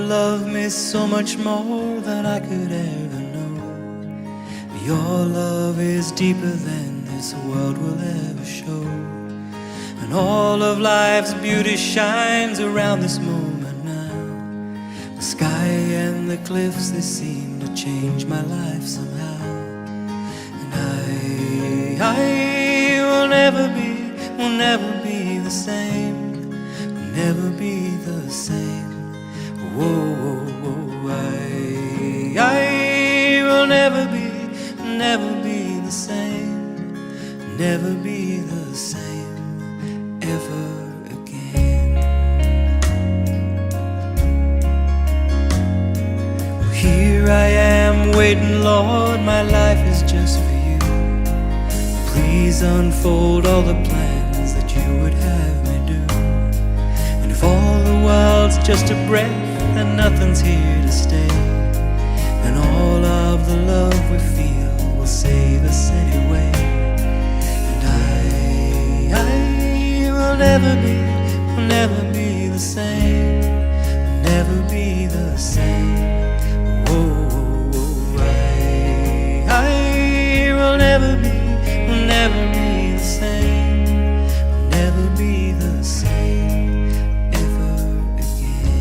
love me so much more than I could ever know. Your love is deeper than this world will ever show. And all of life's beauty shines around this moment now. The sky and the cliffs, they seem to change my life somehow. And I will never be the same, will never be the same. Whoa, whoa, whoa, I will never be the same, never be the same ever again. Well, here I am waiting, Lord, my life is just for you. Please unfold all the plans that you would have me do. And if all the world's just a breath and nothing's here to stay, and all of the love we feel will save us anyway. And I will never be the same, will never be the same. Whoa, I will never be the same, will never be the same ever again.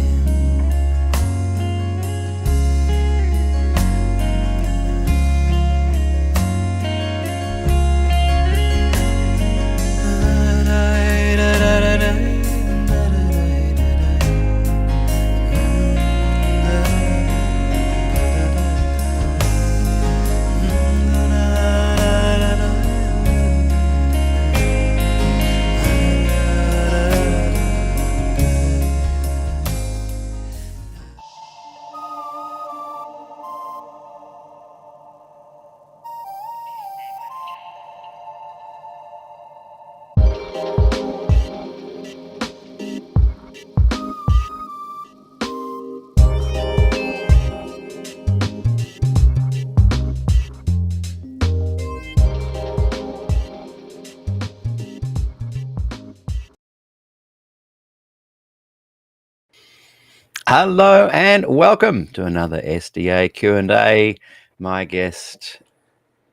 Hello and welcome to another SDA Q&A. My guest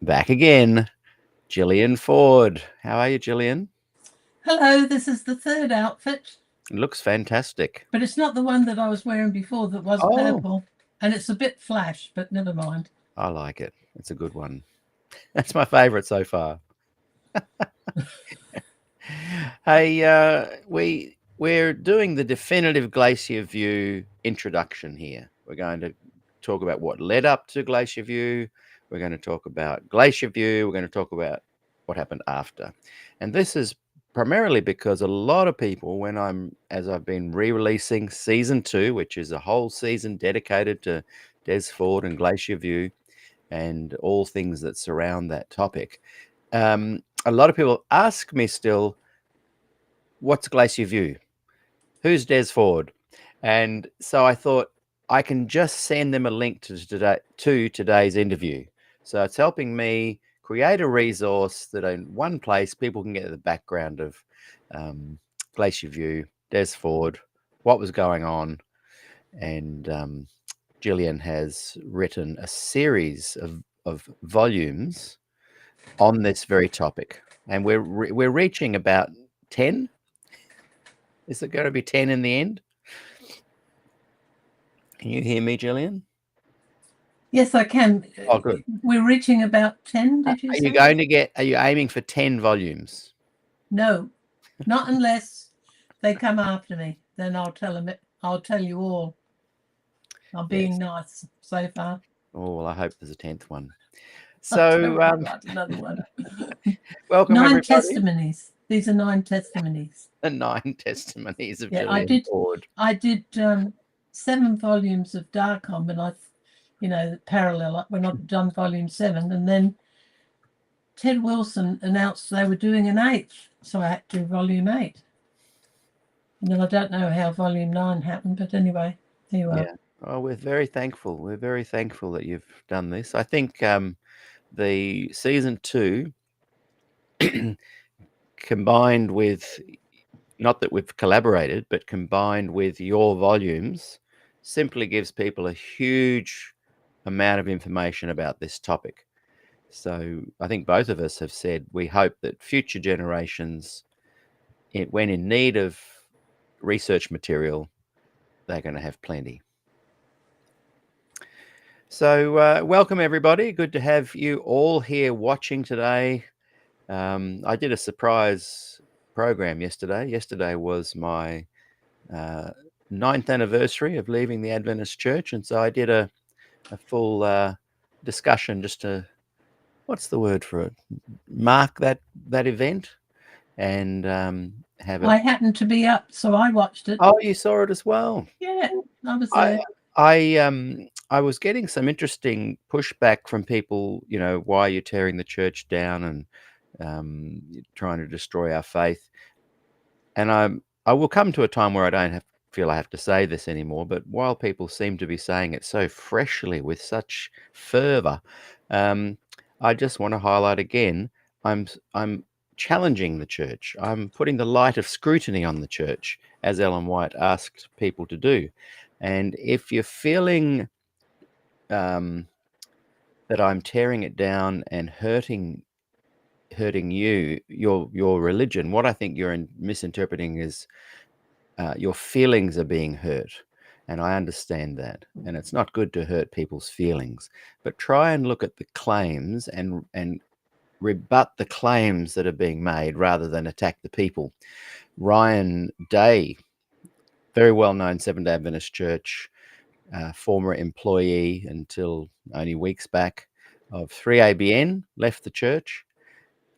back again, Gillian Ford. How are you, Gillian? Hello, this is the third outfit. It looks fantastic. But it's not the one that I was wearing before that was purple. And it's a bit flash, but never mind. I like it. It's a good one. That's my favorite so far. Hey, we're doing the definitive Glacier View introduction here. We're going to talk about what led up to Glacier View. We're going to talk about Glacier View. We're going to talk about what happened after. And this is primarily because a lot of people, as I've been re-releasing season 2, which is a whole season dedicated to Des Ford and Glacier View and all things that surround that topic. A lot of people ask me still, what's Glacier View? Who's Des Ford? And so I thought I can just send them a link to today's interview. So it's helping me create a resource that in one place people can get the background of Glacier View, Des Ford, what was going on. And Gillian has written a series of volumes on this very topic. And we're reaching about 10. Is it going to be 10 in the end? Can you hear me, Gillian? Yes, I can. Oh, good. We're reaching about 10, did you say? Are you aiming for 10 volumes? No, not unless they come after me. Then I'll tell you all. I'm being nice so far. Oh, well, I hope there's a 10th one. So, another one. Welcome, 9 everybody. testimonies. These are 9 testimonies. The 9 testimonies of Gillian Ford. I did 7 volumes of Darcom, and parallel when I've done volume 7, and then Ted Wilson announced they were doing an 8th, so I had to do volume 8. And then I don't know how volume 9 happened, but anyway, there you are. Yeah. Oh, we're very thankful. We're very thankful that you've done this. I think the season 2 combined with, not that we've collaborated, but combined with your volumes, simply gives people a huge amount of information about this topic. So I think both of us have said we hope that future generations, when in need of research material, they're going to have plenty. So welcome everybody. Good to have you all here watching today. I did a surprise program yesterday. Yesterday was my 9th anniversary of leaving the Adventist Church, and so I did a full discussion just to, what's the word for it, mark that event, and have it. I happened to be up, so I watched it. Oh, you saw it as well? Yeah, I was there. I was getting some interesting pushback from people, you know, why you're tearing the church down and trying to destroy our faith. And I will come to a time where I don't feel I have to say this anymore, but while people seem to be saying it so freshly with such fervor, I just want to highlight again, I'm challenging the church. I'm putting the light of scrutiny on the church, as Ellen White asked people to do. And if you're feeling that I'm tearing it down and hurting you, your religion, what I think you're misinterpreting is your feelings are being hurt. And I understand that. And it's not good to hurt people's feelings. But try and look at the claims and rebut the claims that are being made rather than attack the people. Ryan Day, very well-known Seventh-day Adventist Church, former employee until only weeks back of 3ABN, left the church.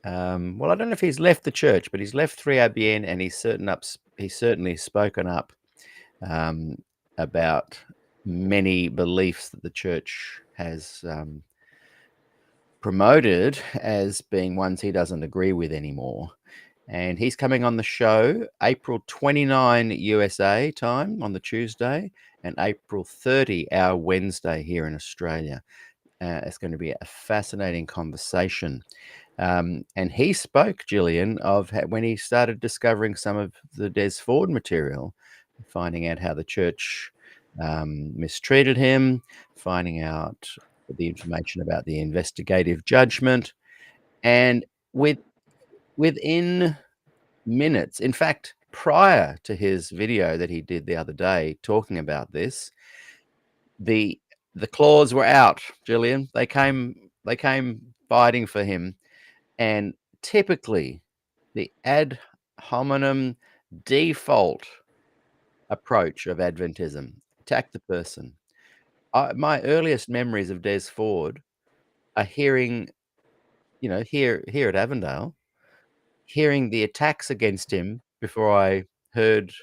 Well, I don't know if he's left the church, but he's left 3ABN, and he's certainly spoken up about many beliefs that the church has promoted as being ones he doesn't agree with anymore. And he's coming on the show April 29 USA time on the Tuesday and April 30 our Wednesday here in Australia. It's going to be a fascinating conversation. And he spoke, Gillian, of when he started discovering some of the Des Ford material, finding out how the church mistreated him, finding out the information about the investigative judgment, and within minutes, in fact, prior to his video that he did the other day talking about this, the claws were out, Gillian. They came fighting for him. And typically the ad hominem default approach of Adventism, attack the person. My earliest memories of Des Ford are hearing, you know, here at Avondale, hearing the attacks against him before I heard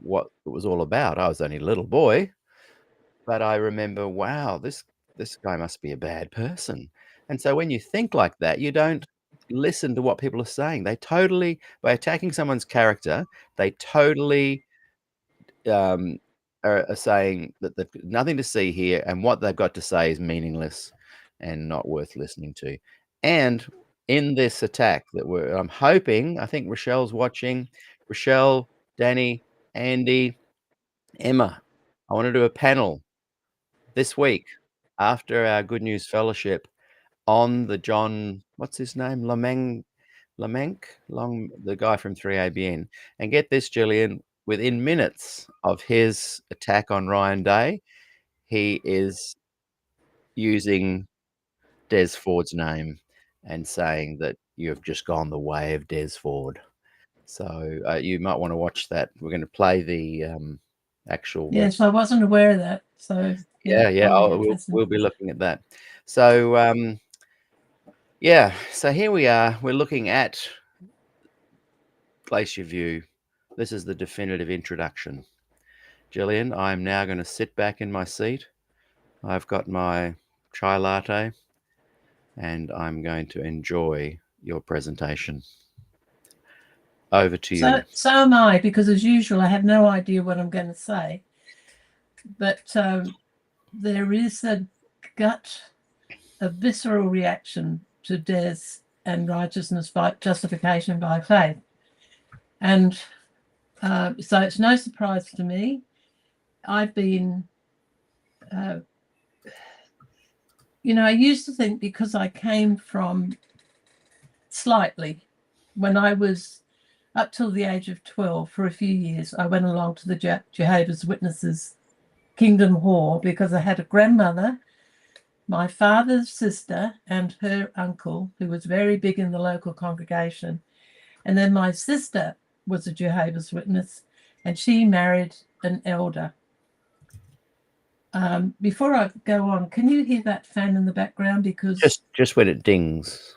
what it was all about. I was only a little boy, but I remember, wow, this guy must be a bad person. And so when you think like that, you don't listen to what people are saying. They totally, by attacking someone's character, they totally are saying that there's nothing to see here, and what they've got to say is meaningless and not worth listening to. And in this attack that I'm hoping, I think Rochelle's watching. Rochelle, Danny, Andy, Emma, I want to do a panel this week after our Good News Fellowship on the John, what's his name? Lamenk, the guy from 3ABN. And get this, Gillian, within minutes of his attack on Ryan Day, he is using Des Ford's name and saying that you have just gone the way of Des Ford. So you might want to watch that. We're going to play the actual. Yes, I wasn't aware of that. So we'll be looking at that. So yeah, so here we are. We're looking at Glacier View. This is the definitive introduction. Gillian, I'm now going to sit back in my seat. I've got my chai latte, and I'm going to enjoy your presentation. Over to you. So am I, because as usual, I have no idea what I'm going to say. But there is a visceral reaction to Des and righteousness by justification by faith. And so it's no surprise to me I've been, I used to think because I came from slightly, when I was up till the age of 12, for a few years, I went along to the Jehovah's Witnesses Kingdom Hall because I had a grandmother, my father's sister, and her uncle, who was very big in the local congregation. And then my sister was a Jehovah's Witness, and she married an elder. Before I go on, can you hear that fan in the background? Because just when it dings,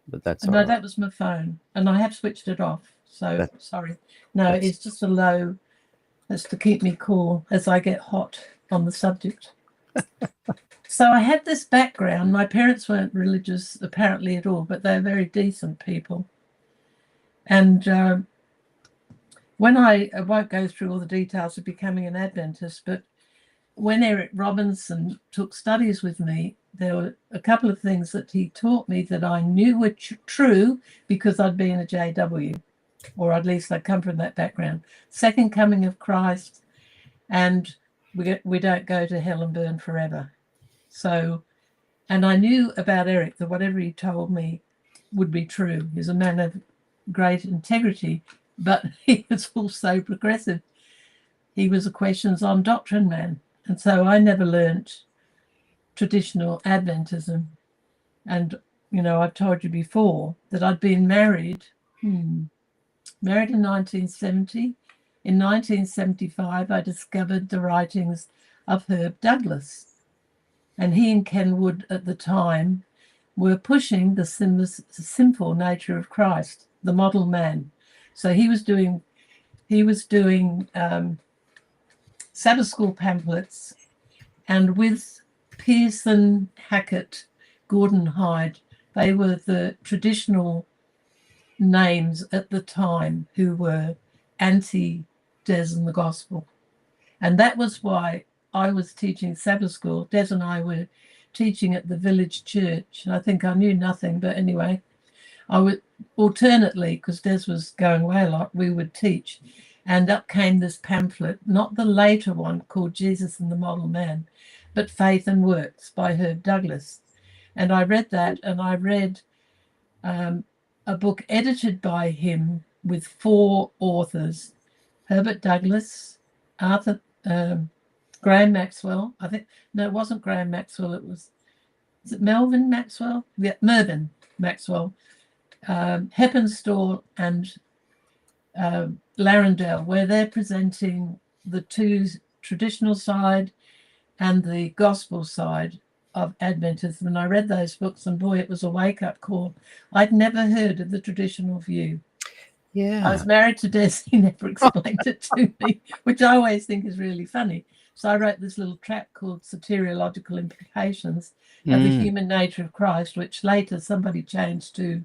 but that's all no, right. that was my phone, and I have switched it off. So sorry. No, it's just a low. That's to keep me cool as I get hot on the subject. So I had this background. My parents weren't religious apparently at all, but they're very decent people. And when I won't go through all the details of becoming an Adventist, but when Eric Robinson took studies with me, there were a couple of things that he taught me that I knew were true because I'd been a JW, or at least I'd come from that background. Second coming of Christ, and we don't go to hell and burn forever. So, and I knew about Eric that whatever he told me would be true. He's a man of great integrity, but he was also progressive. He was a questions on doctrine man. And so I never learnt traditional Adventism. And, I've told you before that I'd been married in 1970. In 1975, I discovered the writings of Herb Douglas. And he and Ken Wood at the time were pushing the sinful nature of Christ, the model man. So he was doing Sabbath school pamphlets, and with Pearson, Hackett, Gordon Hyde, they were the traditional names at the time who were anti-Des and the gospel. And that was why I was teaching Sabbath school. Des and I were teaching at the village church. And I think I knew nothing, but anyway, I would alternately, because Des was going away a lot, we would teach. And up came this pamphlet, not the later one called Jesus and the Model Man, but Faith and Works by Herb Douglas. And I read that, and I read a book edited by him with 4 authors: Herbert Douglas, Arthur Graham Maxwell. I think, no, it wasn't Graham Maxwell. Is it Melvin Maxwell? Yeah, Mervyn Maxwell, Heppenstall and Larendel, where they're presenting the two traditional side and the gospel side of Adventism. And I read those books, and boy, it was a wake-up call. I'd never heard of the traditional view. Yeah. I was married to Des. He never explained it to me, which I always think is really funny. So I wrote this little tract called Soteriological Implications of the Human Nature of Christ, which later somebody changed to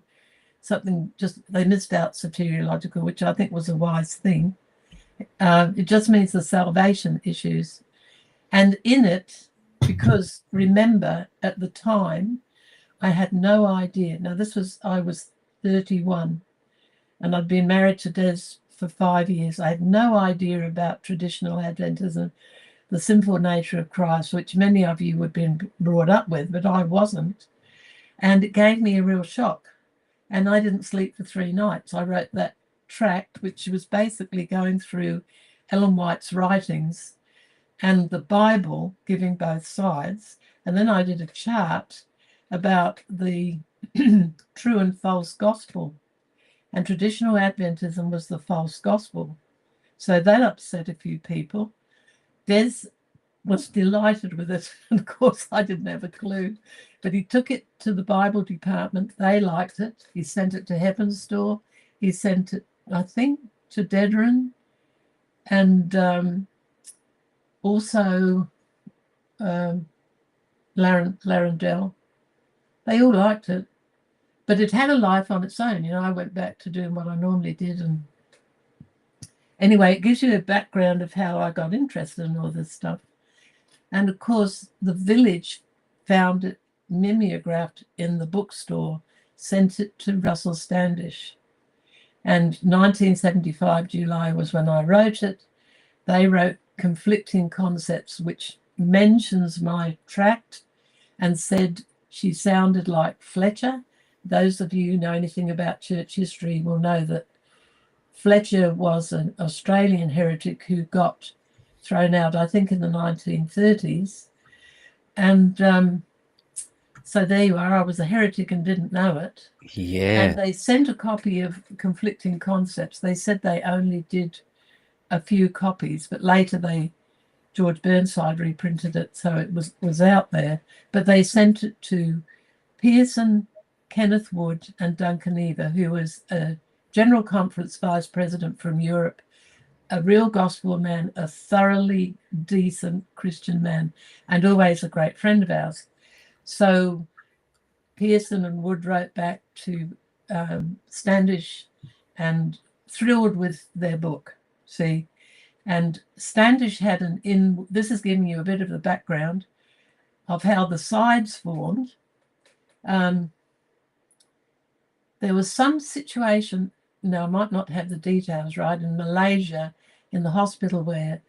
something, just they missed out soteriological, which I think was a wise thing. It just means the salvation issues. And in it, because remember, at the time, I had no idea. Now, I was 31, and I'd been married to Des for 5 years. I had no idea about traditional Adventism, the sinful nature of Christ, which many of you had been brought up with, but I wasn't. And it gave me a real shock. And I didn't sleep for 3 nights. I wrote that tract, which was basically going through Ellen White's writings and the Bible, giving both sides. And then I did a chart about the true and false gospel. And traditional Adventism was the false gospel. So that upset a few people. Des was delighted with it. And of course, I didn't have a clue. But he took it to the Bible department. They liked it. He sent it to Heppenstall. He sent it, I think, to Dedran. And also Larendel. They all liked it. But it had a life on its own. I went back to doing what I normally did. And anyway, it gives you a background of how I got interested in all this stuff. And of course, the village found it mimeographed in the bookstore, sent it to Russell Standish. And 1975 July was when I wrote it. They wrote conflicting concepts, which mentions my tract and said she sounded like Fletcher. Those of you who know anything about church history will know that Fletcher was an Australian heretic who got thrown out, I think, in the 1930s. And so there you are. I was a heretic and didn't know it. Yeah. And they sent a copy of Conflicting Concepts. They said they only did a few copies, but later George Burnside reprinted it, so it was out there. But they sent it to Pearson, Kenneth Wood, and Duncan Eva, who was a General Conference Vice President from Europe, a real gospel man, a thoroughly decent Christian man, and always a great friend of ours. So Pearson and Wood wrote back to Standish and thrilled with their book, see. And Standish had this is giving you a bit of the background of how the sides formed. There was some situation, now I might not have the details right, in Malaysia, in the hospital where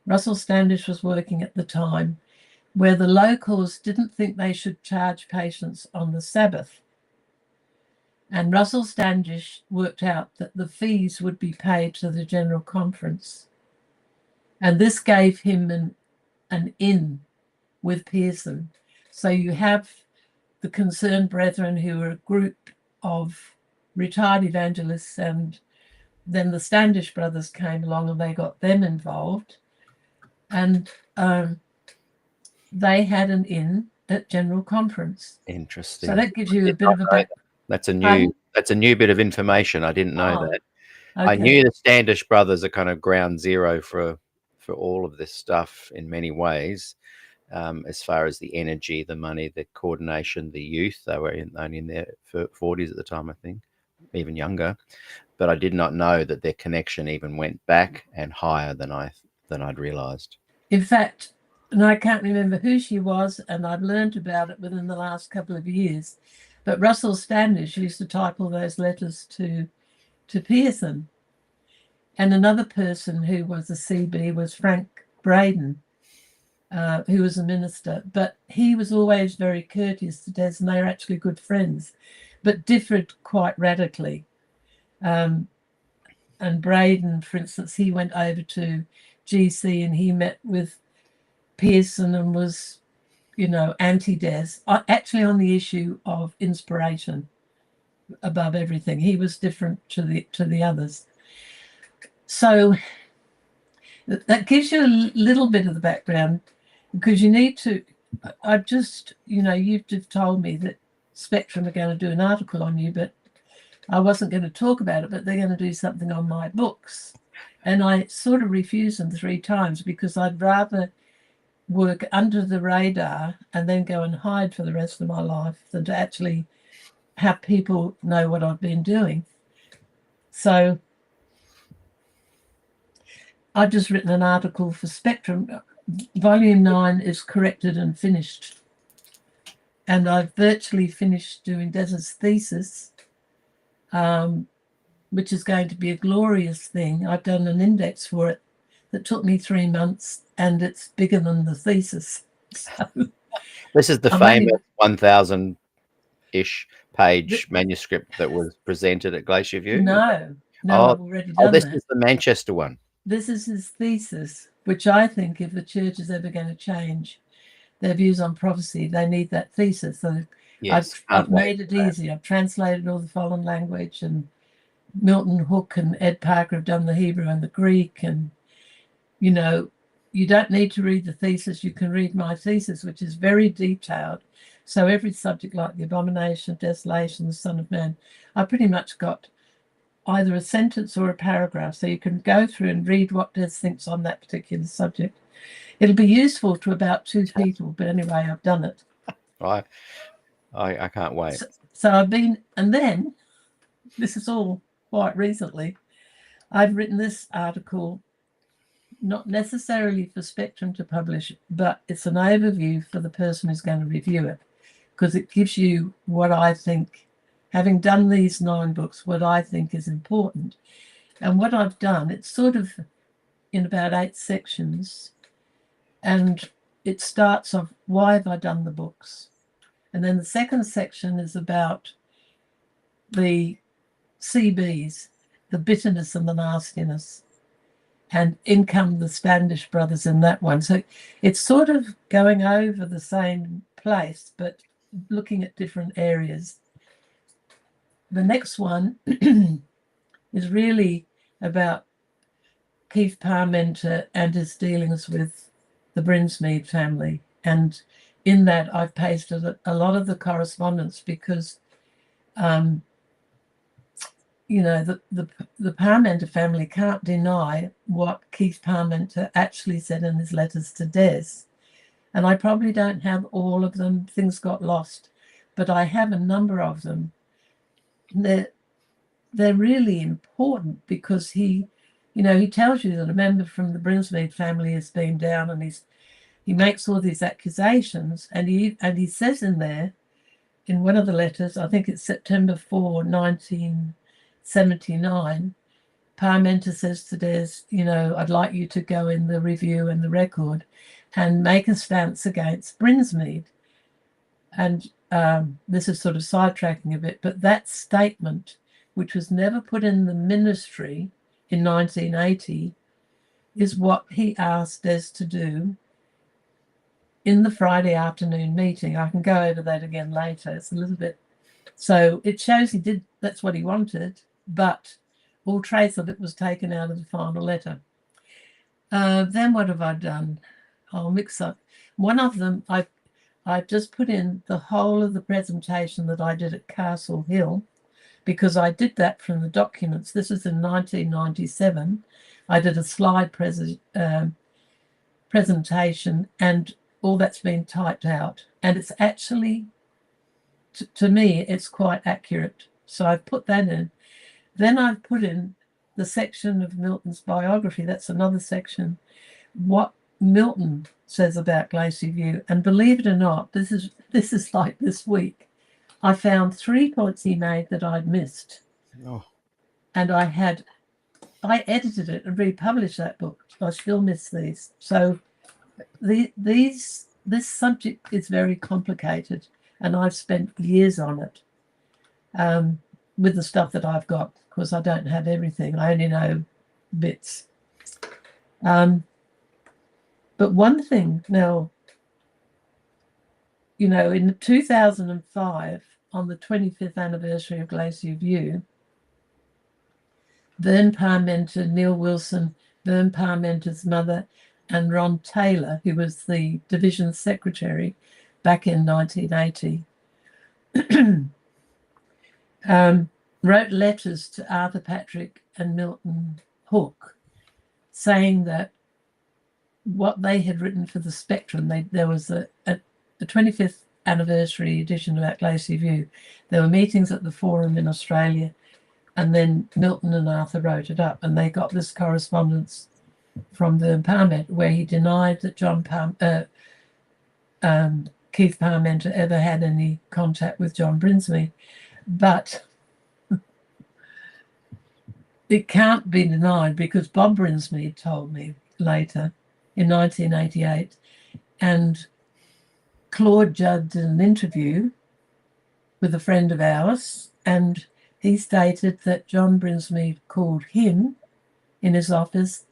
Russell Standish was working at the time, where the locals didn't think they should charge patients on the Sabbath. And Russell Standish worked out that the fees would be paid to the General Conference. And this gave him an in with Pearson. So you have the Concerned Brethren, who are a group of retired evangelists, and then the Standish brothers came along and they got them involved. And they had an in at General Conference. Interesting. So that gives you a bit of a back. That's a new bit of information. I didn't know that. Okay. I knew the Standish brothers are kind of ground zero for all of this stuff in many ways, as far as the energy, the money, the coordination, the youth. They were only in their 40s at the time, I think, even younger. But I did not know that their connection even went back and higher than I'd realised. In fact, and I can't remember who she was, and I've learned about it within the last couple of years, but Russell Standish used to type all those letters to Pearson. And another person who was a CB was Frank Braden, who was a minister. But he was always very courteous to Des, and they were actually good friends, but differed quite radically. And Braden, for instance, he went over to GC and he met with Pearson and was, anti-Des, actually on the issue of inspiration above everything. He was different to the others. So that gives you a little bit of the background, because you need to, I've just, you've just told me that Spectrum are going to do an article on you, but I wasn't going to talk about it, but they're going to do something on my books. And I sort of refused them 3 times because I'd rather work under the radar and then go and hide for the rest of my life than to actually have people know what I've been doing. So I've just written an article for Spectrum. Volume 9 is corrected and finished. And I've virtually finished doing Des's thesis, which is going to be a glorious thing. I've done an index for it that took me 3 months, and it's bigger than the thesis. So, this is the famous 1,000-ish page manuscript that was presented at Glacier View? No, I've already done this that. is the Manchester one. This is his thesis, which I think if the church is ever going to change their views on prophecy, they need that thesis. So yes, I've made it easy. I've translated all the foreign language, and Milton Hook and Ed Parker have done the Hebrew and the Greek. And, you don't need to read the thesis. You can read my thesis, which is very detailed. So every subject, like the abomination of desolation, the Son of Man, I pretty much got either a sentence or a paragraph. So you can go through and read what Des thinks on that particular subject. It'll be useful to about 2 people, but anyway, I've done it. Right. I can't wait. So I've been, and then, this is all quite recently, I've written this article, not necessarily for Spectrum to publish, but it's an overview for the person who's going to review it, because it gives you what I think, having done these 9 books, what I think is important. And what I've done, it's sort of in about 8 sections, and it starts off, why have I done the books? And then the second section is about the CBs, the bitterness and the nastiness. And in come the Spanish brothers in that one. So it's sort of going over the same place, but looking at different areas. The next one is really about Keith Parmenter and his dealings with the Brinsmead family. And in that, I've pasted a lot of the correspondence because, you know, the Parmenter family can't deny what Keith Parmenter actually said in his letters to Des. And I probably don't have all of them. Things got lost, but I have a number of them. They're really important because he tells you that a member from the Brinsmead family has been down, and he makes all these accusations, and he says in there, in one of the letters, I think it's September 4, 1979, Parmenter says to Des, you know, I'd like you to go in the review and the record and make a stance against Brinsmead. And this is sort of sidetracking a bit, but that statement, which was never put in the ministry in 1980, is what he asked Des to do in the Friday afternoon meeting. I can go over that again later. It's a little bit, so it shows that's what he wanted, but all trace of it was taken out of the final letter. Then what have I done? I'll mix up. One of them, I've just put in the whole of the presentation that I did at Castle Hill, because I did that from the documents. This is in 1997. I did a slide presentation, and all that's been typed out. And it's actually, to me, it's quite accurate. So I've put that in. Then I've put in the section of Milton's biography. That's another section. What Milton says about Glacier View. And believe it or not, this is like this week. I found 3 points he made that I'd missed. Oh. And I edited it and republished that book. I still miss these. So this subject is very complicated, and I've spent years on it with the stuff that I've got, because I don't have everything. I only know bits. But one thing now, you know, in 2005, on the 25th anniversary of Glacier View, Vern Parmenter, Neil Wilson, Vern Parmenter's mother, and Ron Taylor, who was the division secretary back in 1980, wrote letters to Arthur Patrick and Milton Hook saying that what they had written for the Spectrum, there was a 25th anniversary edition about Glacier View. There were meetings at the Forum in Australia, and then Milton and Arthur wrote it up, and they got this correspondence from the Parmenter where he denied that Keith Parmenter ever had any contact with John Brinsmead. But it can't be denied, because Bob Brinsmead told me later in 1988, and Claude Judd did an interview with a friend of ours, and he stated that John Brinsmead called him in his office.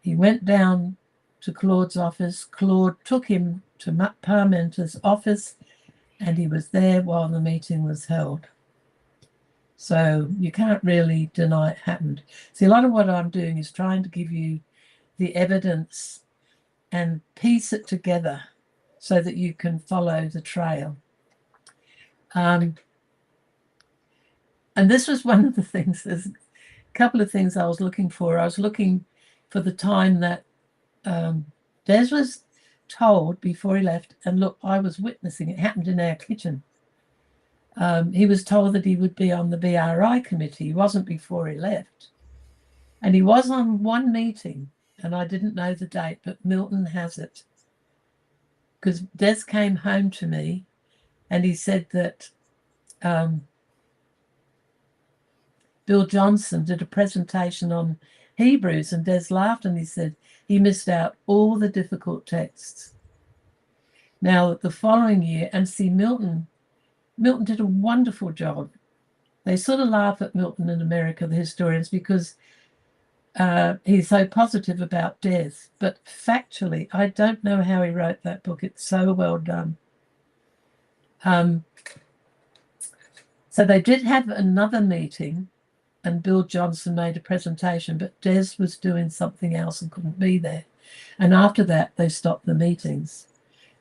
He went down to Claude's office. Claude took him to Parmenter's office, and he was there while the meeting was held. So you can't really deny it happened. See, a lot of what I'm doing is trying to give you the evidence and piece it together so that you can follow the trail. And this was one of the things, there's a couple of things I was looking for. I was looking for the time that Des was told before he left, and look, I was witnessing, it happened in our kitchen. He was told that he would be on the BRI committee. He wasn't before he left. And he was on one meeting, and I didn't know the date, but Milton has it. Because Des came home to me, and he said that Bill Johnson did a presentation on Hebrews, and Des laughed and he said he missed out all the difficult texts. Now, the following year, and see, Milton did a wonderful job. They sort of laugh at Milton in America, the historians, because he's so positive about death. But factually, I don't know how he wrote that book. It's so well done. So they did have another meeting, and Bill Johnson made a presentation, but Des was doing something else and couldn't be there. And after that, they stopped the meetings.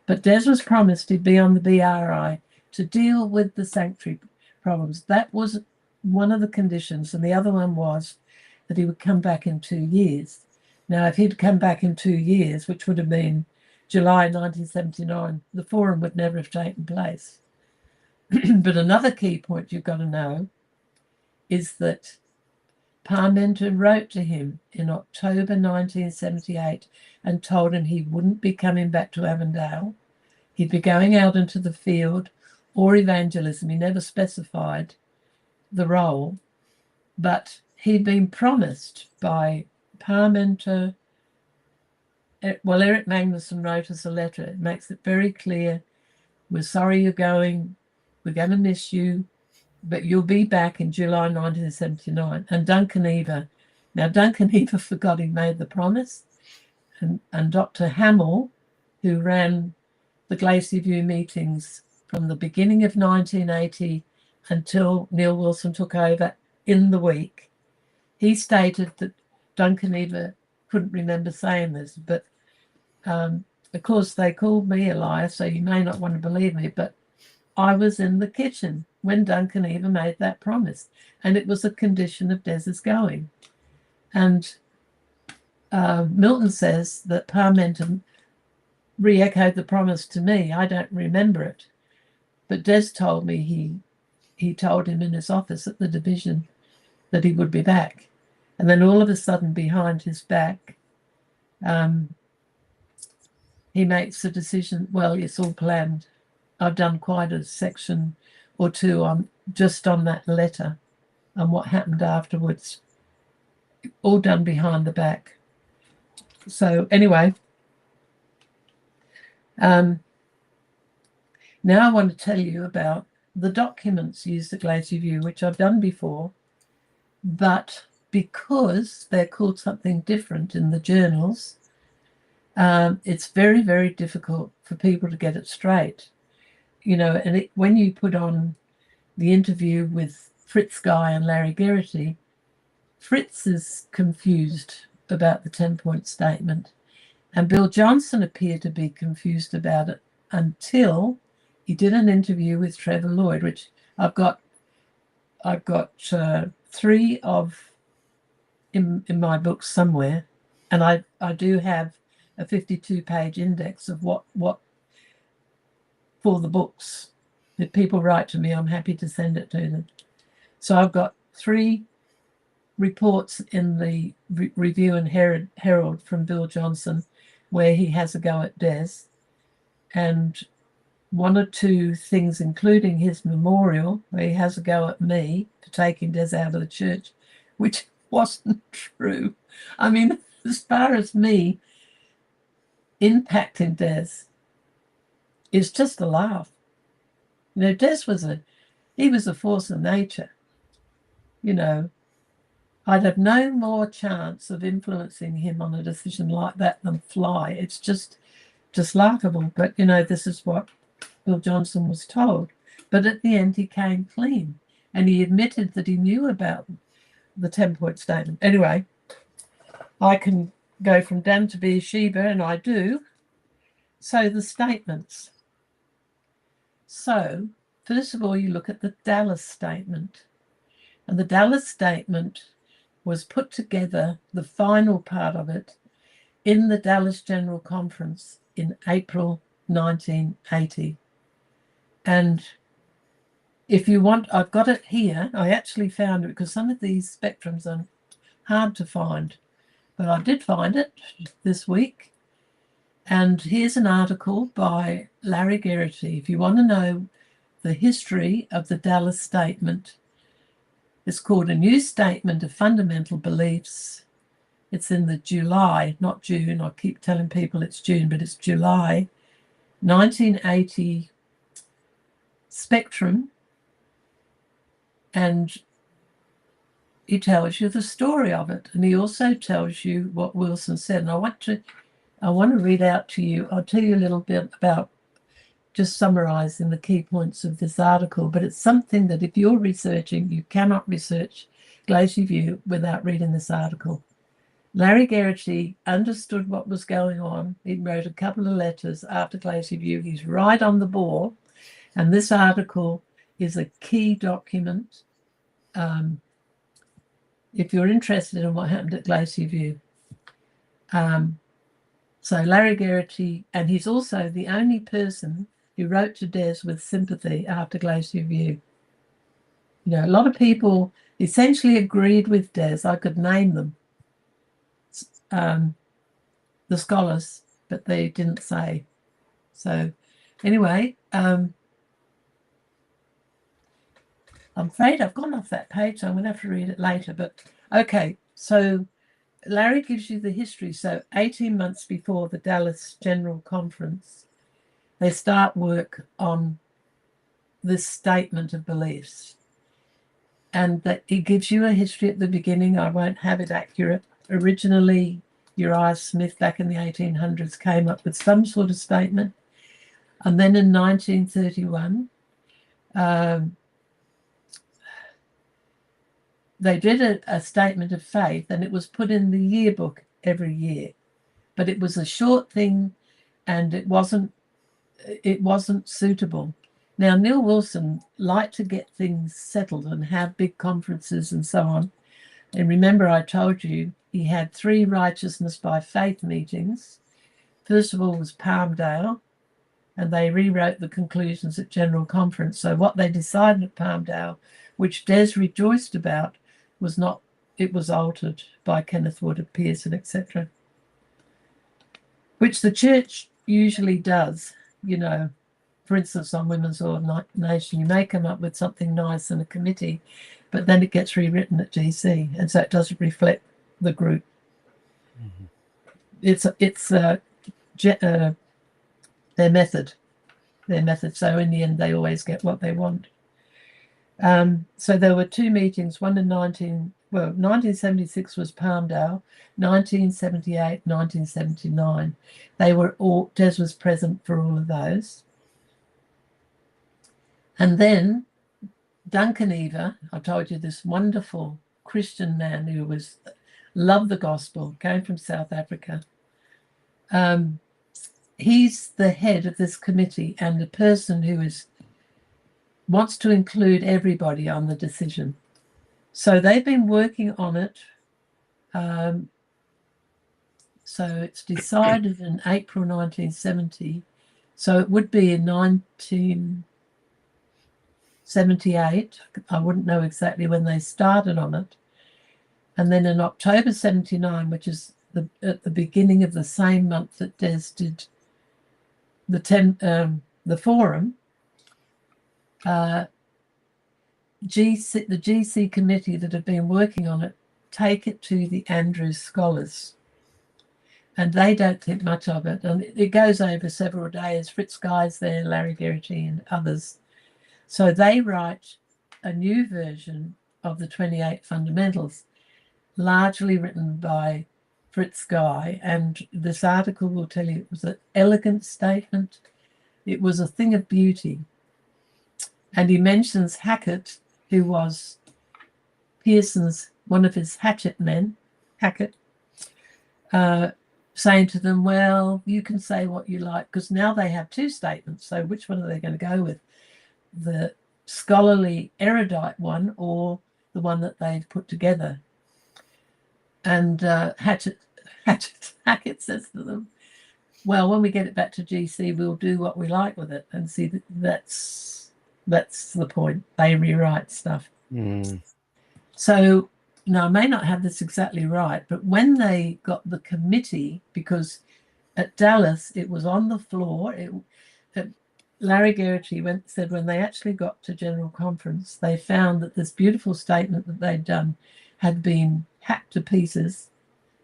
But Des was promised he'd be on the BRI to deal with the sanctuary problems. That was one of the conditions. And the other one was that he would come back in 2 years. Now, if he'd come back in 2 years, which would have been July 1979, the forum would never have taken place. But another key point you've got to know is that Parmenter wrote to him in October 1978 and told him he wouldn't be coming back to Avondale. He'd be going out into the field or evangelism. He never specified the role, but he'd been promised by Parmenter. Well, Eric Magnuson wrote us a letter. It makes it very clear. We're sorry you're going. We're going to miss you, but you'll be back in July 1979. And Duncan Eva. Now, Duncan Eva forgot he made the promise. And Dr. Hamill, who ran the Glacier View meetings from the beginning of 1980 until Neil Wilson took over in the week, he stated that Duncan Eva couldn't remember saying this. But, of course, they called me a liar, so you may not want to believe me, but I was in the kitchen when Duncan Eva made that promise, and it was a condition of Des's going. And Milton says that Parmenter re-echoed the promise to me. I don't remember it, but Des told me he told him in his office at the division that he would be back. And then all of a sudden, behind his back, he makes a decision. Well, it's all planned. I've done quite a section or two on that letter and what happened afterwards, all done behind the back. So anyway, now I want to tell you about the documents used at Glacier View, which I've done before, but because they're called something different in the journals, it's very, very difficult for people to get it straight. You know, and when you put on the interview with Fritz Guy and Larry Geraghty, Fritz is confused about the 10-point statement, and Bill Johnson appeared to be confused about it until he did an interview with Trevor Lloyd, which I've got 3 of in my book somewhere, and I do have a 52-page index of what for the books. If people write to me, I'm happy to send it to them. So I've got 3 reports in the Review and Herald from Bill Johnson where he has a go at Des, and 1 or 2 things, including his memorial, where he has a go at me for taking Des out of the church, which wasn't true. I mean, as far as me impacting Des, it's just a laugh. You know, Des was a force of nature. You know, I'd have no more chance of influencing him on a decision like that than fly. It's just laughable. But, you know, this is what Bill Johnson was told. But at the end, he came clean, and he admitted that he knew about the 10-point statement. Anyway, I can go from Dan to Beersheba, and I do. So the statements. So, first of all, you look at the Dallas Statement. And the Dallas Statement was put together, the final part of it, in the Dallas General Conference in April 1980. And if you want, I've got it here. I actually found it because some of these spectrums are hard to find. But I did find it this week. And here's an article by Larry Geraghty. If you want to know the history of the Dallas Statement, it's called A New Statement of Fundamental Beliefs It's in the July, not June. I keep telling people it's June, but it's July 1980 Spectrum, and he tells you the story of it, and he also tells you what Wilson said. And I want to read out to you. I'll tell you a little bit about, just summarizing the key points of this article, but it's something that if you're researching, you cannot research Glacier View without reading this article. Larry Geraghty understood what was going on. He wrote a couple of letters after Glacier View. He's right on the ball, and this article is a key document if you're interested in what happened at Glacier View. So Larry Geraghty, and he's also the only person who wrote to Des with sympathy after Glacier View. You know, a lot of people essentially agreed with Des. I could name them, the scholars, but they didn't say. So anyway, I'm afraid I've gone off that page, so I'm going to have to read it later. But okay, so Larry gives you the history. So 18 months before the Dallas General Conference, they start work on this statement of beliefs. And that he gives you a history at the beginning. I won't have it accurate. Originally, Uriah Smith back in the 1800s came up with some sort of statement. And then in 1931, they did a statement of faith, and it was put in the yearbook every year. But it was a short thing, and it wasn't suitable. Now, Neil Wilson liked to get things settled and have big conferences and so on. And remember, I told you he had 3 righteousness by faith meetings. First of all was Palmdale, and they rewrote the conclusions at General Conference. So what they decided at Palmdale, which Des rejoiced about, was not, it was altered by Kenneth Wood of Pearson, etc. Which the church usually does, you know. For instance, on women's ordination, you may come up with something nice in a committee, but then it gets rewritten at GC, and so it doesn't reflect the group. Mm-hmm. It's their method. So in the end, they always get what they want. So there were 2 meetings. One in 1976 was Palmdale, 1978, 1979. They were all, Des was present for all of those. And then Duncan Eva, I told you, this wonderful Christian man who loved the gospel, came from South Africa. He's the head of this committee and the person who wants to include everybody on the decision. So they've been working on it. So it's decided in April 1970. So it would be in 1978. I wouldn't know exactly when they started on it. And then in October 79, which is at the beginning of the same month that Des did the forum, the GC committee that had been working on it take it to the Andrews Scholars. And they don't think much of it. And it goes over several days. Fritz Guy's there, Larry Geraghty and others. So they write a new version of the 28 Fundamentals, largely written by Fritz Guy. And this article will tell you it was an elegant statement. It was a thing of beauty. And he mentions Hackett, who was Pearson's, one of his hatchet men, Hackett, saying to them, well, you can say what you like, because now they have 2 statements. So which one are they going to go with? The scholarly erudite one or the one that they've put together? And Hackett says to them, well, when we get it back to GC, we'll do what we like with it. And see, that's the point. They rewrite stuff. Mm. So now I may not have this exactly right, but when they got the committee, because at Dallas it was on the floor, Larry Geraghty said when they actually got to General Conference, they found that this beautiful statement that they'd done had been hacked to pieces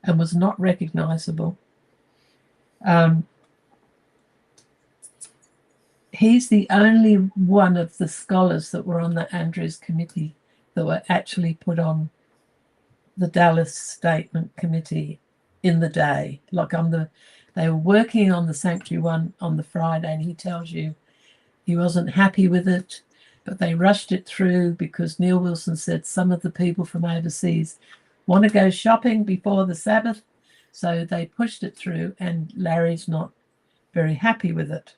and was not recognizable. He's the only one of the scholars that were on the Andrews Committee that were actually put on the Dallas Statement Committee in the day. Like they were working on the Sanctuary one on the Friday, and he tells you he wasn't happy with it, but they rushed it through because Neil Wilson said some of the people from overseas want to go shopping before the Sabbath, so they pushed it through, and Larry's not very happy with it.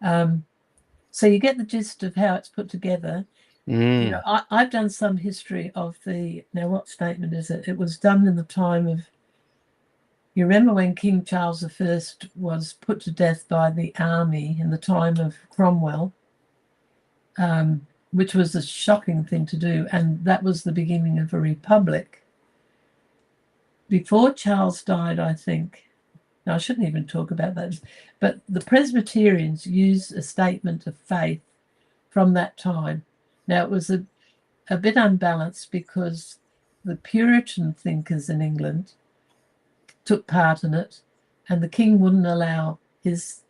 So you get the gist of how it's put together. You know, I've done some history of now what statement is it? It was done in the time of, you remember when King Charles I was put to death by the army in the time of Cromwell, which was a shocking thing to do, and that was the beginning of a republic. Before Charles died, I think, now, I shouldn't even talk about that, but the Presbyterians used a statement of faith from that time. Now, it was a bit unbalanced because the Puritan thinkers in England took part in it, and the king wouldn't allow his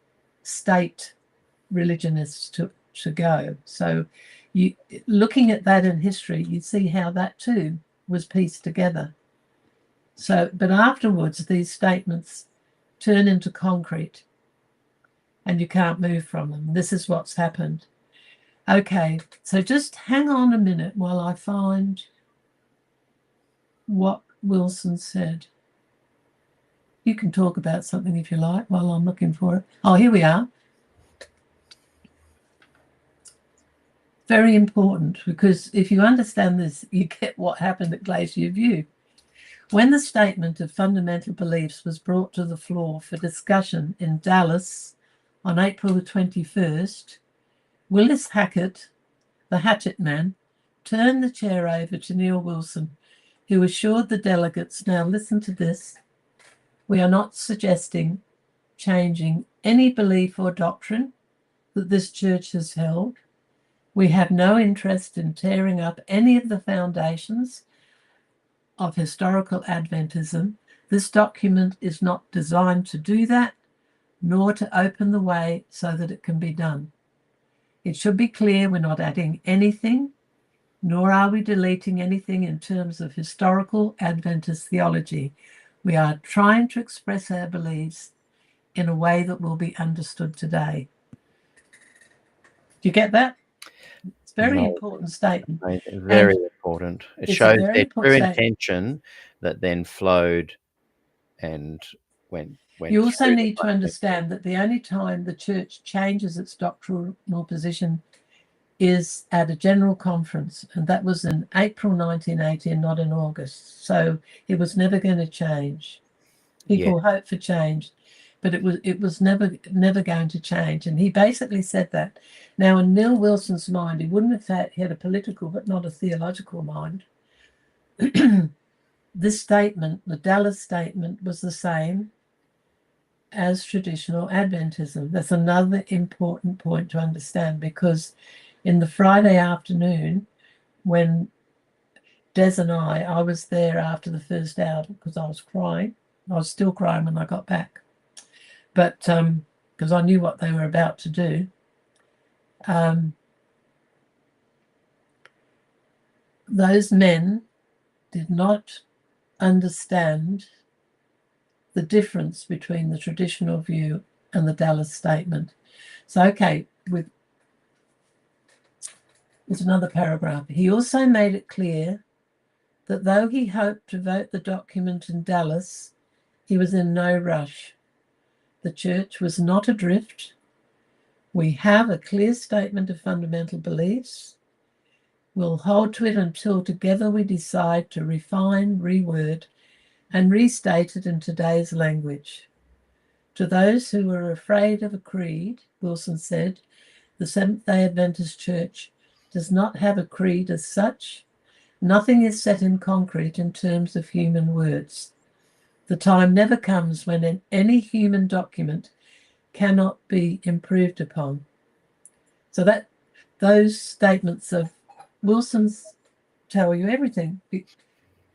state religionists to go. So looking at that in history, you see how that too was pieced together. So, but afterwards, these statements turn into concrete and you can't move from them. This is what's happened. Okay, so just hang on a minute while I find what Wilson said. You can talk about something if you like while I'm looking for it. Oh, here we are. Very important, because if you understand this, you get what happened at Glacier View. When the statement of fundamental beliefs was brought to the floor for discussion in Dallas on April the 21st, Willis Hackett, the hatchet man, turned the chair over to Neil Wilson, who assured the delegates, now listen to this, we are not suggesting changing any belief or doctrine that this church has held. We have no interest in tearing up any of the foundations of historical Adventism. This document is not designed to do that, nor to open the way so that it can be done. It should be clear we're not adding anything, nor are we deleting anything in terms of historical Adventist theology. We are trying to express our beliefs in a way that will be understood today. Do you get that? It's a very important statement. Very important. It shows their true intention that then flowed and went. You also need to understand that the only time the church changes its doctrinal position is at a general conference, and that was in April 1980 and not in August. So it was never going to change. People hope for change, but it was never going to change. And he basically said that. Now, in Neil Wilson's mind, he wouldn't have had a political but not a theological mind. This statement, the Dallas statement, was the same as traditional Adventism. That's another important point to understand, because in the Friday afternoon, when Des and I was there after the first hour because I was crying. I was still crying when I got back. But because I knew what they were about to do. Those men did not understand the difference between the traditional view and the Dallas statement. So, okay, there's another paragraph. He also made it clear that though he hoped to vote the document in Dallas, he was in no rush. The church was not adrift. We have a clear statement of fundamental beliefs. We'll hold to it until together we decide to refine, reword, and restate it in today's language. To those who were afraid of a creed, Wilson said, the Seventh-day Adventist Church does not have a creed as such. Nothing is set in concrete in terms of human words. The time never comes when any human document cannot be improved upon. So that those statements of Wilson's tell you everything.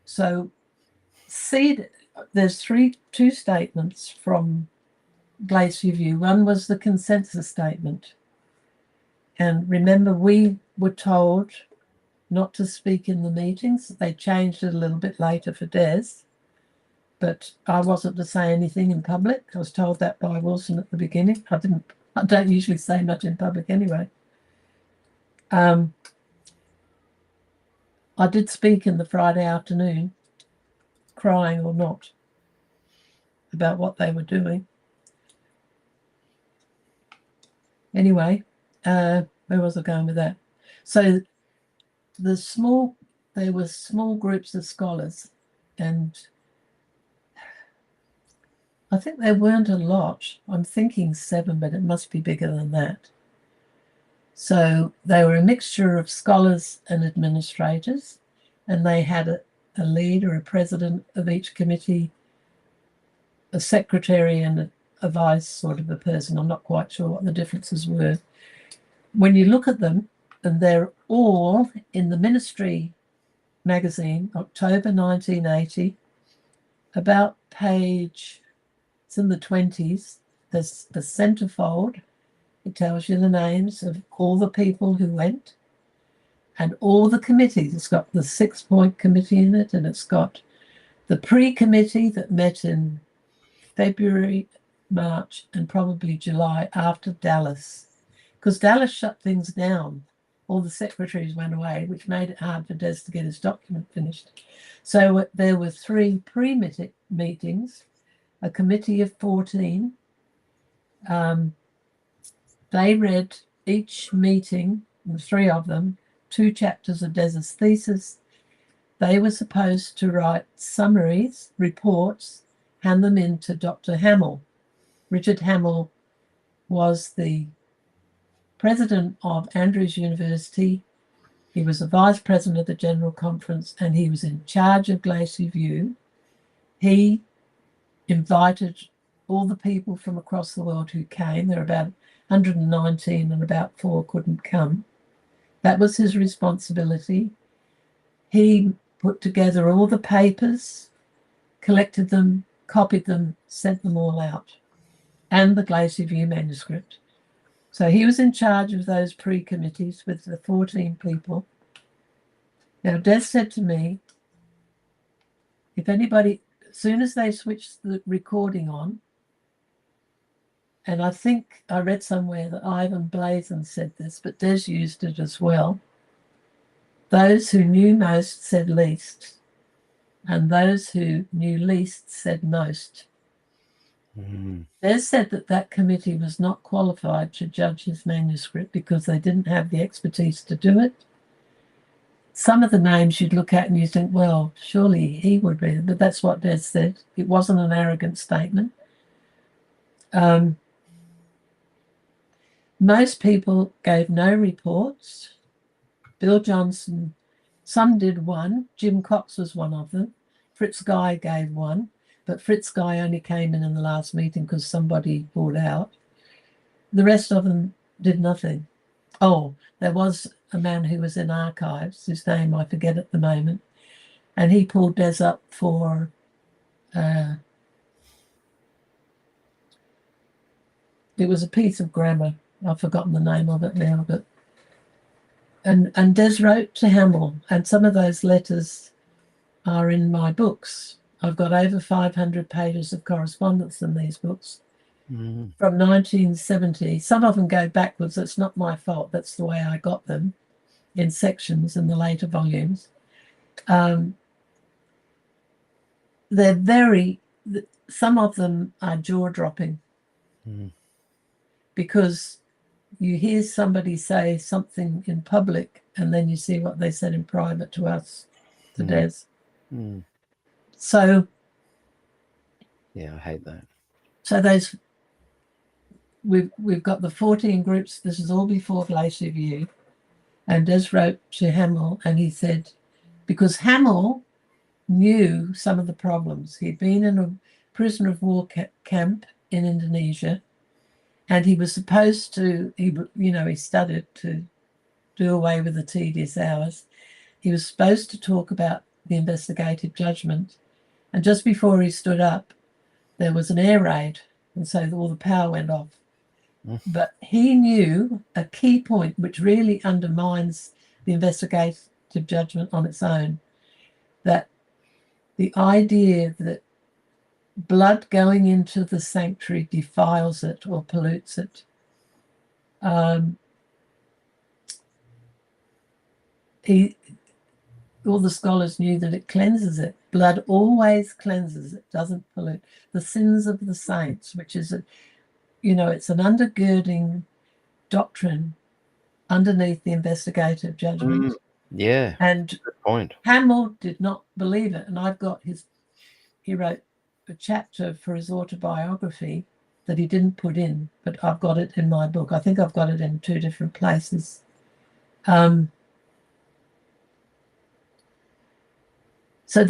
So there's two statements from Glacier View. One was the consensus statement. And remember, we were told not to speak in the meetings. They changed it a little bit later for Des, but I wasn't to say anything in public. I was told that by Wilson at the beginning. I don't usually say much in public anyway. I did speak in the Friday afternoon, crying or not, about what they were doing. Anyway, where was I going with that? So there were small groups of scholars, and I think there weren't a lot. I'm thinking 7, but it must be bigger than that. So they were a mixture of scholars and administrators, and they had a leader, a president of each committee, a secretary, and a vice sort of a person. I'm not quite sure what the differences were. When you look at them, and they're all in the Ministry magazine, October 1980, about page, it's in the 20s, there's a centerfold. It tells you the names of all the people who went and all the committees. It's got the 6-point committee in it, and it's got the pre-committee that met in February, March, and probably July after Dallas, because Dallas shut things down. All the secretaries went away, which made it hard for Des to get his document finished. So there were 3 pre-meetings, a committee of 14. They read each meeting, 3 of them, 2 chapters of Des's thesis. They were supposed to write summaries, reports, hand them in to Dr. Hamill. Richard Hamill was the president of Andrews University. He was the vice president of the General Conference, and he was in charge of Glacier View. He invited all the people from across the world who came. There were about 119, and about 4 couldn't come. That was his responsibility. He put together all the papers, collected them, copied them, sent them all out, and the Glacier View manuscript. So he was in charge of those pre-committees with the 14 people. Now, Des said to me, if anybody, as soon as they switched the recording on, and I think I read somewhere that Ivan Blazon said this, but Des used it as well, those who knew most said least, and those who knew least said most. Des said that committee was not qualified to judge his manuscript because they didn't have the expertise to do it. Some of the names you'd look at and you think, well, surely he would be, but that's what Des said. It wasn't an arrogant statement. Most people gave no reports. Bill Johnson, some did one. Jim Cox was one of them. Fritz Guy gave one. But Fritz Guy only came in the last meeting because somebody pulled out. The rest of them did nothing. Oh, there was a man who was in archives, whose name I forget at the moment, and he pulled Des up for it was a piece of grammar. I've forgotten the name of it now, but and Des wrote to Hamill, and some of those letters are in my books. I've got over 500 pages of correspondence in these books from 1970. Some of them go backwards. That's not my fault. That's the way I got them in sections in the later volumes. They're some of them are jaw-dropping because you hear somebody say something in public and then you see what they said in private to us, to Des. So, yeah, I hate that. So we've got the 14 groups. This is all before Glacier View, and Des wrote to Hamill, and he said, because Hamill knew some of the problems. He'd been in a prisoner of war camp in Indonesia, and he was supposed to. He studied to do away with the tedious hours. He was supposed to talk about the investigative judgment. And just before he stood up, there was an air raid, and so all the power went off. But he knew a key point which really undermines the investigative judgment on its own, that the idea that blood going into the sanctuary defiles it or pollutes it. All the scholars knew that it cleanses it. Blood always cleanses it, doesn't pollute. The sins of the saints, which is, it's an undergirding doctrine underneath the investigative judgment. Yeah, and good point. Hamill did not believe it, and he wrote a chapter for his autobiography that he didn't put in, but I've got it in my book. I think I've got it in 2 different places. So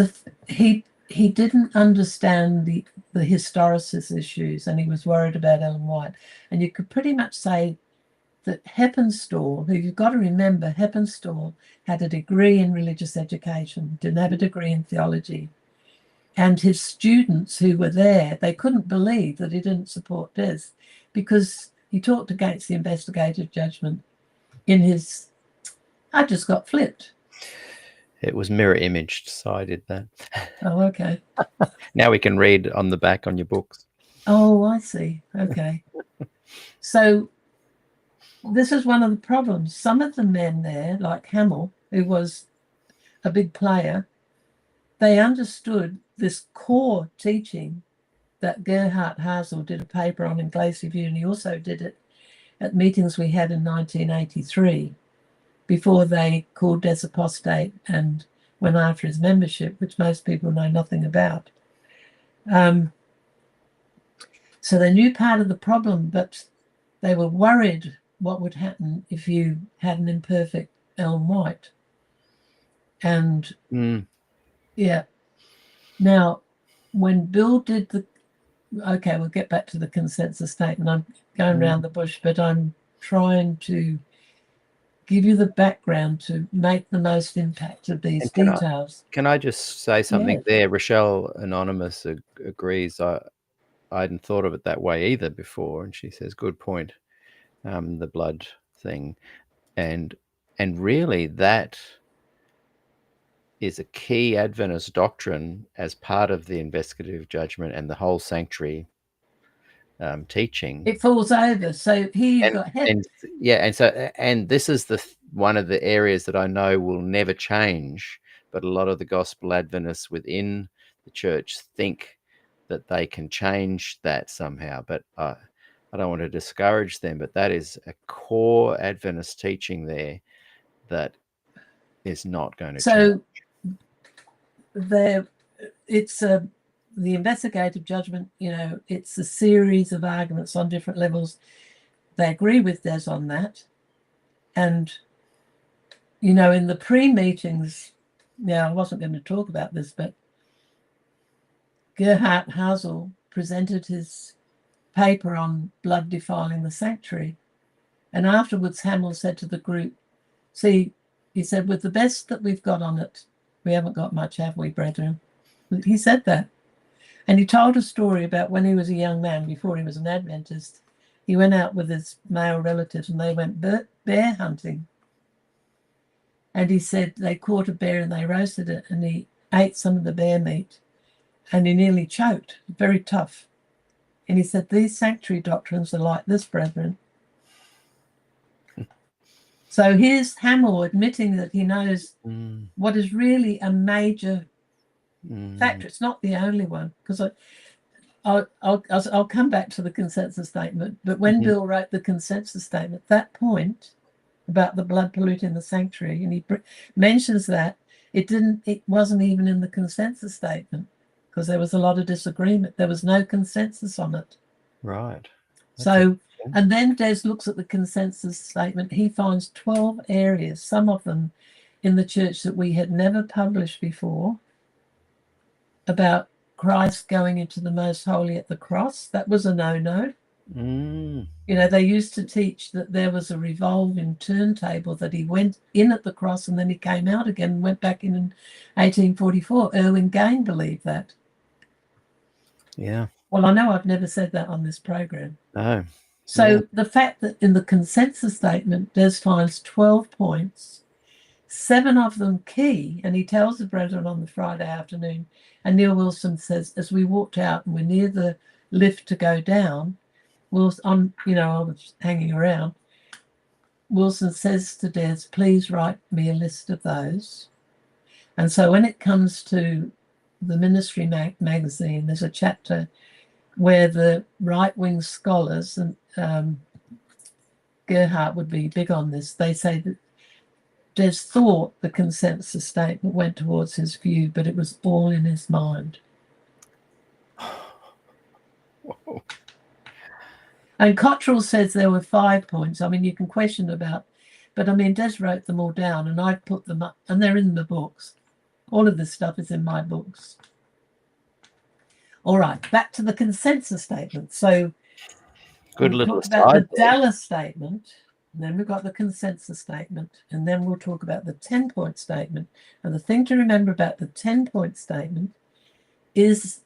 he didn't understand the historicist issues, and he was worried about Ellen White. And you could pretty much say that Heppenstall, who you've got to remember, Heppenstall had a degree in religious education, didn't have a degree in theology. And his students who were there, they couldn't believe that he didn't support Des, because he talked against the investigative judgment in his, I just got flipped. It was mirror imaged, so I did that. Oh, okay. Now we can read on the back on your books. Oh, I see. Okay. So this is one of the problems. Some of the men there, like Hamill, who was a big player, they understood this core teaching that Gerhard Hasel did a paper on in Glacier View, and he also did it at meetings we had in 1983 before they called Des apostate and went after his membership, which most people know nothing about. So they knew part of the problem, but they were worried what would happen if you had an imperfect Ellen White. And yeah. Now, when Bill did okay, we'll get back to the consensus statement. I'm going around the bush, but I'm trying to give you the background to make the most impact of these details. Can I just say something there? Rochelle Anonymous agrees. I hadn't thought of it that way either before, and she says, good point, the blood thing. And really that is a key Adventist doctrine as part of the investigative judgment and the whole sanctuary teaching. It falls over. So here you've got and this is one of the areas that I know will never change, but a lot of the gospel Adventists within the church think that they can change that somehow. But I don't want to discourage them, but that is a core Adventist teaching there that is not going to change. So the investigative judgment, it's a series of arguments on different levels. They agree with Des on that. And, in the pre-meetings, now I wasn't going to talk about this, but Gerhard Hasel presented his paper on blood defiling the sanctuary. And afterwards, Hamill said to the group, see, he said, with the best that we've got on it, we haven't got much, have we, brethren? He said that. And he told a story about when he was a young man, before he was an Adventist. He went out with his male relatives and they went bear hunting. And he said they caught a bear and they roasted it, and he ate some of the bear meat and he nearly choked. Very tough. And he said, these sanctuary doctrines are like this, brethren. So here's Hamill admitting that he knows what is really a major factor. It's not the only one, because I'll come back to the consensus statement. But when Bill wrote the consensus statement, that point about the blood polluting the sanctuary, and he mentions that it wasn't even in the consensus statement, because there was a lot of disagreement. There was no consensus on it. Right. So, and then Des looks at the consensus statement. He finds 12 areas, some of them in the church that we had never published before, about Christ going into the most holy at the cross. That was a no-no. They used to teach that there was a revolving turntable, that he went in at the cross and then he came out again and went back in 1844. Erwin Gain believed that. Yeah. Well, I know I've never said that on this program. No. So Yeah. the fact that in the consensus statement, Des finds 12 points, 7 of them key, and he tells the brethren on the Friday afternoon, and Neil Wilson says, as we walked out and we're near the lift to go down, Wilson, I was hanging around, Wilson says to Des, please write me a list of those. And so when it comes to the ministry magazine, there's a chapter where the right-wing scholars, and Gerhardt would be big on this, they say that Des thought the consensus statement went towards his view, but it was all in his mind. And Cottrell says there were 5 points. I mean, you can question about, but I mean, Des wrote them all down and I've put them up, and they're in the books. All of this stuff is in my books. All right, back to the consensus statement. So Good we'll little talk about the side there. Dallas statement, and then we've got the consensus statement, and then we'll talk about the 10-point statement. And the thing to remember about the 10-point statement is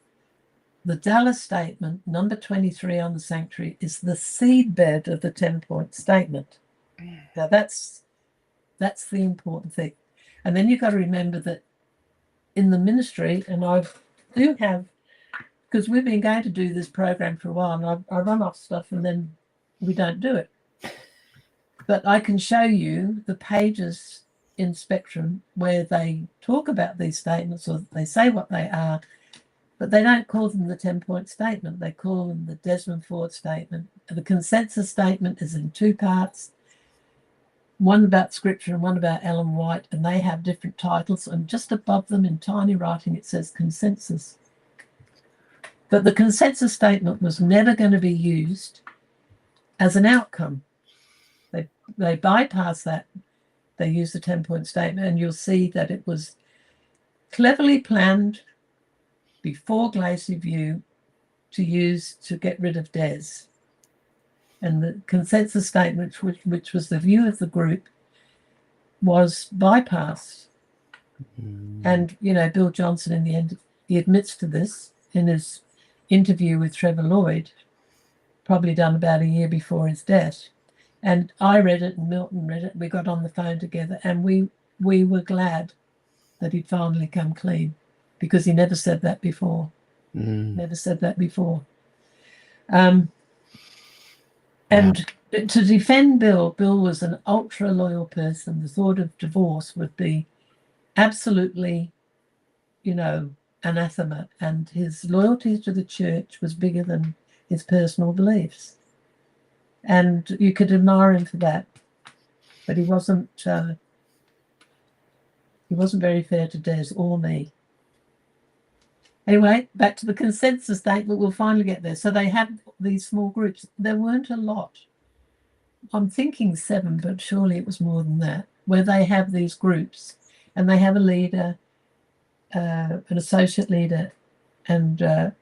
the Dallas statement, number 23 on the sanctuary, is the seedbed of the 10-point statement. Now that's the important thing. And then you've got to remember that in the ministry, and I do have, because we've been going to do this program for a while, and I run off stuff and then we don't do it. But I can show you the pages in Spectrum where they talk about these statements, or they say what they are, but they don't call them the 10-point statement. They call them the Desmond Ford statement. The consensus statement is in 2 parts, one about scripture and one about Ellen White, and they have different titles, and just above them in tiny writing it says consensus. But the consensus statement was never going to be used as an outcome. They bypass that. They use the 10-point statement, and you'll see that it was cleverly planned before Glacier View to use to get rid of Des. And the consensus statement, which was the view of the group, was bypassed. And, Bill Johnson, in the end, he admits to this in his interview with Trevor Lloyd, probably done about a year before his death. And I read it and Milton read it. We got on the phone together, and we were glad that he'd finally come clean, because he never said that before. Never said that before. And to defend Bill was an ultra loyal person. The thought of divorce would be absolutely, anathema. And his loyalty to the church was bigger than his personal beliefs. And you could admire him for that. But he wasn't very fair to Des or me. Anyway, back to the consensus statement. We'll finally get there. So they had these small groups. There weren't a lot. I'm thinking 7, but surely it was more than that, where they have these groups and they have a leader, an associate leader, and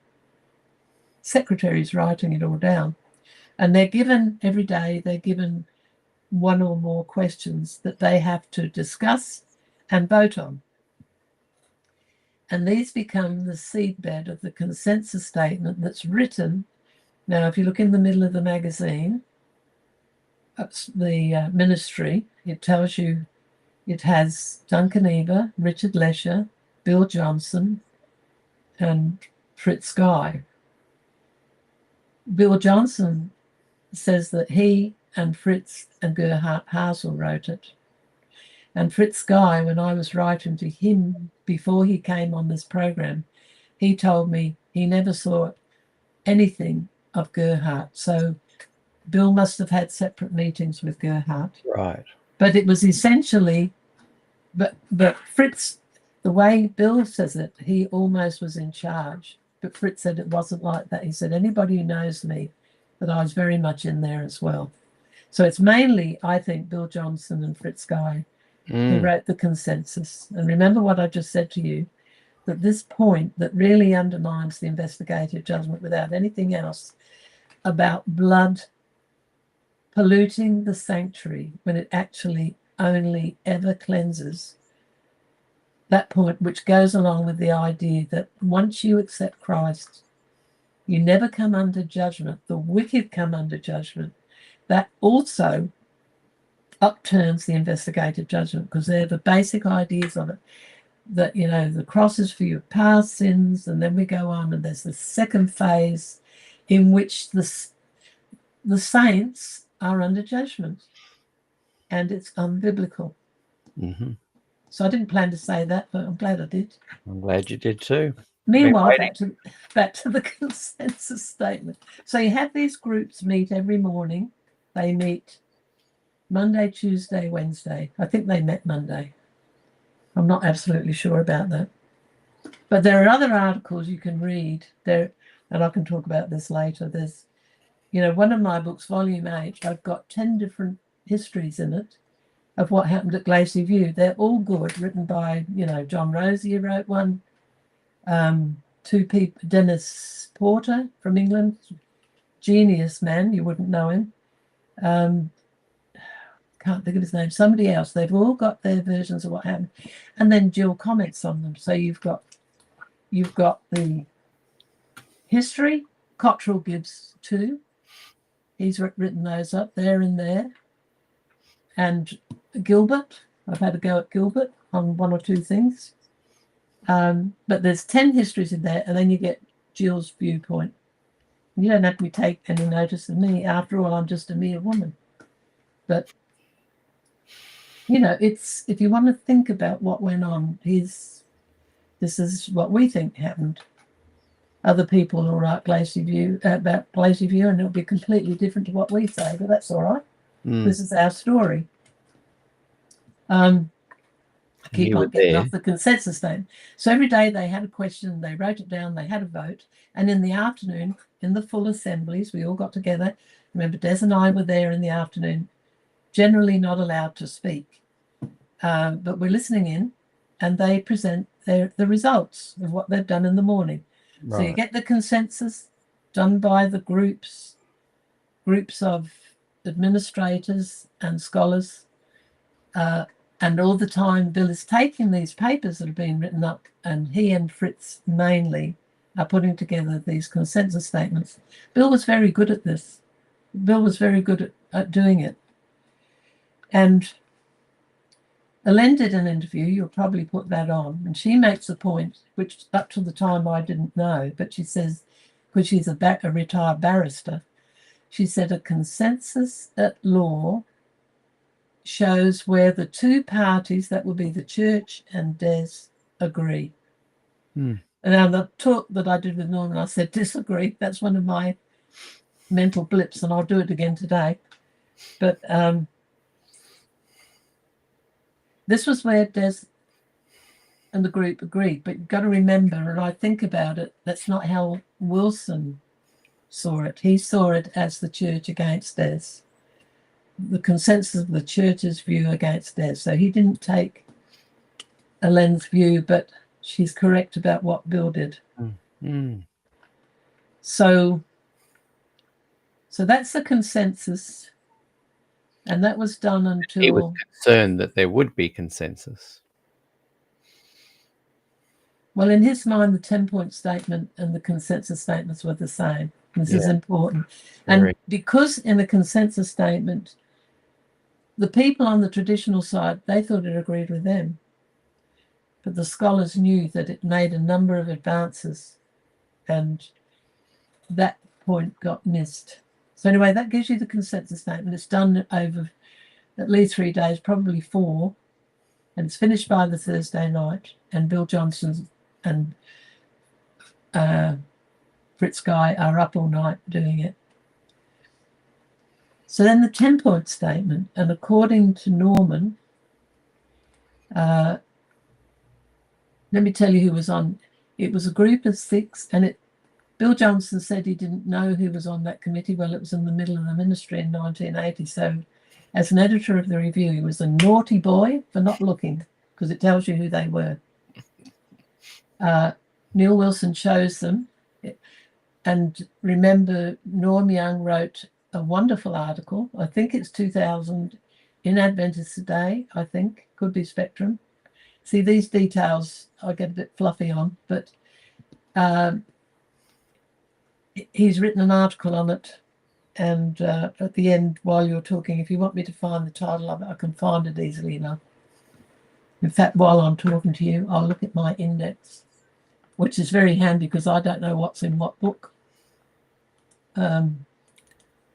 secretaries writing it all down. And they're given every day, they're given 1 or more questions that they have to discuss and vote on. And these become the seedbed of the consensus statement that's written. Now, if you look in the middle of the magazine, that's the ministry, it tells you it has Duncan Eber, Richard Glacier, Bill Johnson, and Fritz Guy. Bill Johnson says that he and Fritz and Gerhard Hasel wrote it. And Fritz Guy, when I was writing to him before he came on this program, he told me he never saw anything of Gerhard. So Bill must have had separate meetings with Gerhard. Right. But it was essentially, but Fritz, the way Bill says it, he almost was in charge. But Fritz said it wasn't like that. He said, anybody who knows me, that I was very much in there as well. So it's mainly, I think, Bill Johnson and Fritz Guy who wrote the consensus. And remember what I just said to you, that this point that really undermines the investigative judgment without anything else about blood polluting the sanctuary when it actually only ever cleanses, that point which goes along with the idea that once you accept Christ, You never come under judgment. The wicked come under judgment. That also upturns the investigative judgment, because they're the basic ideas of it. That, you know, the cross is for your past sins, and then we go on, and there's the second phase in which the saints are under judgment, and it's unbiblical. Mm-hmm. So I didn't plan to say that, but I'm glad I did. I'm glad you did too. Meanwhile, back to the consensus statement. So you have these groups meet every morning. They meet Monday, Tuesday, Wednesday. I think they met Monday. I'm not absolutely sure about that. But there are other articles you can read there, and I can talk about this later. There's, you know, one of my books, Volume 8, I've got 10 different histories in it of what happened at Glacier View. They're all good, written by, you know, John Rosier wrote one. Two people, Dennis Porter from England, genius man, you wouldn't know him. Can't think of his name. Somebody else. They've all got their versions of what happened, and then Jill comments on them. So you've got the history. Cottrell gives two. He's written those up there and there. And Gilbert, I've had a go at Gilbert on one or two things. But there's 10 histories in there, and then you get Jill's viewpoint. You don't have to take any notice of me. After all, I'm just a mere woman. But, you know, it's, if you want to think about what went on, this is what we think happened. Other people will write Glacier View, about Glacier View, and it'll be completely different to what we say, but that's all right. This is our story. I keep on getting off the consensus statement. So every day they had a question, they wrote it down, they had a vote, and in the afternoon, in the full assemblies, we all got together. Remember, Des and I were there in the afternoon, generally not allowed to speak, but we're listening in, and they present the results of what they've done in the morning. Right. So you get the consensus done by the groups of administrators and scholars, and all the time Bill is taking these papers that have been written up, and he and Fritz mainly are putting together these consensus statements. Bill was very good at this. Bill was very good at doing it. And Elaine did an interview, you'll probably put that on, and she makes a point, which up to the time I didn't know, but she says, because she's a retired barrister, she said a consensus at law shows where the two parties, that would be the church and Des, agree. And on the talk that I did with Norman, I said disagree. That's one of my mental blips, and I'll do it again today. But this was where Des and the group agreed. But you've got to remember, and I think about it, that's not how Wilson saw it. He saw it as the church against Des. The consensus of the church's view against Des. So he didn't take Elaine's view, but she's correct about what Bill did. So that's the consensus, and that was done until... He was concerned that there would be consensus. Well, in his mind, the 10-point statement and the consensus statements were the same. This is important. And because in the consensus statement, the people on the traditional side, they thought it agreed with them. But the scholars knew that it made a number of advances, and that point got missed. So anyway, that gives you the consensus statement. It's done over at least 3 days, probably 4, and it's finished by the Thursday night, and Bill Johnson and Fritz Guy are up all night doing it. So then the 10-point statement, and according to Norman, let me tell you who was on. It was a group of 6, and Bill Johnson said he didn't know who was on that committee. Well, it was in the middle of the ministry in 1980. So as an editor of the review, he was a naughty boy for not looking, because it tells you who they were. Neil Wilson chose them. And remember, Norm Young wrote a wonderful article. I think it's 2000 in Adventist Today, I think. Could be Spectrum. See, these details I get a bit fluffy on, but he's written an article on it. And at the end, while you're talking, if you want me to find the title of it, I can find it easily enough. In fact, while I'm talking to you, I'll look at my index, which is very handy because I don't know what's in what book.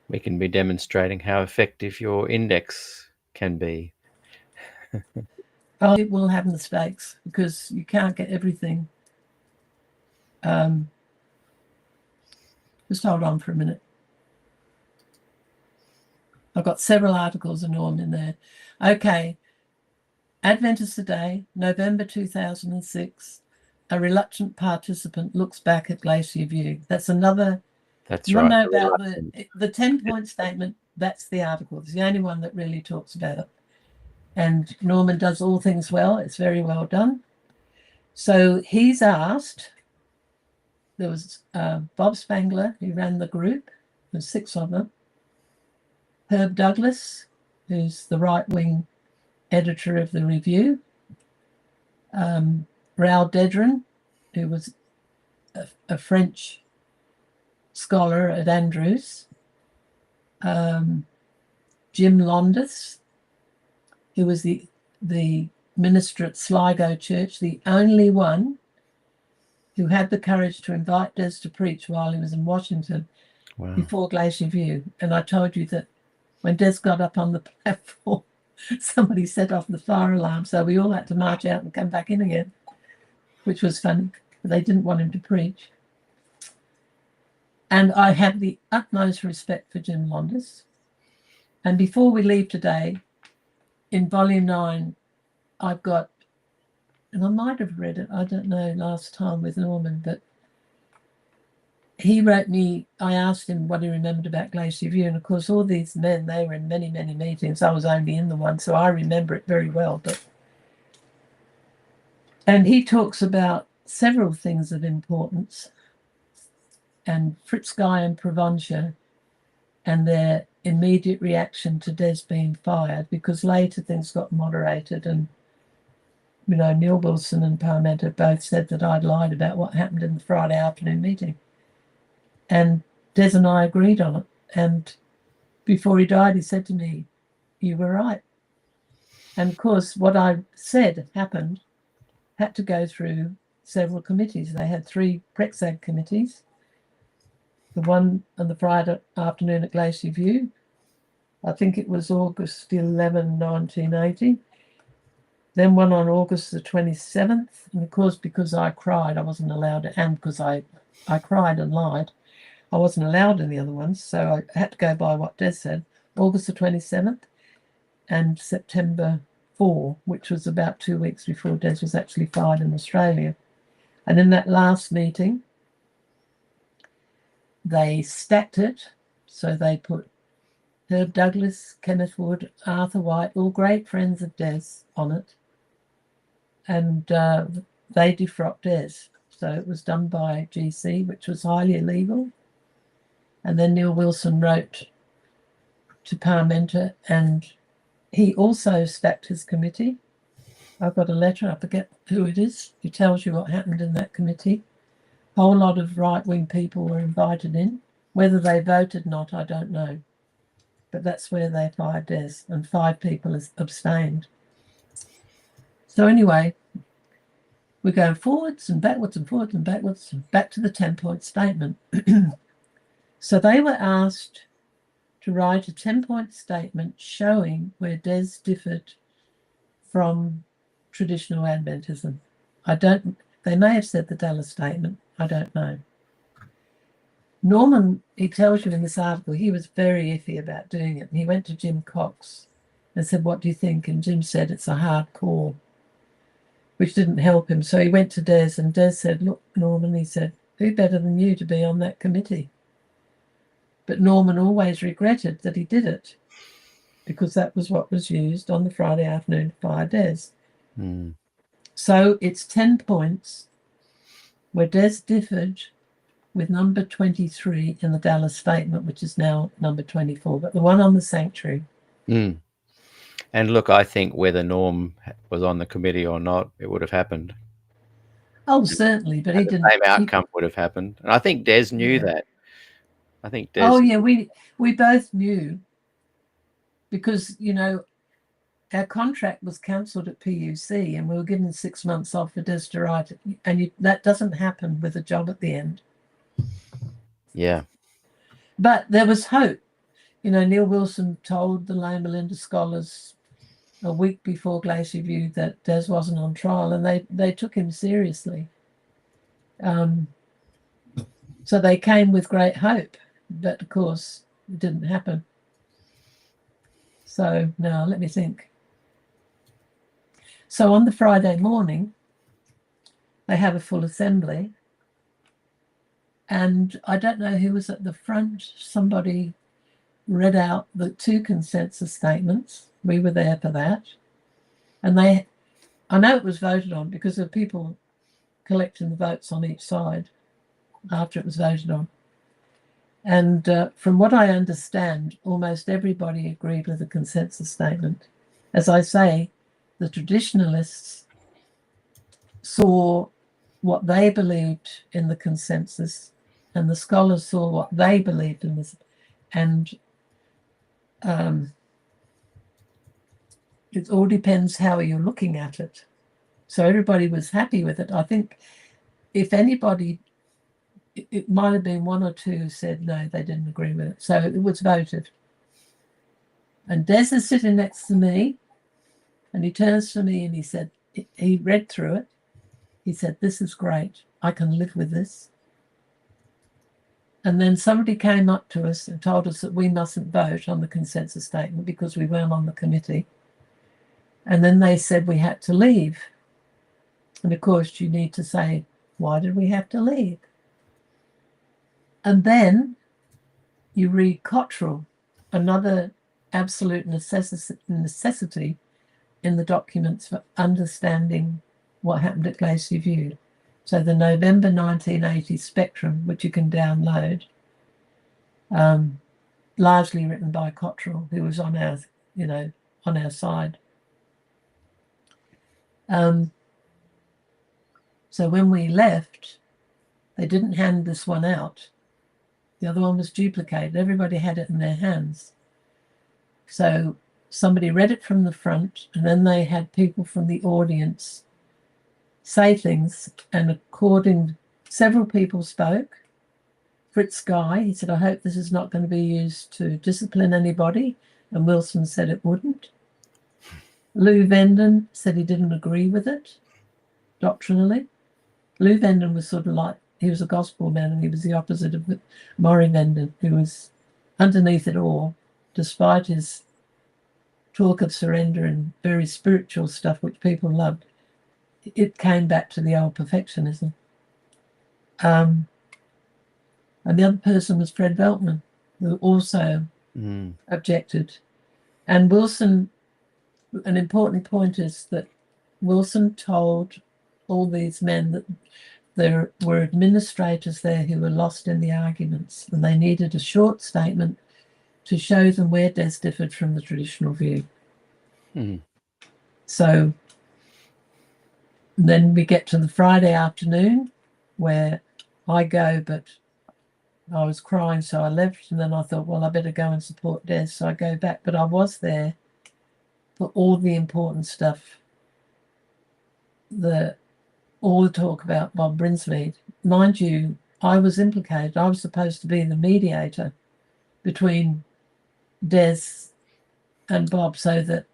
We can be demonstrating how effective your index can be. It will have mistakes because you can't get everything. Just hold on for a minute. I've got several articles of Norm in there. Okay. Adventist Today, November 2006. A reluctant participant looks back at Glacier View. That's another. That's you right. want to know about the 10-point statement? That's the article. It's the only one that really talks about it. And Norman does all things well. It's very well done. So he's asked. There was Bob Spangler, who ran the group. There's 6 of them. Herb Douglas, who's the right-wing editor of the review. Raoul Dedrin, who was a French scholar at Andrews. Jim Londis, who was the minister at Sligo Church, the only one who had the courage to invite Des to preach while he was in Washington before Glacier View. And I told you that when Des got up on the platform, somebody set off the fire alarm, so we all had to march out and come back in again, which was funny. But they didn't want him to preach. And I have the utmost respect for Jim Londis. And before we leave today, in volume 9, I've got, and I might have read it, I don't know, last time with Norman, but he wrote me, I asked him what he remembered about Glacier View. And of course, all these men, they were in many, many meetings. I was only in the one, so I remember it very well. And he talks about several things of importance, and Fritz Guy and Provencher and their immediate reaction to Des being fired, because later things got moderated. And, you know, Neil Wilson and Parmenter both said that I'd lied about what happened in the Friday afternoon meeting. And Des and I agreed on it. And before he died, he said to me, "You were right." And of course, what I said happened, had to go through several committees. They had 3 Prexag committees. The one on the Friday afternoon at Glacier View, I think it was August 11, 1980. Then one on August the 27th. And of course, because I cried, I wasn't allowed to, and because I cried and lied, I wasn't allowed in the other ones, so I had to go by what Des said. August the 27th and September 4, which was about 2 weeks before Des was actually fired in Australia. And in that last meeting, they stacked it. So they put Herb Douglas, Kenneth Wood, Arthur White, all great friends of Des, on it. And they defrocked Des. So it was done by GC, which was highly illegal. And then Neil Wilson wrote to Parmenter, and he also stacked his committee. I've got a letter, I forget who it is, who tells you what happened in that committee. A whole lot of right-wing people were invited in. Whether they voted or not, I don't know. But that's where they fired Des, and 5 people abstained. So anyway, we're going forwards and backwards and forwards and backwards, and back to the 10-point statement. So they were asked to write a 10-point statement showing where Des differed from traditional Adventism. They may have said the Dallas Statement, I don't know. Norman, he tells you in this article, he was very iffy about doing it. And he went to Jim Cox and said, "What do you think?" And Jim said, "It's a hard call," which didn't help him. So he went to Des, and Des said, "Look, Norman," he said, "who better than you to be on that committee?" But Norman always regretted that he did it, because that was what was used on the Friday afternoon to fire Des. So it's 10 points where Des differed with number 23 in the Dallas Statement, which is now number 24, but the one on the sanctuary. And look, I think whether Norm was on the committee or not, it would have happened. Oh, certainly, but he didn't. The same outcome would have happened. And I think Des knew that. I think Des. Oh yeah, we both knew, because our contract was cancelled at PUC and we were given 6 months off for Des to write, and that doesn't happen with a job at the end. Yeah. But there was hope. Neil Wilson told the Loma Linda scholars a week before Glacier View that Des wasn't on trial, and they took him seriously. So they came with great hope, but of course it didn't happen. So now let me think. So on the Friday morning, they have a full assembly, and I don't know who was at the front. Somebody read out the 2 consensus statements. We were there for that. And I know it was voted on because there were people collecting the votes on each side after it was voted on. And from what I understand, almost everybody agreed with the consensus statement. As I say, the traditionalists saw what they believed in the consensus, and the scholars saw what they believed in this. And it all depends how you're looking at it. So everybody was happy with it. I think if anybody, it might have been 1 or 2 who said no, they didn't agree with it. So it was voted. And Des is sitting next to me, and he turns to me and he said, he read through it. He said, "This is great. I can live with this." And then somebody came up to us and told us that we mustn't vote on the consensus statement because we weren't on the committee. And then they said we had to leave. And of course, you need to say, why did we have to leave? And then you read Cottrell, another absolute necessity in the documents for understanding what happened at Glacier View. So the November 1980 Spectrum, which you can download, largely written by Cottrell, who was on our side. So when we left, they didn't hand this one out. The other one was duplicated. Everybody had it in their hands. So somebody read it from the front, and then they had people from the audience say things, and several people spoke. Fritz Guy, he said, "I hope this is not going to be used to discipline anybody," and Wilson said it wouldn't. Lou Venden said he didn't agree with it doctrinally. Lou Venden was sort of like, he was a gospel man, and he was the opposite of Maury Venden, who was underneath it all, despite his talk of surrender and very spiritual stuff, which people loved. It came back to the old perfectionism. And the other person was Fred Veltman, who also objected. And Wilson, an important point is that Wilson told all these men that there were administrators there who were lost in the arguments, and they needed a short statement to show them where Des differed from the traditional view. So then we get to the Friday afternoon where I go, but I was crying, so I left, and then I thought, well, I better go and support Des, so I go back. But I was there for all the important stuff, all the talk about Bob Brinsmead. Mind you, I was implicated. I was supposed to be the mediator between Des and Bob, so that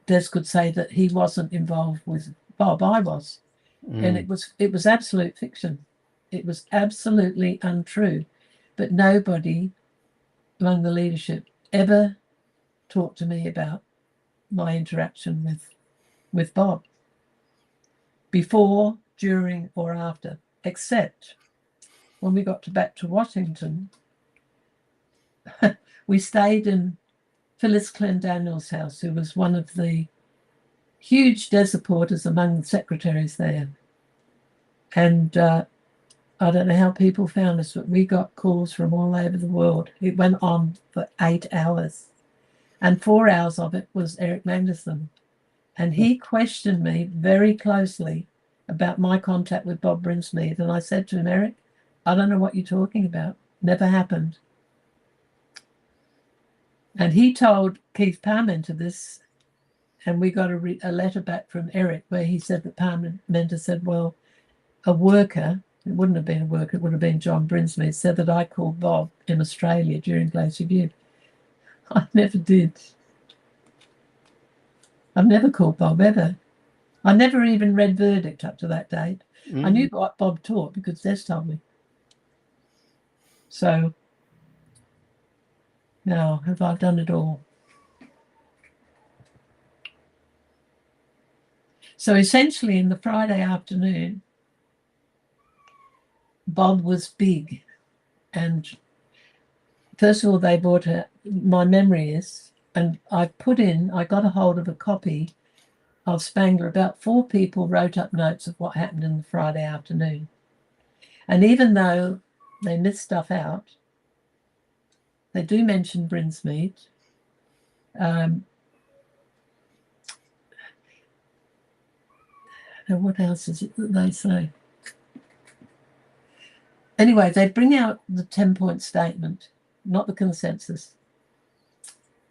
Des could say that he wasn't involved with Bob. I was. And it was absolute fiction. It was absolutely untrue. But nobody among the leadership ever talked to me about my interaction with Bob before, during, or after, except when we got back to Washington. We stayed in Phyllis Clendaniel's house, who was one of the huge Des supporters among the secretaries there. And I don't know how people found us, but we got calls from all over the world. It went on for 8 hours. And 4 hours of it was Eric Magnuson. And he questioned me very closely about my contact with Bob Brinsmead. And I said to him, "Eric, I don't know what you're talking about. Never happened. And he told Keith Parmenter this, and we got a letter back from Eric where he said that Parmenter said, well, a worker, it wouldn't have been a worker, it would have been John Brinsmead, said that I called Bob in Australia during Glacier View. I never did. I've never called Bob ever. I never even read Verdict up to that date. I knew what Bob taught because Des told me. So now have I done it all? So essentially in the Friday afternoon, Bob was big. And first of all, they bought my memory is, and I got a hold of a copy of Spangler. About 4 people wrote up notes of what happened in the Friday afternoon. And even though they miss stuff out, they do mention Brinsmead. And what else is it that they say? Anyway, they bring out the 10-point statement, not the consensus.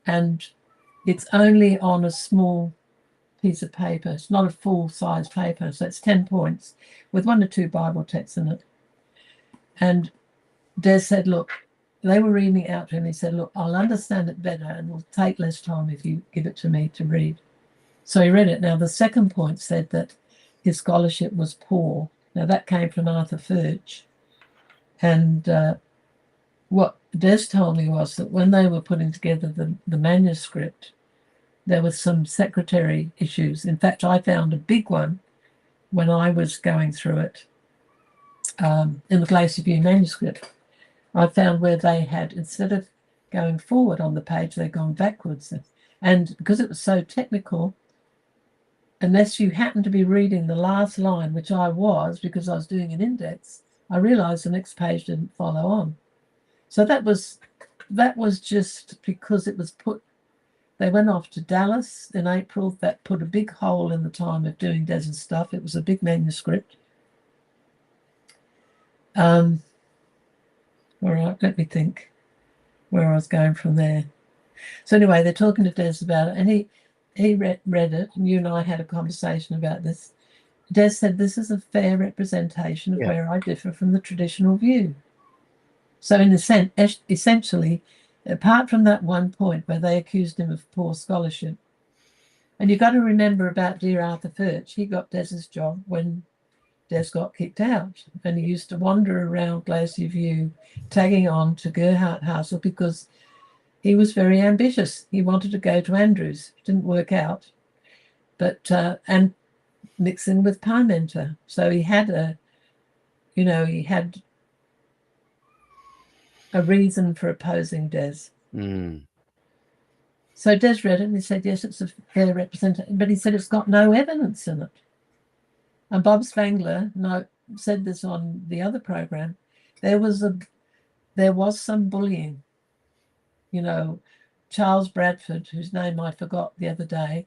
And it's only on a small piece of paper. It's not a full-size paper, so it's 10 points with 1 or 2 Bible texts in it. And Des said, look, they were reading it out to him. He said, look, I'll understand it better and it'll take less time if you give it to me to read. So he read it. Now, the second point said that his scholarship was poor. Now, that came from Arthur Furch. And what Des told me was that when they were putting together the manuscript, there were some secretary issues. In fact, I found a big one when I was going through it in the Glacier View manuscript. I found where they had, instead of going forward on the page, they'd gone backwards. And because it was so technical, unless you happened to be reading the last line, which I was because I was doing an index, I realized the next page didn't follow on. So that was just because it was put, they went off to Dallas in April. That put a big hole in the time of doing Des's stuff. It was a big manuscript. All right, let me think where I was going from there. So anyway, they're talking to Des about it, and he read it, and you and I had a conversation about this. Des said, this is a fair representation of where I differ from the traditional view. So in a sense, essentially, apart from that one point where they accused him of poor scholarship, and you've got to remember about dear Arthur Furch, he got Des's job when Des got kicked out, and he used to wander around Glacier View tagging on to Gerhard Hassel because he was very ambitious. He wanted to go to Andrews. It didn't work out, but and mix in with Parmenter. So he had a reason for opposing Des. So Des read it and he said, yes, it's a fair representation, but he said it's got no evidence in it. And Bob Spangler said this on the other program. There was some bullying. You know, Charles Bradford, whose name I forgot the other day,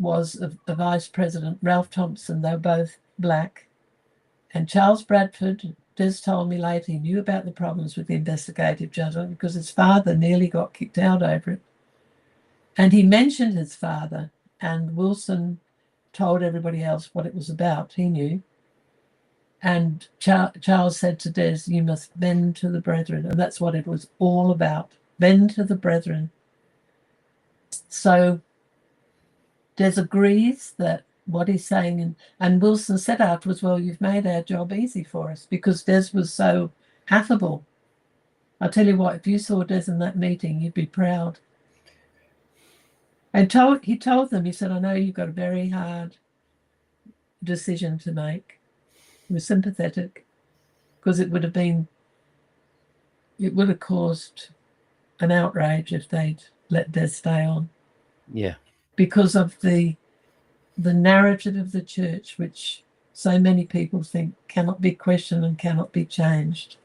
was a vice president. Ralph Thompson, they were both black. And Charles Bradford, Des told me later, he knew about the problems with the investigative judgment because his father nearly got kicked out over it. And he mentioned his father, and Wilson told everybody else what it was about. He knew. And Charles said to Des, you must bend to the brethren. And that's what it was all about. Bend to the brethren. So Des agrees that what he's saying, and Wilson said afterwards, well, you've made our job easy for us because Des was so affable. I tell you what, if you saw Des in that meeting, you'd be proud. And he told them, he said, I know you've got a very hard decision to make. He was sympathetic because it would have caused an outrage if they'd let Des stay on. Yeah. Because of the narrative of the church, which so many people think cannot be questioned and cannot be changed.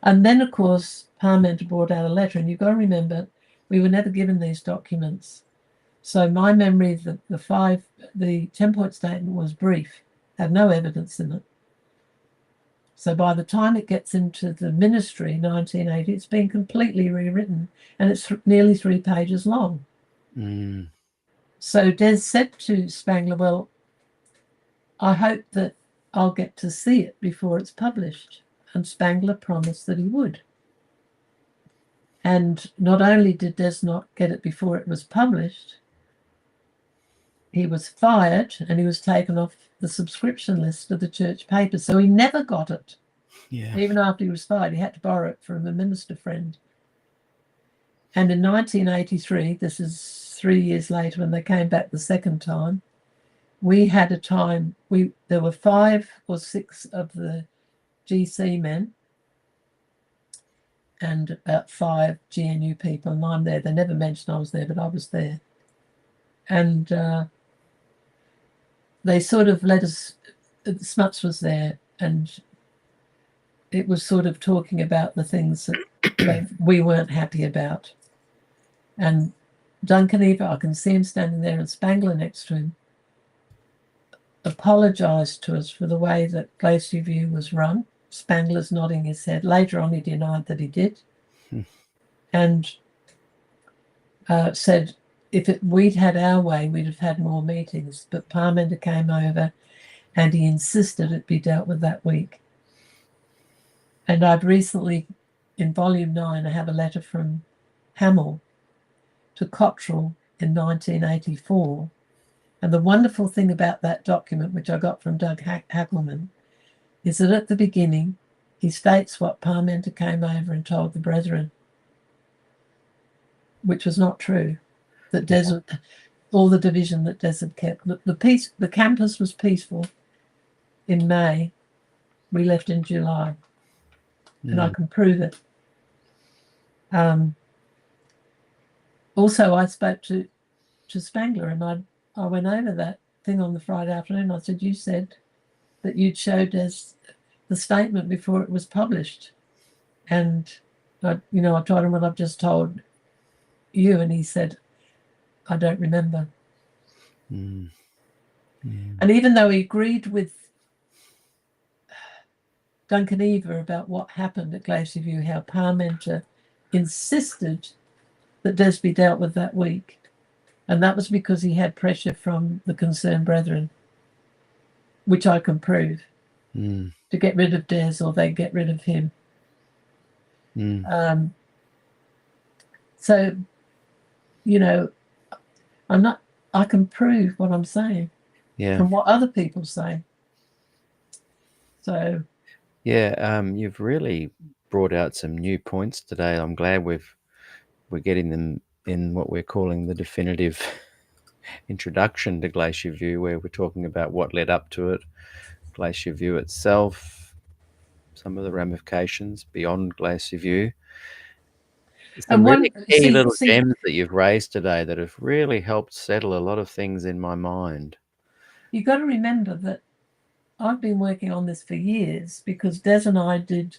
And then, of course, Parmenter brought out a letter, and you've got to remember, we were never given these documents. So my memory, the 10-point statement was brief, had no evidence in it. So by the time it gets into the ministry, 1980, it's been completely rewritten, and it's nearly 3 pages long. Mm. So Des said to Spangler, well, I hope that I'll get to see it before it's published. And Spangler promised that he would. And not only did Des not get it before it was published, he was fired and he was taken off the subscription list of the church paper. So he never got it. Yeah. Even after he was fired, he had to borrow it from a minister friend. And in 1983, this is 3 years later when they came back the second time, we had a time, there were 5 or 6 of the GC men and about 5 GNU people, and I'm there. They never mentioned I was there, but I was there. And they sort of let us, Smuts was there, and it was sort of talking about the things that we weren't happy about. And Duncan Eva, I can see him standing there and Spangler next to him, apologised to us for the way that Glacier View was run. Spangler's nodding his head. Later on, he denied that he did. And said if we'd had our way, we'd have had more meetings. But Parmenter came over and he insisted it be dealt with that week. And I've recently, in volume 9, I have a letter from Hamill to Cottrell in 1984. And the wonderful thing about that document, which I got from Doug Hackelman, is that at the beginning, he states what Parmenter came over and told the brethren, which was not true, that all the division that Des had kept. The campus was peaceful in May. We left in July, and I can prove it. Also, I spoke to Spangler, and I went over that thing on the Friday afternoon. I said, you said that you'd showed us the statement before it was published. And, I told him what I've just told you, and he said, I don't remember. And even though he agreed with Duncan Eva about what happened at Glacier View, how Parmenter insisted that Des be dealt with that week, and that was because he had pressure from the concerned brethren, which I can prove, to get rid of Des or they get rid of him. So, I can prove what I'm saying from what other people say. So, you've really brought out some new points today. I'm glad we're getting them in what we're calling the definitive introduction to Glacier View, where we're talking about what led up to it, Glacier View itself, some of the ramifications beyond Glacier View. Some really key little gems that you've raised today that have really helped settle a lot of things in my mind. You've got to remember that I've been working on this for years, because Des and I did,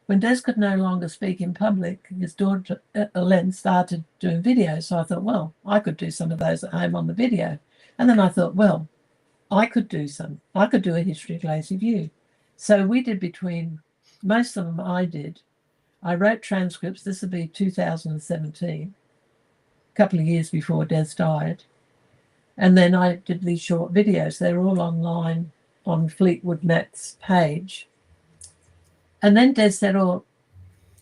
when Des could no longer speak in public, his daughter Ellen started doing videos. So I thought, well, I could do some of those at home on the video. And then I thought, well, I could do a history of Glacier View. So we did most of them I did. I wrote transcripts. This would be 2017, a couple of years before Des died. And then I did these short videos. They're all online on Fleetwood Mac's page. And then Des said, oh,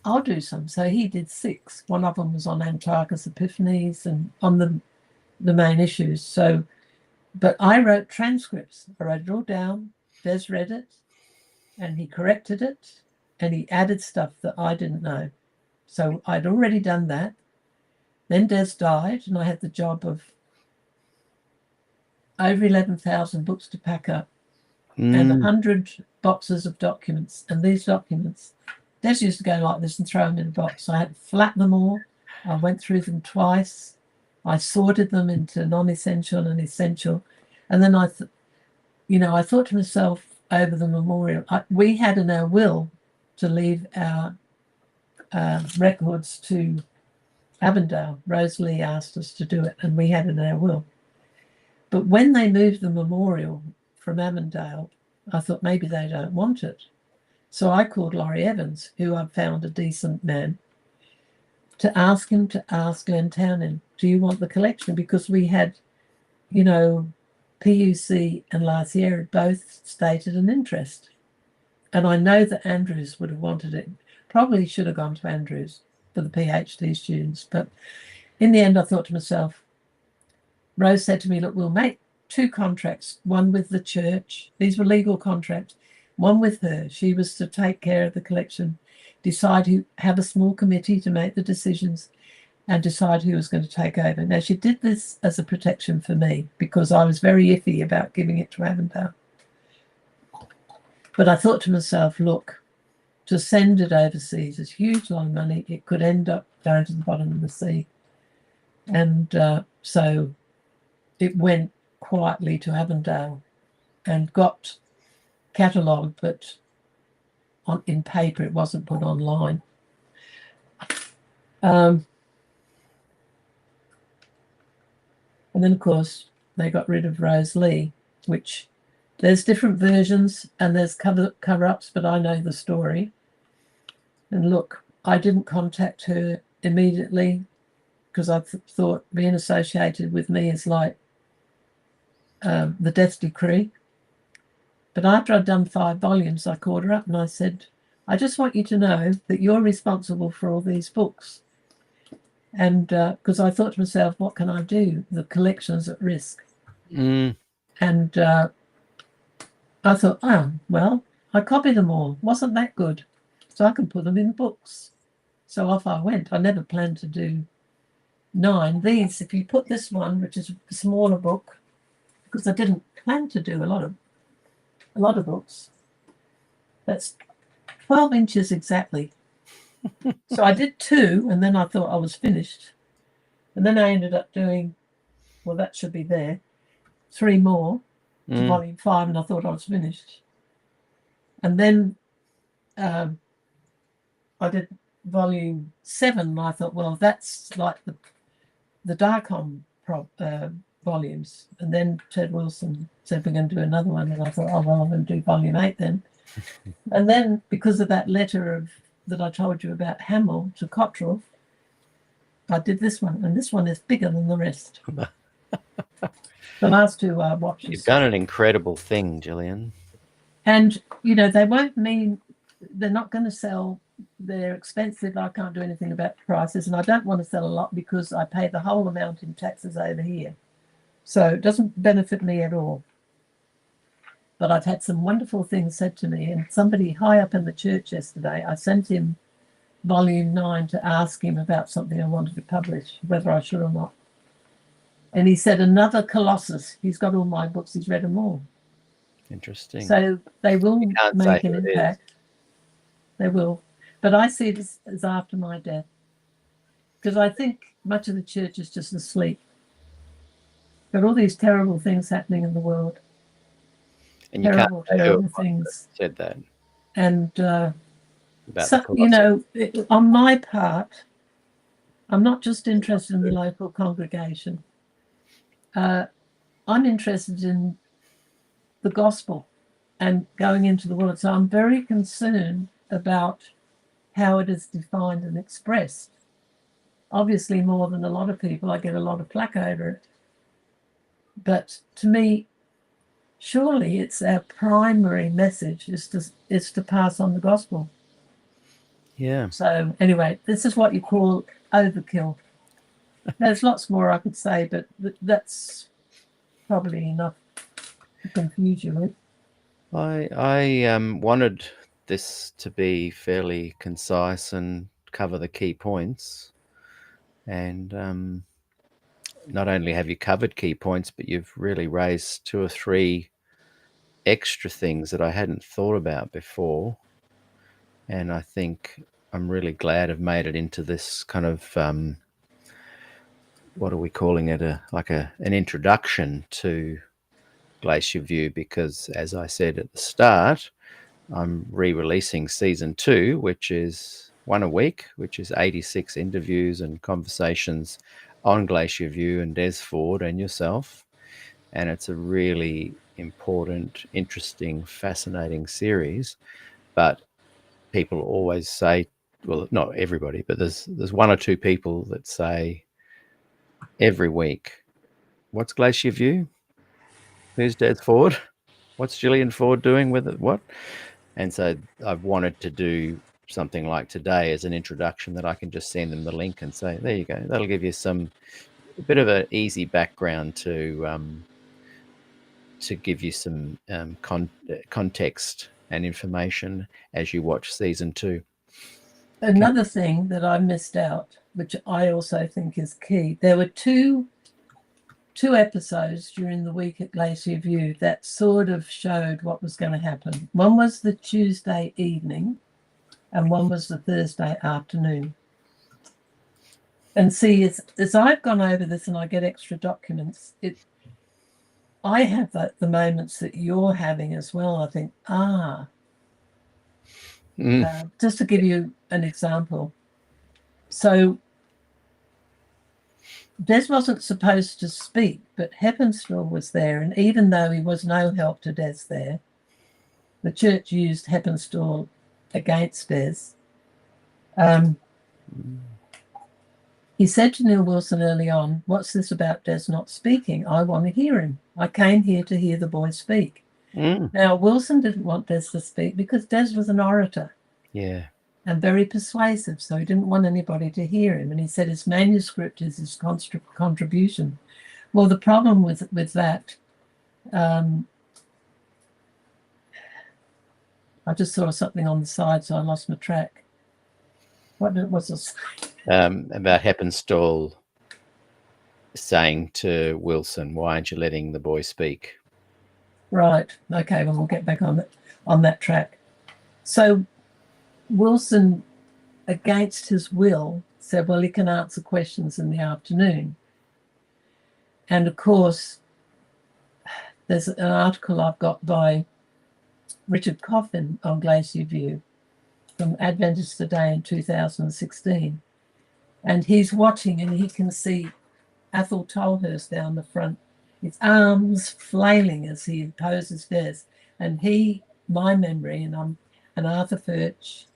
I'll do some. So he did 6. One of them was on Antiochus Epiphanes and on the main issues. So, but I wrote transcripts. I wrote it all down. Des read it, and he corrected it, and he added stuff that I didn't know. So I'd already done that. Then Des died, and I had the job of over 11,000 books to pack up and 100 boxes of documents. And these documents, Des used to go like this and throw them in a box. I had to flat them all. I went through them twice. I sorted them into non-essential and essential. And then I thought to myself over the memorial, we had in our will to leave our records to Avondale. Rosalie asked us to do it, and we had it in our will. But when they moved the memorial from Avondale, I thought maybe they don't want it. So I called Laurie Evans, who I've found a decent man, to ask him to ask Glenn Townend, do you want the collection? Because we had, you know, PUC and Glacier had both stated an interest. And I know that Andrews would have wanted it. Probably should have gone to Andrews for the PhD students. But in the end, I thought to myself, Rose said to me, look, we'll make 2 contracts, one with the church. These were legal contracts. One with her. She was to take care of the collection, decide who, have a small committee to make the decisions, and decide who was going to take over. Now, she did this as a protection for me because I was very iffy about giving it to Avondale. But I thought to myself, look, to send it overseas is huge lot of money. It could end up down to the bottom of the sea. And so it went quietly to Avondale and got catalogued, but in paper, it wasn't put online. And then, of course, they got rid of Rose Lee, which there's different versions and there's cover-ups, but I know the story. And look, I didn't contact her immediately because I thought being associated with me is like the death decree. But after I'd done 5 volumes, I called her up and I said, I just want you to know that you're responsible for all these books. And because I thought to myself, what can I do? The collection's at risk. And I thought, oh, well, I copied them all. Wasn't that good? So I can put them in books. So off I went. I never planned to do 9. These, if you put this one, which is a smaller book, because I didn't plan to do a lot of books, that's 12 inches exactly. So I did 2, and then I thought I was finished. And then I ended up doing, well, that should be there, 3 more to volume 5, and I thought I was finished. And then I did volume 7, and I thought, well, that's like the Darcom volumes. And then Ted Wilson said we're going to do another one, and I thought, oh, well, I'm going to do volume 8 then. And then because of that letter that I told you about Hamill to Cottrell, I did this one, and this one is bigger than the rest. The last 2 are watches. You've done an incredible thing, Gillian. And, you know, they won't mean they're not going to sell. They're expensive. I can't do anything about the prices, and I don't want to sell a lot because I pay the whole amount in taxes over here. So it doesn't benefit me at all. But I've had some wonderful things said to me, and somebody high up in the church yesterday, I sent him volume 9 to ask him about something I wanted to publish, whether I should or not. And he said, another Colossus. He's got all my books. He's read them all. Interesting. So they will make an impact. They will. But I see this as after my death, because I think much of the church is just asleep. Got all these terrible things happening in the world. And you terrible things. Said that. And so, you know, on my part, I'm not just interested in the local congregation. I'm interested in the gospel and going into the world. So I'm very concerned about how it is defined and expressed. Obviously, more than a lot of people, I get a lot of flack over it. But to me, surely it's our primary message is to pass on the gospel. Yeah. So anyway, this is what you call overkill. There's lots more I could say, but that's probably enough to confuse you with. I wanted this to be fairly concise and cover the key points. And not only have you covered key points, but you've really raised 2 or 3 extra things that I hadn't thought about before. And I think I'm really glad I've made it into this kind of, what are we calling it? An introduction to Glacier View, because as I said at the start, I'm re-releasing season 2, which is 1 a week, which is 86 interviews and conversations on Glacier View and Des Ford and yourself. and it's a really important, interesting, fascinating series. But people always say, well, not everybody, but there's one or two people that say every week, what's Glacier View? Who's Des Ford? What's Gillian Ford doing with it? What? And so I've wanted to do something like today as an introduction that I can just send them the link and say, there you go. That'll give you a bit of an easy background to give you some context and information as you watch season 2. Another thing that I missed out, which I also think is key, there were two episodes during the week at Glacier View that sort of showed what was going to happen. One was the Tuesday evening and one was the Thursday afternoon. And see, as I've gone over this and I get extra documents, I have the moments that you're having as well. I think, just to give you an example. So Des wasn't supposed to speak, but Heppenstall was there. And even though he was no help to Des there, the church used Heppenstall against Des. He said to Neil Wilson early on, what's this about Des not speaking? I want to hear him. I came here to hear the boy speak. Now, Wilson didn't want Des to speak because Des was an orator. Yeah. And very persuasive, so he didn't want anybody to hear him. And he said his manuscript is his contribution. Well, the problem with that, I just saw something on the side, so I lost my track. What was this? About Heppenstall saying to Wilson, why aren't you letting the boy speak? Right. Okay, well, we'll get back on that track. So Wilson, against his will, said, well, he can answer questions in the afternoon. And of course, there's an article I've got by Richard Coffin on Glacier View from Adventist Today in 2016. And he's watching and he can see Athol Tolhurst down the front, his arms flailing as he opposes Des. And my memory, and Arthur Furch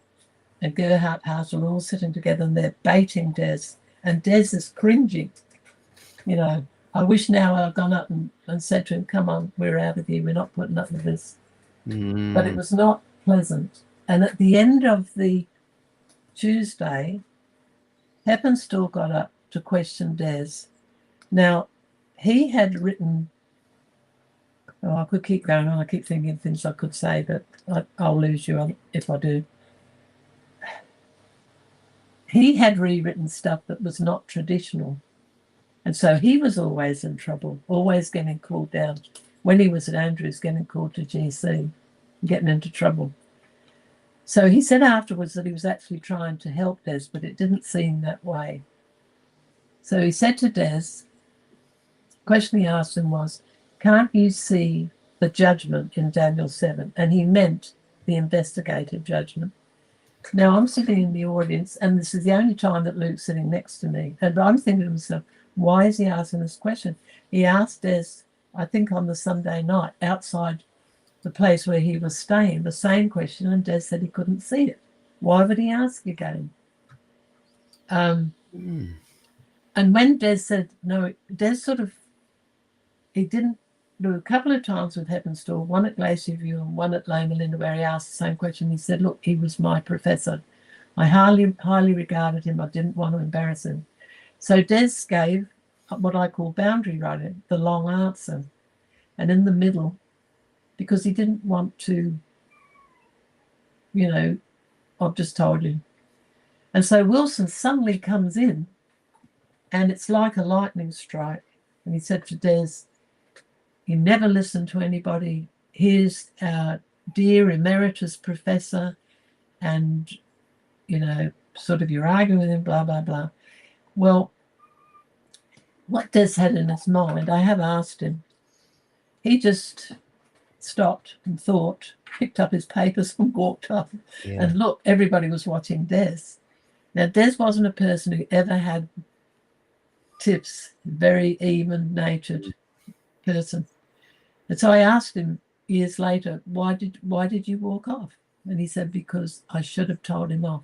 and Gerhard Hart are all sitting together and they're baiting Des. And Des is cringing. You know, I wish now I'd gone up and said to him, come on, we're out of here. We're not putting up with this. But it was not pleasant. And at the end of the Tuesday, Heppenstall got up to question Des. Now, he had written, I could keep going on. I keep thinking of things I could say, but I'll lose you if I do. He had rewritten stuff that was not traditional. And so he was always in trouble, always getting called down. When he was at Andrews, getting called to GC, getting into trouble. So he said afterwards that he was actually trying to help Des, but it didn't seem that way. So he said to Des, the question he asked him was, can't you see the judgment in Daniel 7? And he meant the investigative judgment. Now, I'm sitting in the audience, and this is the only time that Luke's sitting next to me. And I'm thinking to myself, why is he asking this question? He asked Des, I think on the Sunday night, outside the place where he was staying, the same question, and Des said he couldn't see it. Why would he ask again? And when Des said no, Des he didn't do a couple of times with Heppenstall, one at Glacier View and one at Loma Linda, where he asked the same question. He said, look, he was my professor. I highly regarded him. I didn't want to embarrass him. So Des gave what I call boundary writing, the long answer. And in the middle, because he didn't want to, I've just told you. And so Wilson suddenly comes in, and it's like a lightning strike. And he said to Des, you never listen to anybody. Here's our dear emeritus professor, and, sort of you're arguing with him, blah, blah, blah. Well, what Des had in his mind, I have asked him. He just stopped and thought, picked up his papers and walked up. Yeah. And look, everybody was watching Des. Now, Des wasn't a person who ever had tips, very even-natured. person. And so I asked him years later, why did you walk off? And he said, because I should have told him off.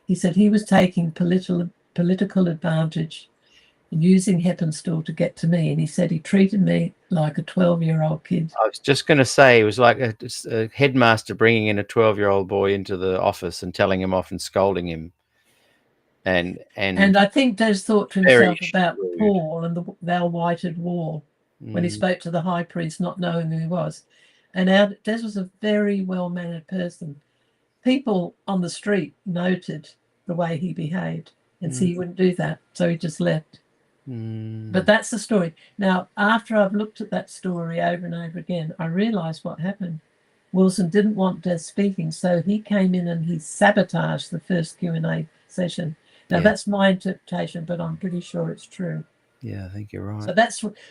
He said he was taking political advantage and using Heppenstall to get to me. And he said he treated me like a 12-year-old kid. I was just going to say, it was like a headmaster bringing in a 12-year-old boy into the office and telling him off and scolding him. And I think Des thought to very himself about shrewd. Paul and the thou whited wall when he spoke to the high priest, not knowing who he was. And Des was a very well-mannered person. People on the street noted the way he behaved, and so he wouldn't do that, so he just left. But that's the story. Now, after I've looked at that story over and over again, I realised what happened. Wilson didn't want Des speaking, so he came in and he sabotaged the first Q&A session. Now, that's my interpretation, but I'm pretty sure it's true. Yeah, I think you're right. So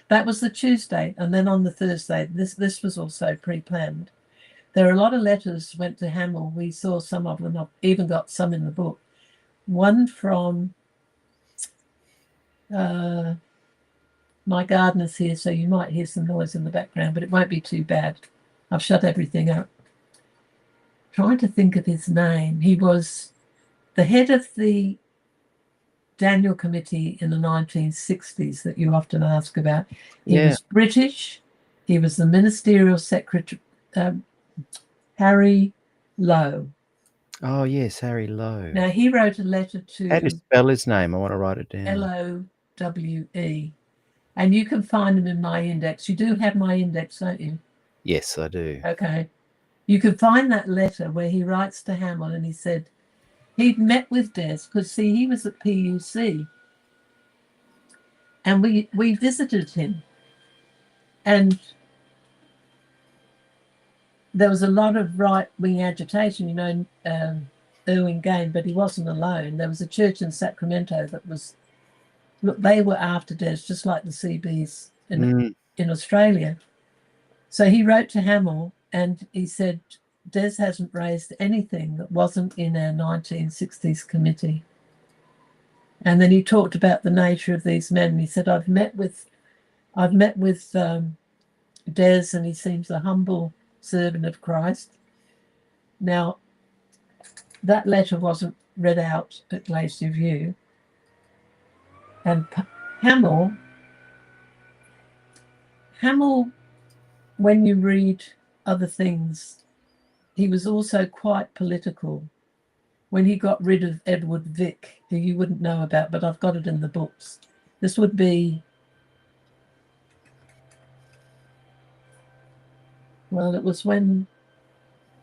that was the Tuesday, and then on the Thursday, this was also pre-planned. There are a lot of letters went to Hamill. We saw some of them. I've even got some in the book. One from my gardener's here, so you might hear some noise in the background, but it won't be too bad. I've shut everything up. Trying to think of his name. He was the head of the Daniel Committee in the 1960s that you often ask about. He was British. He was the ministerial secretary, Harry Lowe. Oh, yes, Harry Lowe. Now, he wrote a letter to... How do you spell his name? I want to write it down. Lowe. And you can find him in my index. You do have my index, don't you? Yes, I do. Okay. You can find that letter where he writes to Hamill and he said he'd met with Des because, see, he was at PUC. And we visited him. And there was a lot of right-wing agitation, Irwin Gain, but he wasn't alone. There was a church in Sacramento that was, look, they were after Des, just like the CBs in Australia. So he wrote to Hamill and he said, Des hasn't raised anything that wasn't in our 1960s committee. And then he talked about the nature of these men. He said, I've met with Des, and he seems a humble servant of Christ. Now, that letter wasn't read out at Glacier View. And Hamill, when you read other things, he was also quite political. When he got rid of Edward Vick, who you wouldn't know about, but I've got it in the books. This would be, well, it was when,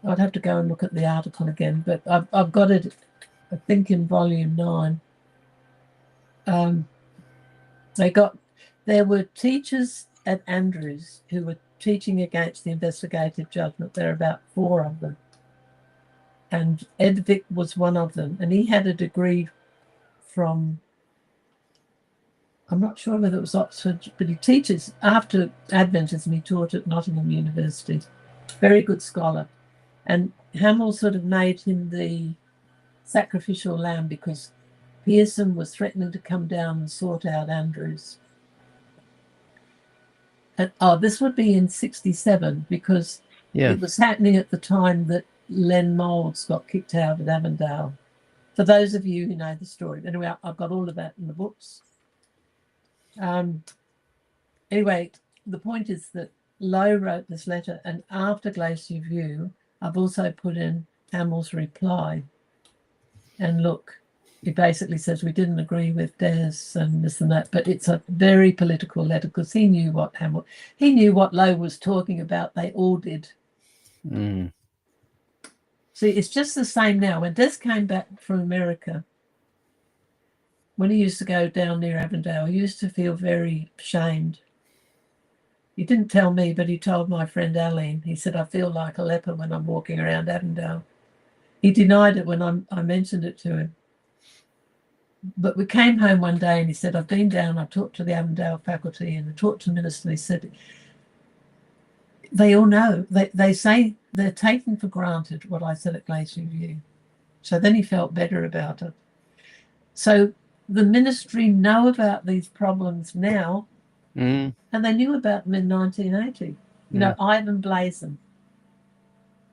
I'd have to go and look at the article again, but I've got it, I think, in volume 9. There were teachers at Andrews who were teaching against the investigative judgment. There are about 4 of them. And Ed Vick was one of them. And he had a degree from, I'm not sure whether it was Oxford, but he teaches, after Adventism, he taught at Nottingham University. Very good scholar. And Hamill sort of made him the sacrificial lamb because Pearson was threatening to come down and sort out Andrews. And, this would be in 1967 because it was happening at the time that Len Moulds got kicked out at Avondale. For those of you who know the story. Anyway, I've got all of that in the books. Anyway, the point is that Lowe wrote this letter, and after Glacier View, I've also put in Hamill's reply. And look, he basically says we didn't agree with Des and this and that, but it's a very political letter because he knew what Lowe was talking about. They all did. See, it's just the same now. When Des came back from America, when he used to go down near Avondale, he used to feel very ashamed. He didn't tell me, but he told my friend Aline. He said, I feel like a leper when I'm walking around Avondale. He denied it when I mentioned it to him. But we came home one day and he said, I've been down, I've talked to the Avondale faculty and I talked to the minister. He said, they all know. They say they're taking for granted what I said at Glacier View. So then he felt better about it. So the ministry know about these problems now Mm, And they knew about them in 1980. You know, Ivan Blazin,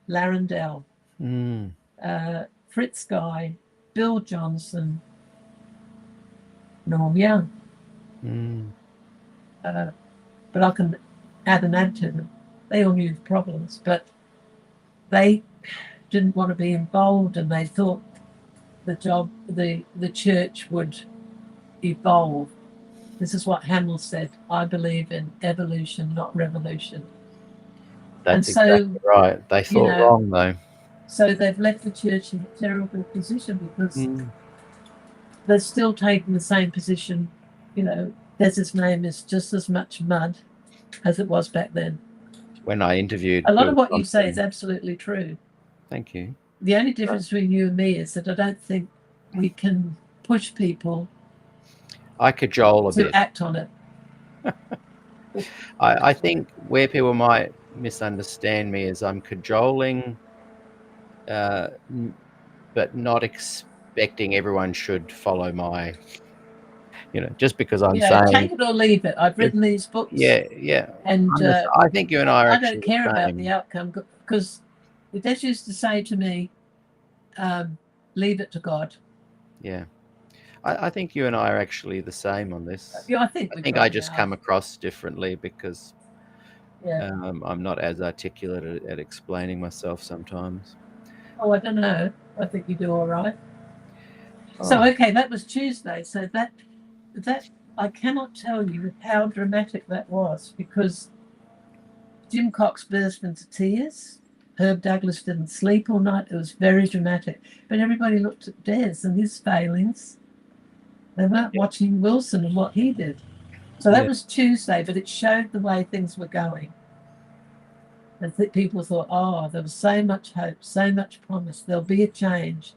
Larendel, mm, Fritz Guy, Bill Johnson, Norm Young. mm. But I can add an add to them. They all knew the problems, but they didn't want to be involved, and they thought the church would evolve. This is what Hamill said: I believe in evolution, not revolution. That's And so, exactly right. They you thought know, wrong, though. so they've left the church in a terrible position because Mm. they're still taking the same position. You know, Des's name is just as much mud as it was back then. When I interviewed A lot Bill of what you say is Johnson, absolutely true. thank you. The only difference between you and me is that I don't think we can push people I cajole a to bit. act on it. I think where people might misunderstand me is I'm cajoling, but not expecting everyone should follow my, just because I'm You know, saying, take it or leave it. I've written these books, yeah. and I think you and I are I actually don't care the about same. the outcome because Des used to say to me, leave it to God. Yeah. I think you and I are actually the same on this. Yeah, I I think think I just come across differently because I'm not as articulate at explaining myself sometimes. Oh, I don't know. I think you do all right. Oh. So, okay, that was Tuesday. So that I cannot tell you how dramatic that was because Jim Cox burst into tears. Herb Douglas didn't sleep all night. It was very dramatic. But everybody looked at Des and his failings. They weren't watching Wilson and what he did. So that was Tuesday, but it showed the way things were going. And people thought, oh, there was so much hope, so much promise. There'll be a change.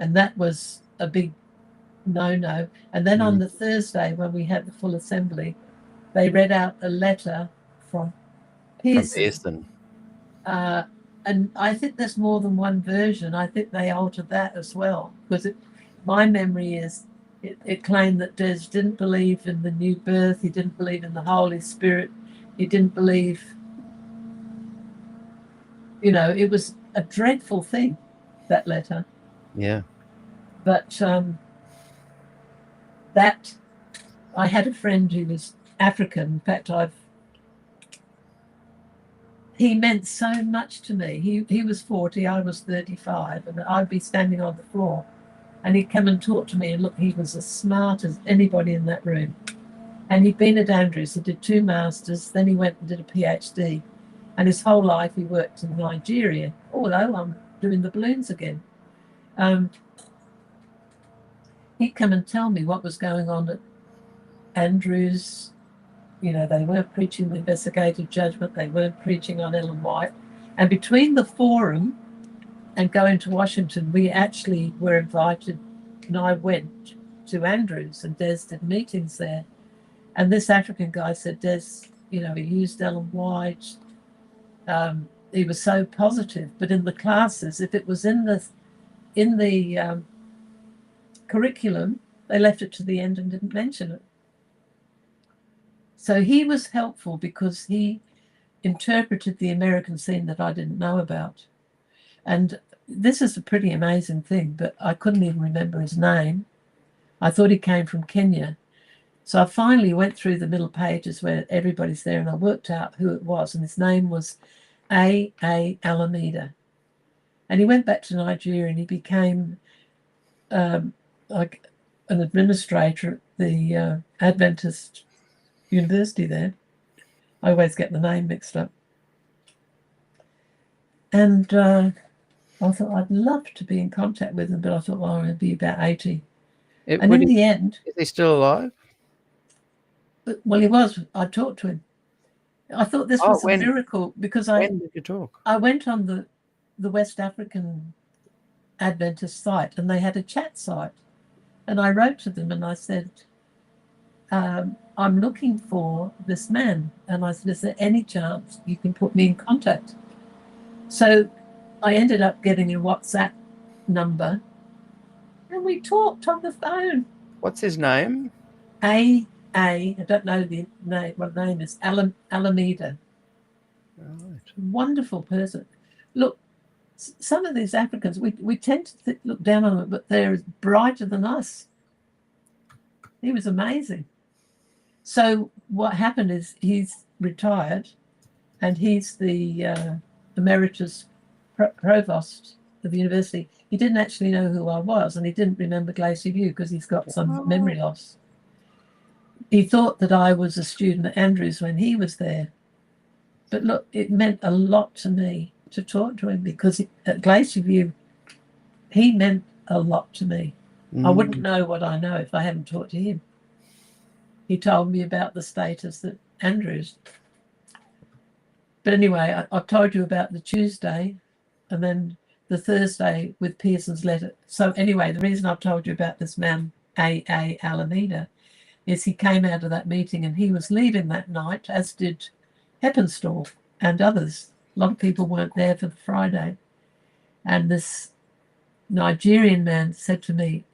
And that was a big no. And then on the Thursday, when we had the full assembly, they read out a letter from Pearson. And I think there's more than one version. I think they altered that as well because my memory is it claimed that Des didn't believe in the new birth. He didn't believe in the Holy Spirit. He didn't believe, it was a dreadful thing, that letter. Yeah. But that I had a friend who was African. In fact, he meant so much to me. He was 40, I was 35, and I'd be standing on the floor and he'd come and talk to me, and look, he was as smart as anybody in that room. And he'd been at Andrews, he did 2 masters, then he went and did a PhD, and his whole life he worked in Nigeria, although I'm doing the balloons again. He'd come and tell me what was going on at Andrews. They weren't preaching the investigative judgment, they weren't preaching on Ellen White. And between the forum and going to Washington, we actually were invited, and I went to Andrews, and Des did meetings there. And this African guy said, Des, he used Ellen White. He was so positive, but in the classes, if it was in the curriculum, they left it to the end and didn't mention it. So he was helpful because he interpreted the American scene that I didn't know about. And this is a pretty amazing thing, but I couldn't even remember his name. I thought he came from Kenya. So I finally went through the middle pages where everybody's there, and I worked out who it was, and his name was A. Alameda. And he went back to Nigeria, and he became like an administrator at the Adventist University there. I always get the name mixed up. And I thought I'd love to be in contact with him, but I thought, well, I'd be about 80. And in the end... Is he still alive? Well, he was. I talked to him. I thought this was a miracle because when did you talk? I went on the West African Adventist site, and they had a chat site. And I wrote to them and I said, I'm looking for this man. And I said, is there any chance you can put me in contact? So I ended up getting a WhatsApp number, and we talked on the phone. What's his name? A. I don't know the name, what the name is, Alameda. Right. Wonderful person. Look, some of these Africans, we tend to look down on them, but they're brighter than us. He was amazing. So what happened is he's retired, and he's the emeritus provost of the university. He didn't actually know who I was, and he didn't remember Glacier View because he's got some memory loss. He thought that I was a student at Andrews when he was there. But look, it meant a lot to me to talk to him, because at Glacier View, he meant a lot to me. I wouldn't know what I know if I hadn't talked to him. He told me about the status at Andrews. But anyway, I've told you about the Tuesday and then the Thursday with Pearson's letter. So anyway, the reason I've told you about this man, A.A. Alameda, is he came out of that meeting and he was leaving that night, as did Heppenstall and others. A lot of people weren't there for the Friday. And this Nigerian man said to me,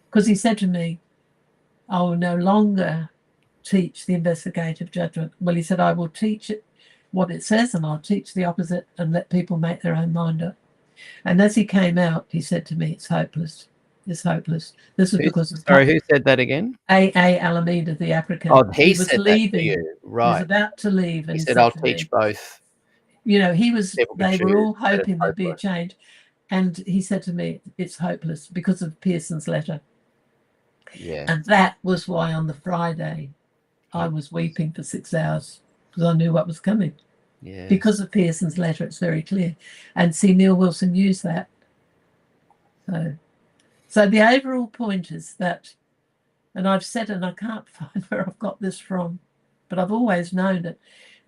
because he said to me, I will no longer teach the investigative judgment. Well, he said, I will teach it what it says, and I'll teach the opposite and let people make their own mind up. And as he came out, he said to me, it's hopeless. It's hopeless. This was because of... Sorry, who said that again? A.A. Alameda, the African. Oh, he was said leaving. That to you. Right. He was about to leave. And he said, I'll teach both. You know, they were all hoping there'd be a change. And he said to me, it's hopeless because of Pearson's letter. Yeah. And that was why on the Friday I was weeping for 6 hours, because I knew what was coming. Yeah. Because of Pearson's letter, it's very clear. And see, Neil Wilson used that. So the overall point is that, and I've said, and I can't find where I've got this from, but I've always known it,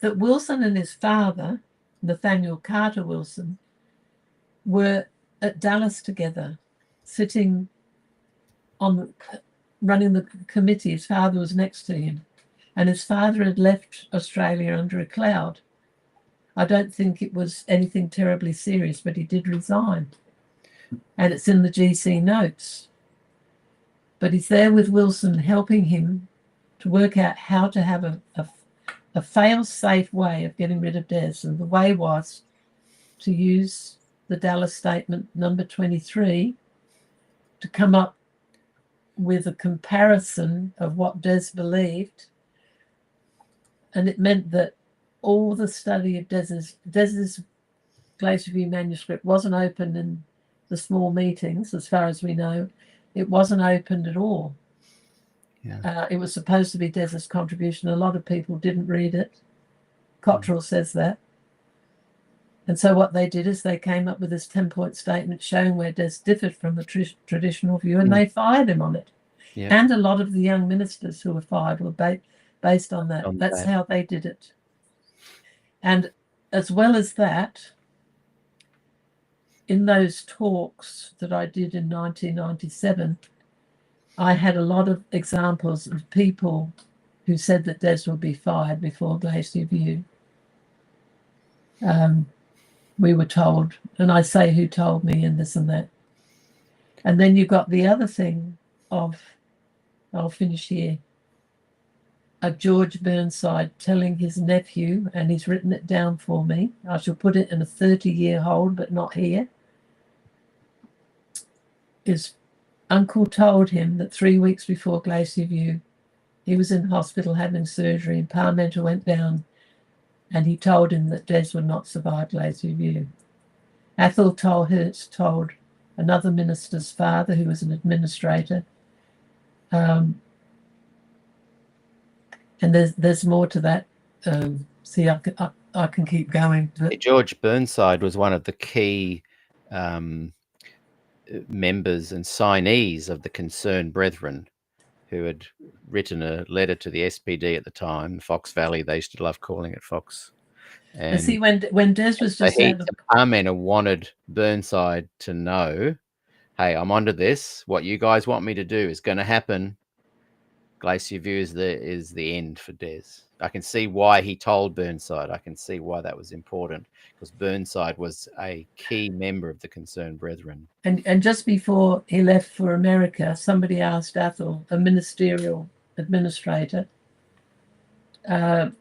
that Wilson and his father, Nathaniel Carter Wilson, were at Dallas together, sitting on running the committee. His father was next to him, and his father had left Australia under a cloud. I don't think it was anything terribly serious, but he did resign, and it's in the GC notes. But he's there with Wilson, helping him to work out how to have a fail-safe way of getting rid of Des, and the way was to use the Dallas Statement number 23 to come up with a comparison of what Des believed. And it meant that all the study of Des's Glacier View manuscript wasn't open in the small meetings, as far as we know. It wasn't opened at all. Yeah. It was supposed to be Des's contribution. A lot of people didn't read it. Cottrell says that. And so what they did is they came up with this 10-point statement showing where Des differed from the traditional view, and they fired him on it. Yeah. And a lot of the young ministers who were fired were based on that. That's how they did it. And as well as that, in those talks that I did in 1997, I had a lot of examples of people who said that Des would be fired before Glacier View. We were told, and I say who told me and this and that. And then you got the other thing of, I'll finish here, of George Burnside telling his nephew, and he's written it down for me, I shall put it in a 30-year hold, but not here. His uncle told him that 3 weeks before Glacier View, he was in hospital having surgery, and Parmenter went down, and he told him that Des would not survive Glacier View. Athol Tolhurst told another minister's father, who was an administrator, and there's more to that. See, I can keep going. But George Burnside was one of the key members and signees of the Concerned Brethren, who had written a letter to the SPD at the time, Fox Valley. They used to love calling it Fox. And see, when Des was just Parmenter wanted Burnside to know, hey, I'm onto this. What you guys want me to do is going to happen. Glacier View is the end for Des. I can see why he told Burnside. I can see why that was important, because Burnside was a key member of the Concerned Brethren. And just before he left for America, somebody asked Athol, a ministerial administrator, have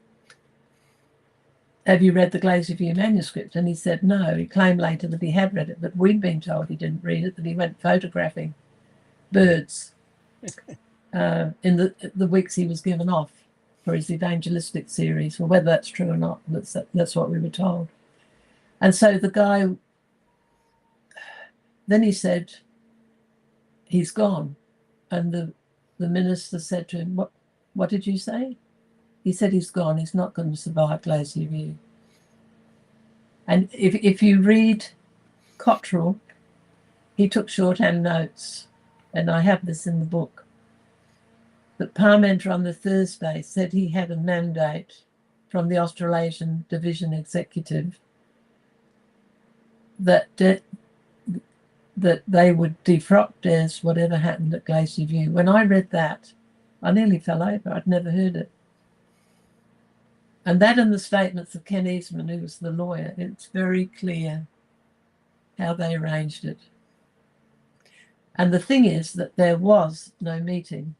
you read the Glacier View manuscript? And he said no. He claimed later that he had read it, but we'd been told he didn't read it, that he went photographing birds in the weeks he was given off for his evangelistic series. Well, whether that's true or not, that's what we were told. And so the guy, then he said, he's gone. And the minister said to him, what did you say? He said he's gone. He's not going to survive Glacier View. And if you read Cottrell, he took shorthand notes, and I have this in the book, that Parmenter on the Thursday said he had a mandate from the Australasian Division Executive that they would defrock Des whatever happened at Glacier View. When I read that, I nearly fell over. I'd never heard it. And that and the statements of Ken Eastman, who was the lawyer, it's very clear how they arranged it. And the thing is that there was no meeting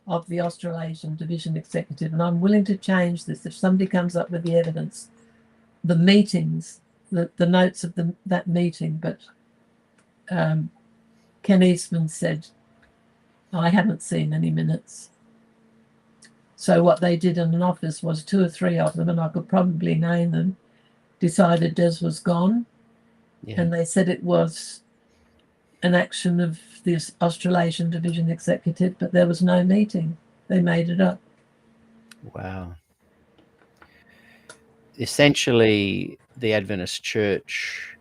of the Australasian Division Executive, and I'm willing to change this if somebody comes up with the evidence, the meetings, the notes of that meeting. But Ken Eastman said, I haven't seen any minutes. So what they did in an office was 2 or 3 of them, and I could probably name them, decided Des was gone. Yeah. And they said it was an action of the Australasian Division Executive, but there was no meeting. They made it up. Wow. Essentially, the Adventist Church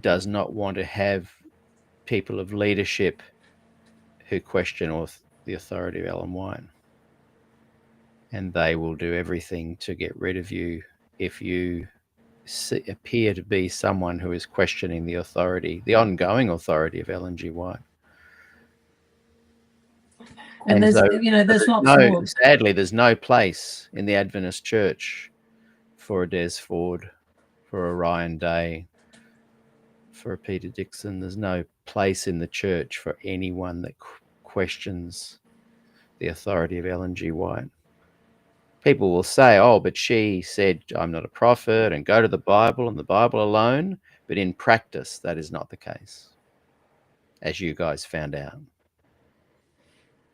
does not want to have people of leadership who question the authority of Ellen White. And they will do everything to get rid of you if you appear to be someone who is questioning the authority, the ongoing authority of Ellen G. White. And there's, there's lots more. Sadly, there's no place in the Adventist Church for a Des Ford, for a Ryan Day, for a Peter Dixon. There's no place in the church for anyone that questions the authority of Ellen G. White. People will say, oh, but she said I'm not a prophet and go to the Bible and the Bible alone. But in practice, that is not the case, as you guys found out.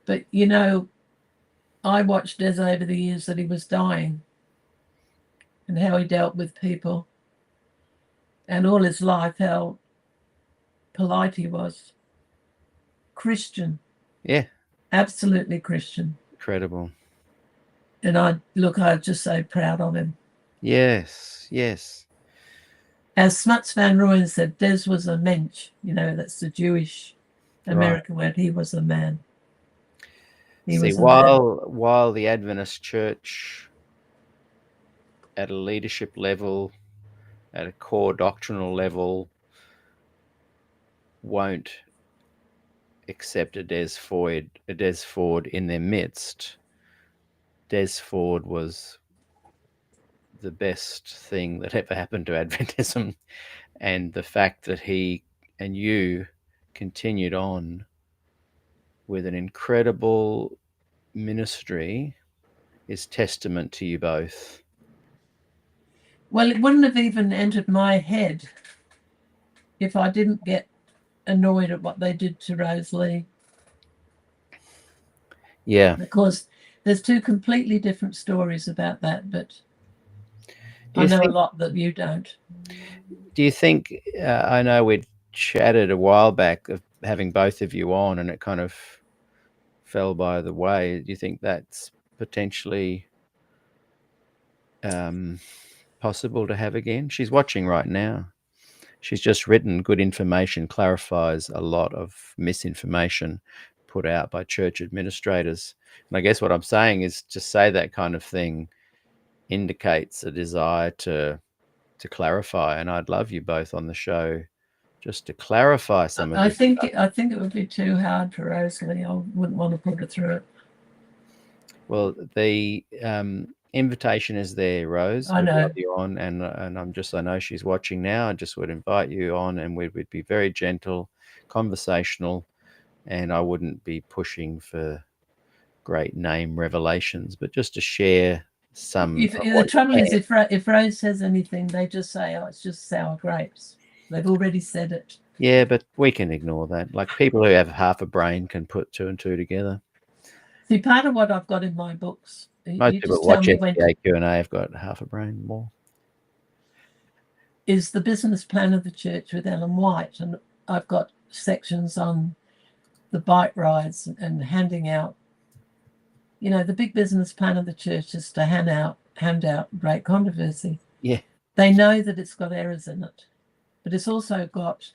But, I watched Des over the years that he was dying and how he dealt with people, and all his life, how polite he was. Christian. Yeah. Absolutely Christian. Incredible. And I'm just so proud of him. Yes, yes. As Smuts van Rooyen said, Des was a mensch. That's the Jewish American word. He was a man. While the Adventist Church, at a leadership level, at a core doctrinal level, won't accept a Des Ford in their midst, Des Ford was the best thing that ever happened to Adventism, and the fact that he and you continued on with an incredible ministry is testament to you both. Well, it wouldn't have even entered my head if I didn't get annoyed at what they did to Rose Lee. Yeah. Because there's 2 completely different stories about that, but I know a lot that you don't. Do you think, I know we'd chatted a while back of having both of you on and it kind of fell by the way. Do you think that's potentially possible to have again? She's watching right now. She's just written, good information clarifies a lot of misinformation put out by church administrators. And I guess what I'm saying is to say that kind of thing indicates a desire to clarify. And I'd love you both on the show just to clarify some of this. I think it would be too hard for Rosalie. I wouldn't want to put her through it. Well, the invitation is there, Rose. I know. We'd love you on, and I know she's watching now. I just would invite you on, and we'd be very gentle, conversational, and I wouldn't be pushing for great name revelations, but just to share some. The trouble is, if Rose says anything, they just say, "Oh, it's just sour grapes." They've already said it. Yeah, but we can ignore that. Like people who have half a brain can put two and two together. See, part of what I've got in my books, Most you people just tell watch me when, SDAQ&A have got half a brain more. is the business plan of the church with Ellen White, and I've got sections on the bike rides and handing out. You know, the big business plan of the church is to hand out great controversy. Yeah. They know that it's got errors in it, but it's also got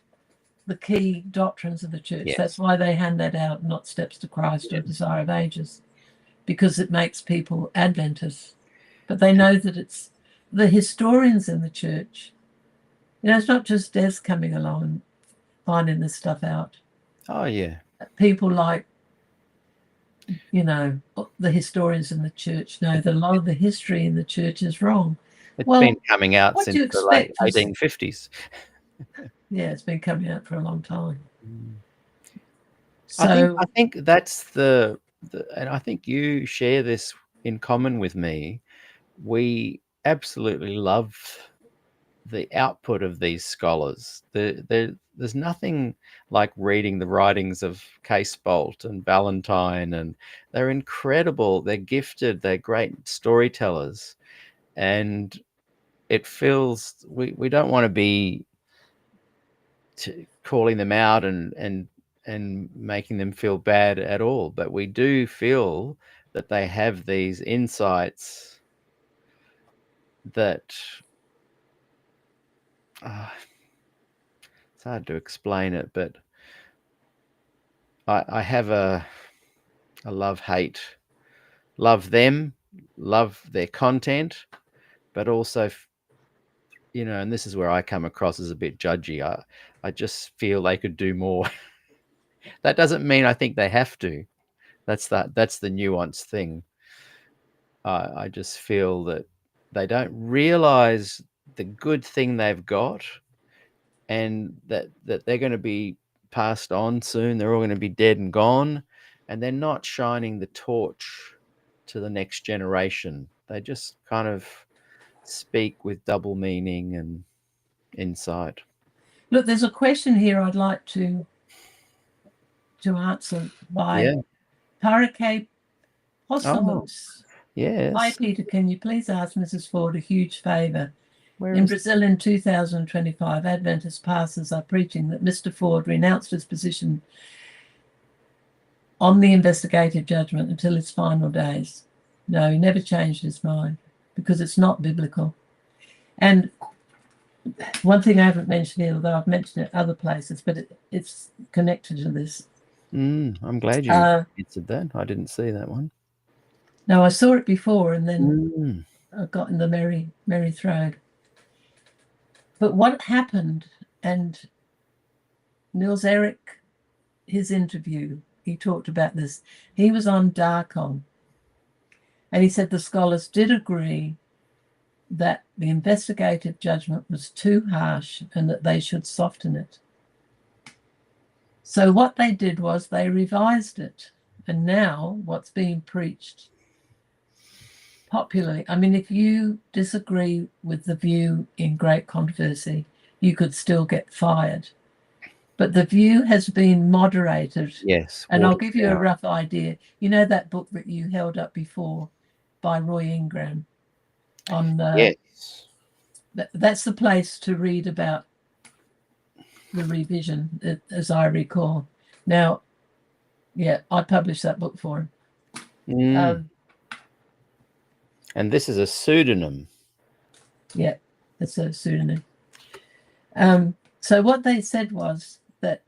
the key doctrines of the church. Yes. That's why they hand that out, not Steps to Christ or Desire of Ages, because it makes people Adventists. But they know that it's the historians in the church. You know, it's not just Des coming along and finding this stuff out. Oh, yeah. People like, you know, the historians in the church know that a lot of the history in the church is wrong. It's Well, been coming out what since do you the late expect 1850s. Yeah, it's been coming out for a long time. I So think that's the and I think you share this in common with me. We absolutely love the output of these scholars. There's nothing like reading the writings of Case Bolt and Valentine, and they're incredible. They're gifted. They're great storytellers, and it feels we don't want to be calling them out and making them feel bad at all, but we do feel that they have these insights that it's hard to explain it, but I have a love-hate. Love them, love their content, but also, you know, and this is where I come across as a bit judgy. I just feel they could do more. That doesn't mean I think they have to. That's the nuanced thing. I just feel that they don't realize the good thing they've got, and that they're going to be passed on soon. They're all going to be dead and gone, and they're not shining the torch to the next generation. They just kind of speak with double meaning and insight. look, there's a question here I'd like to answer by Parake Possumus. Yes. Hi, Peter. Can you please ask Mrs. Ford a huge favour? Where In is Brazil in 2025, Adventist pastors are preaching that Mr. Ford renounced his position on the investigative judgment until his final days. No, he never changed his mind because it's not biblical. And one thing I haven't mentioned here, although I've mentioned it other places, but it's connected to this. I'm glad you answered that. I didn't see that one. No, I saw it before, and then I got in the merry throat. But what happened, and Niels Eric, his interview, he talked about this. He was on SDAQ&A, and he said the scholars did agree that the investigative judgment was too harsh and that they should soften it. So what they did was they revised it, and now what's being preached popularly, I mean, if you disagree with the view in Great Controversy, you could still get fired. But the view has been moderated. Yes. And I'll give you a rough idea. You know that book that you held up before by Roy Ingram on yes. That's the place to read about the revision, as I recall. Now, yeah, I published that book for him. And this is a pseudonym. Yeah, it's a pseudonym. So what they said was that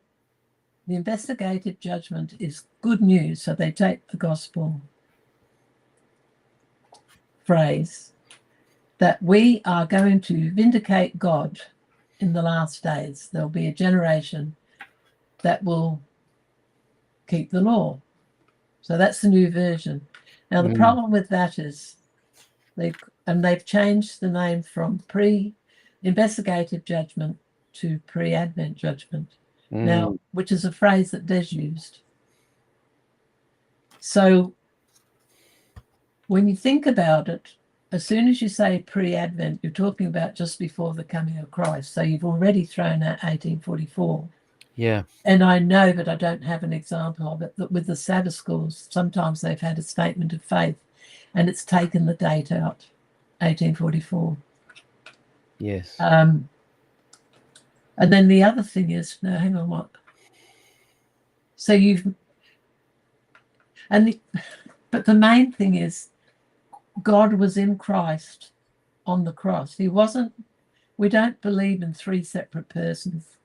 the investigative judgment is good news. So they take the gospel phrase that we are going to vindicate God in the last days. There'll be a generation that will keep the law. So that's the new version. Now, the problem with that is they've changed the name from pre-investigative judgment to pre-Advent judgment. Now, which is a phrase that Des used. So when you think about it, as soon as you say pre-Advent, you're talking about just before the coming of Christ. So you've already thrown out 1844. Yeah. And I know, but I don't have an example of it, that with the Sabbath schools, sometimes they've had a statement of faith and it's taken the date out, 1844. Yes. And then the other thing is, no, hang on, what? So but the main thing is, God was in Christ on the cross. He wasn't, we don't believe in three separate persons.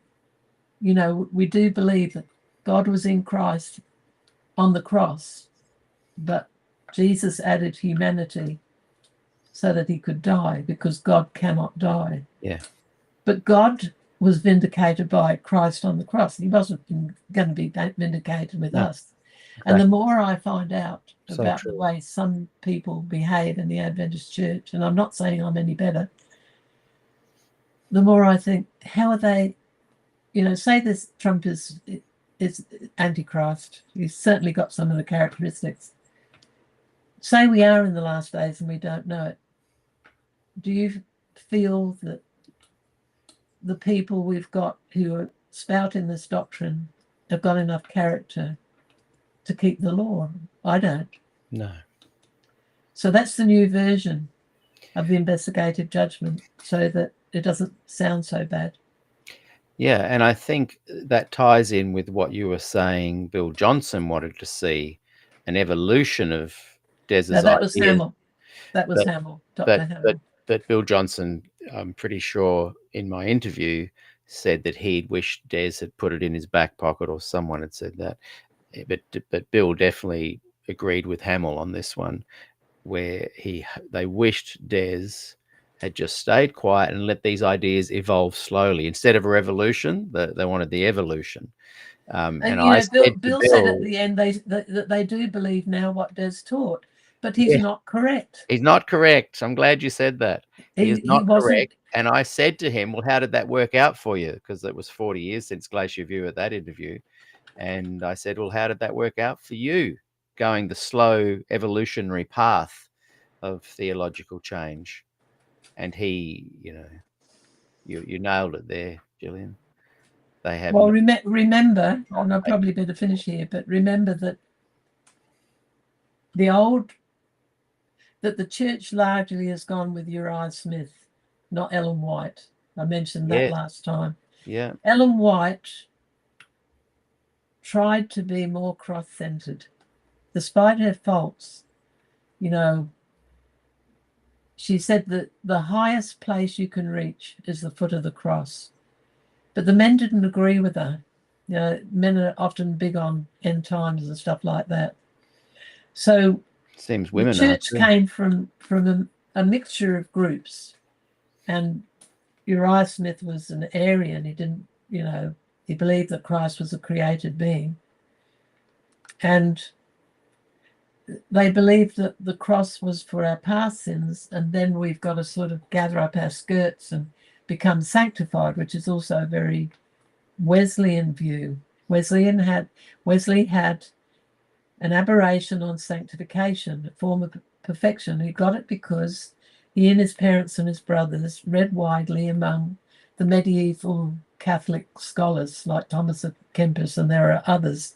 You know, we do believe that God was in Christ on the cross, but Jesus added humanity so that he could die, because God cannot die. Yeah. But God was vindicated by Christ on the cross. He wasn't going to be vindicated with us. And the more I find out about the way some people behave in the Adventist church, and I'm not saying I'm any better, the more I think, how are they, you know, say this Trump is Antichrist. He's certainly got some of the characteristics. Say we are in the last days and we don't know it. Do you feel that the people we've got who are spouting this doctrine have got enough character to keep the law? I don't. No. So that's the new version of the investigative judgment, so that it doesn't sound so bad. Yeah, and I think that ties in with what you were saying. Bill Johnson wanted to see an evolution of Des's Now, that was ideas. Hamill. That was Hamill, Dr. Hamill. But Bill Johnson, I'm pretty sure in my interview, said that he'd wished Des had put it in his back pocket, or someone had said that. But Bill definitely agreed with Hamill on this one, where they wished Des had just stayed quiet and let these ideas evolve slowly. Instead of a revolution, they wanted the evolution. And you know, Bill said at the end that they do believe now what Des taught, but he's not correct. He's not correct. I'm glad you said that. He is not correct. And I said to him, well, how did that work out for you? Because it was 40 years since Glacier View at that interview. And I said, well, how did that work out for you, going the slow evolutionary path of theological change? And he, you know, you nailed it there, Gillian. They have. Well, remember, and I'll probably better finish here, but remember that the church largely has gone with Uriah Smith, not Ellen White. I mentioned that last time. Yeah. Ellen White tried to be more cross-centered, despite her faults. You know, she said that the highest place you can reach is the foot of the cross. But the men didn't agree with her. You know, men are often big on end times and stuff like that. So seems women the church came from a mixture of groups. And Uriah Smith was an Arian. He didn't, you know, he believed that Christ was a created being. And they believed that the cross was for our past sins, and then we've got to sort of gather up our skirts and become sanctified, which is also a very Wesleyan view. Wesley had an aberration on sanctification, a form of perfection. He got it because he and his parents and his brothers read widely among the medieval Catholic scholars like Thomas of Kempis, and there are others.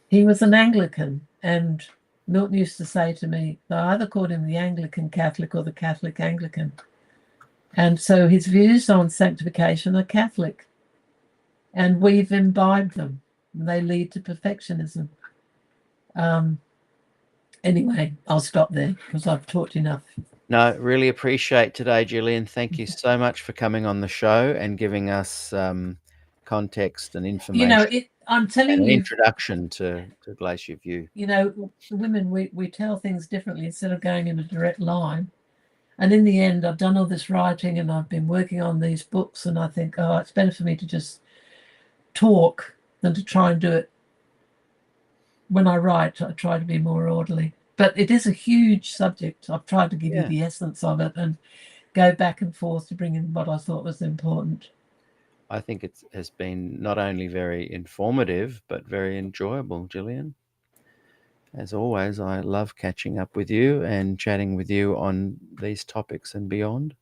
He was an Anglican, and Milton used to say to me, they either called him the Anglican Catholic or the Catholic Anglican. And so his views on sanctification are Catholic, and we've imbibed them. They lead to perfectionism. Anyway, I'll stop there because I've talked enough. No, really appreciate today, Gillian. Thank you so much for coming on the show and giving us context and information. You know, I'm telling you, introduction to Glacier View. You know, women, we tell things differently instead of going in a direct line. And in the end, I've done all this writing and I've been working on these books, and I think, oh, it's better for me to just talk than to try and do it. When I write, I try to be more orderly. But it is a huge subject. I've tried to give you the essence of it and go back and forth to bring in what I thought was important. I think it has been not only very informative, but very enjoyable, Gillian. As always, I love catching up with you and chatting with you on these topics and beyond.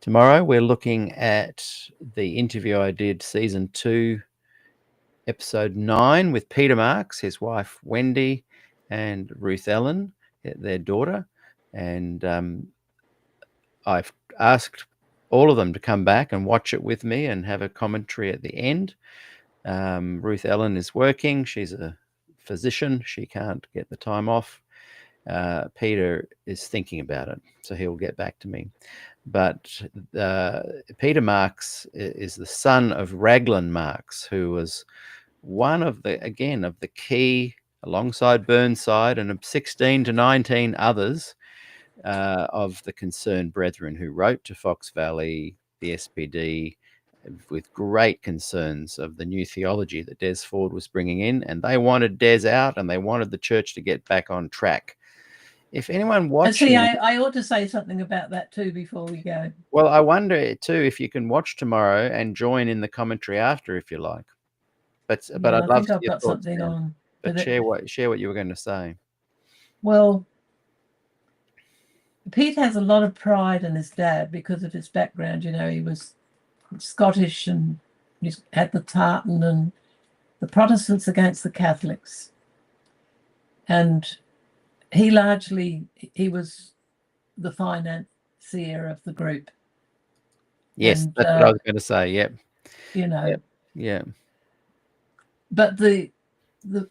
Tomorrow, we're looking at the interview I did, season 2, episode 9, with Peter Marks, his wife Wendy, and Ruth Ellen, their daughter. And I've asked all of them to come back and watch it with me and have a commentary at the end. Ruth Ellen is working. She's a physician. She can't get the time off. Peter is thinking about it, so he'll get back to me. But Peter Marks is the son of Raglan Marks, who was one of the key, alongside Burnside and 16 to 19 others, of the Concerned Brethren, who wrote to Fox Valley, the SPD, with great concerns of the new theology that Des Ford was bringing in, and they wanted Des out, and they wanted the church to get back on track. If anyone watching... See, I ought to say something about that too before we go. Well, I wonder too if you can watch tomorrow and join in the commentary after, if you like. But I'd love I think to I've hear got thoughts something then. on. But share what you were going to say. Well, Pete has a lot of pride in his dad because of his background. You know, he was Scottish and he had the tartan and the Protestants against the Catholics. And he was the financier of the group. Yes, and, that's what I was going to say. Yep. You know. Yeah. But the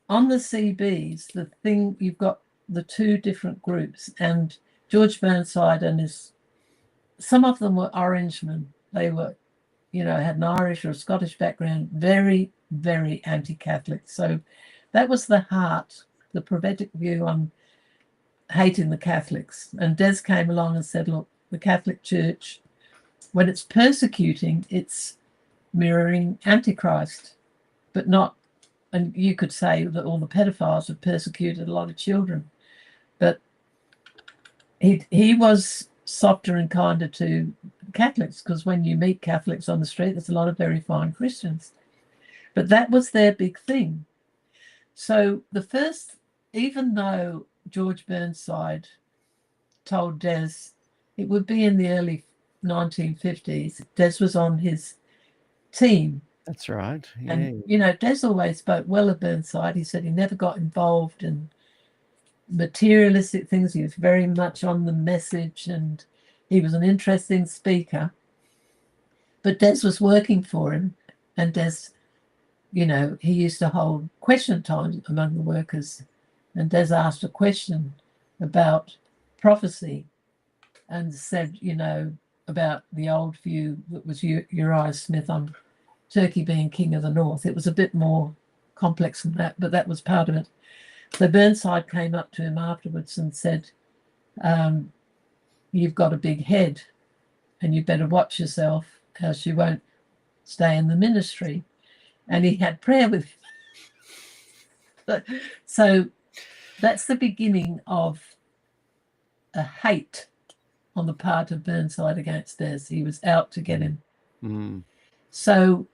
on the CBs, the thing, you've got the two different groups, and George Burnside and some of them were Orangemen. They were, had an Irish or a Scottish background, very, very anti-Catholic. So that was the heart, the prophetic view on hating the Catholics. And Des came along and said, look, the Catholic Church, when it's persecuting, it's mirroring Antichrist, but not, and you could say that all the pedophiles have persecuted a lot of children, but he was softer and kinder to Catholics, because when you meet Catholics on the street, there's a lot of very fine Christians. But that was their big thing. So even though George Burnside told Des it would be in the early 1950s, Des was on his team. That's right. Yeah. And, Des always spoke well of Burnside. He said he never got involved in materialistic things. He was very much on the message, and he was an interesting speaker. But Des was working for him, and Des, he used to hold question time among the workers. And Des asked a question about prophecy and said, about the old view that was Uriah Smith on Turkey being king of the north. It was a bit more complex than that, but that was part of it. So Burnside came up to him afterwards and said, you've got a big head and you better watch yourself, else you won't stay in the ministry. And he had prayer with him. So that's the beginning of a hate on the part of Burnside against Des. He was out to get him. Mm. So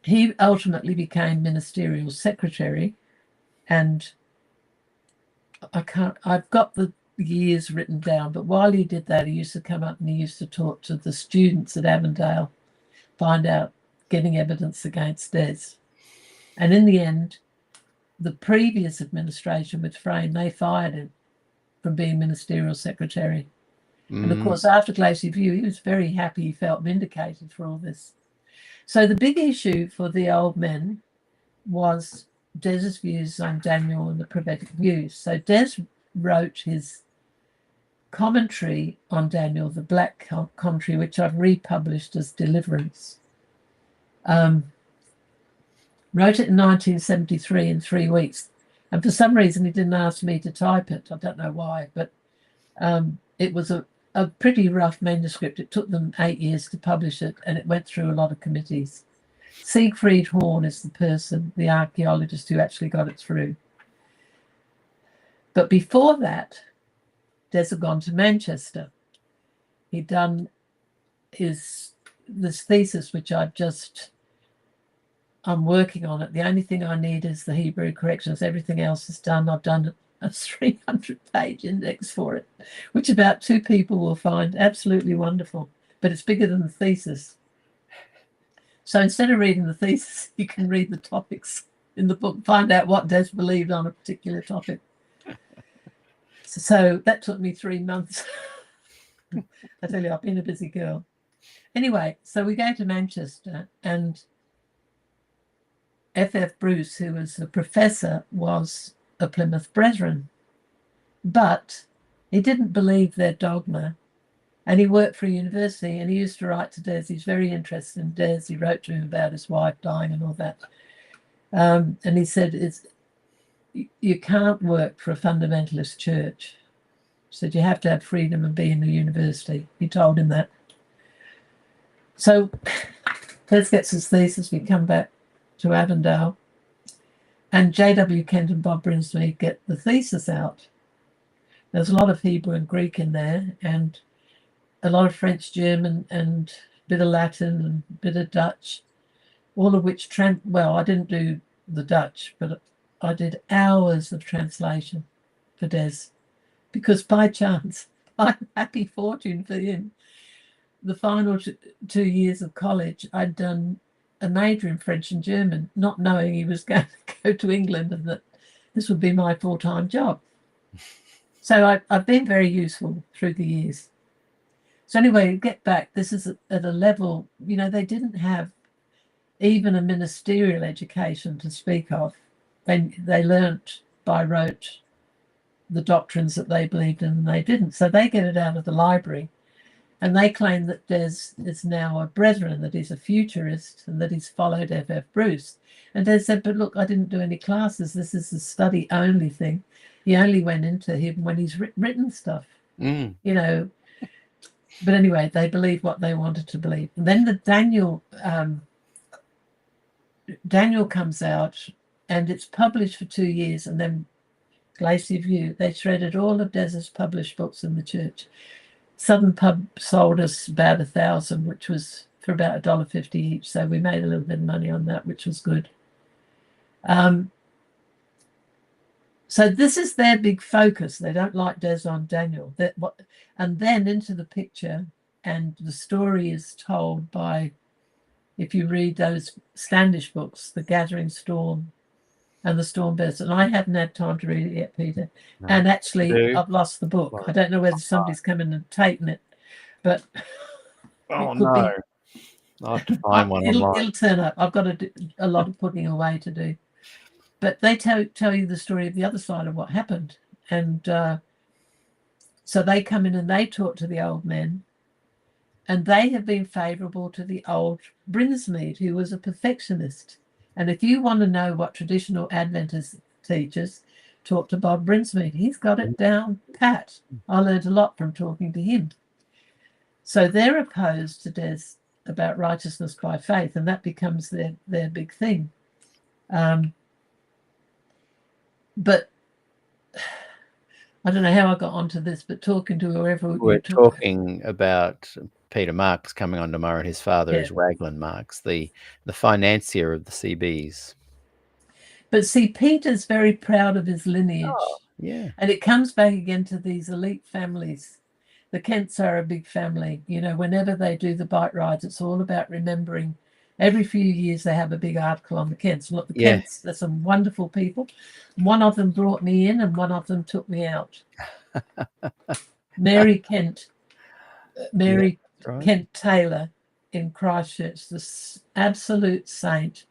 he ultimately became ministerial secretary, and I've got the years written down, but while he did that, he used to come up and he used to talk to the students at Avondale, getting evidence against Des. And in the end, the previous administration with Frame, they fired him from being ministerial secretary. Mm. And of course, after Glacier View, he was very happy. He felt vindicated for all this. So the big issue for the old men was Des's views on Daniel and the prophetic views. So Des wrote his commentary on Daniel, the black commentary, which I've republished as Deliverance. Wrote it in 1973 in 3 weeks. And for some reason, he didn't ask me to type it. I don't know why, but it was a pretty rough manuscript. It took them 8 years to publish it, and it went through a lot of committees. Siegfried Horn is the person, the archaeologist, who actually got it through. But before that, Des had gone to Manchester. He'd done this thesis, which I I'm working on it. The only thing I need is the Hebrew corrections. Everything else is done. I've done a 300-page index for it, which about 2 people will find absolutely wonderful. But it's bigger than the thesis. So instead of reading the thesis, you can read the topics in the book, find out what Des believed on a particular topic. So that took me 3 months. I tell you, I've been a busy girl. Anyway, so we go to Manchester, and F.F. Bruce, who was a professor, was a Plymouth Brethren. But he didn't believe their dogma. And he worked for a university, and he used to write to Des. He's very interested in Des. He wrote to him about his wife dying and all that. And he said, you can't work for a fundamentalist church. He said, you have to have freedom and be in the university. He told him that. So Des gets his thesis. We come back to Avondale. And J.W. Kent and Bob Brinsmead get the thesis out. There's a lot of Hebrew and Greek in there, and a lot of French, German, and a bit of Latin and a bit of Dutch, all of which, well, I didn't do the Dutch, but I did hours of translation for Des, because by chance, by happy fortune for him, the final 2 years of college, I'd done a major in French and German, not knowing he was going to go to England and that this would be my full-time job. So I've been very useful through the years. So anyway, get back, this is at a level, they didn't have even a ministerial education to speak of. They learnt by rote the doctrines that they believed in, and they didn't. So they get it out of the library, and they claim that Des is now a Brethren, that he's a futurist, and that he's followed F.F. Bruce. And Des said, but look, I didn't do any classes. This is a study-only thing. He only went into him when he's written stuff, But anyway, they believed what they wanted to believe. And then the Daniel comes out, and it's published for 2 years, and then Glacier View, they shredded all of Des's published books in the church. Southern Pub sold us about 1,000, which was for about $1.50 each. So we made a little bit of money on that, which was good. So this is their big focus. They don't like Des on Daniel. And then into the picture, and the story is told by, if you read those Standish books, The Gathering Storm and The Storm Burst. And I haven't had time to read it yet, Peter. No. And actually, I've lost the book. Well, I don't know whether somebody's come in and taken it, but oh no, I'll have to find one. It'll turn up. I've got a lot of putting away to do. But they tell you the story of the other side of what happened. And so they come in and they talk to the old men. And they have been favourable to the old Brinsmead, who was a perfectionist. And if you want to know what traditional Adventist teachers, talk to Bob Brinsmead. He's got it down pat. I learned a lot from talking to him. So they're opposed to Des about righteousness by faith, and that becomes their big thing. But I don't know how I got onto this, but talking to whoever we're talking about Peter Marks coming on tomorrow, and his father is Raglan Marks, the financier of the CBs. But see, Peter's very proud of his lineage. Oh, yeah. And it comes back again to these elite families. The Kents are a big family. Whenever they do the bike rides, it's all about remembering. Every few years they have a big article on the Kents. Look, the Kents, they're some wonderful people. One of them brought me in and one of them took me out. Mary Kent Kent Taylor in Christchurch, this absolute saint.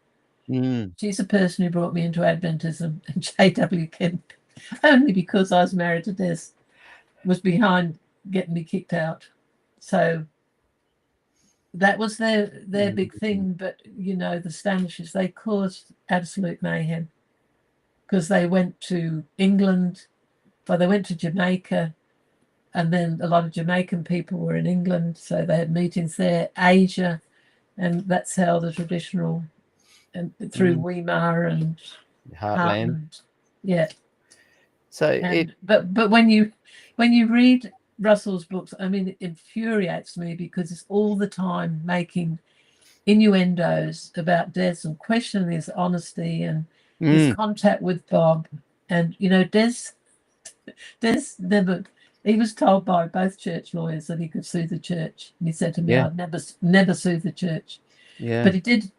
She's the person who brought me into Adventism, and J.W. Kent, only because I was married to Des, was behind getting me kicked out. So that was their big thing. But the Standishes, they caused absolute mayhem because they went to England, they went to Jamaica, and then a lot of Jamaican people were in England, so they had meetings there, Asia, and that's how the traditional, and through Weimar and Heartland. Yeah. So but when you read Russell's books, I mean, it infuriates me because it's all the time making innuendos about Des and questioning his honesty and his contact with Bob. And, you know, Des never, he was told by both church lawyers that he could sue the church. And he said to me, Yeah. I'd never sue the church. Yeah. But he did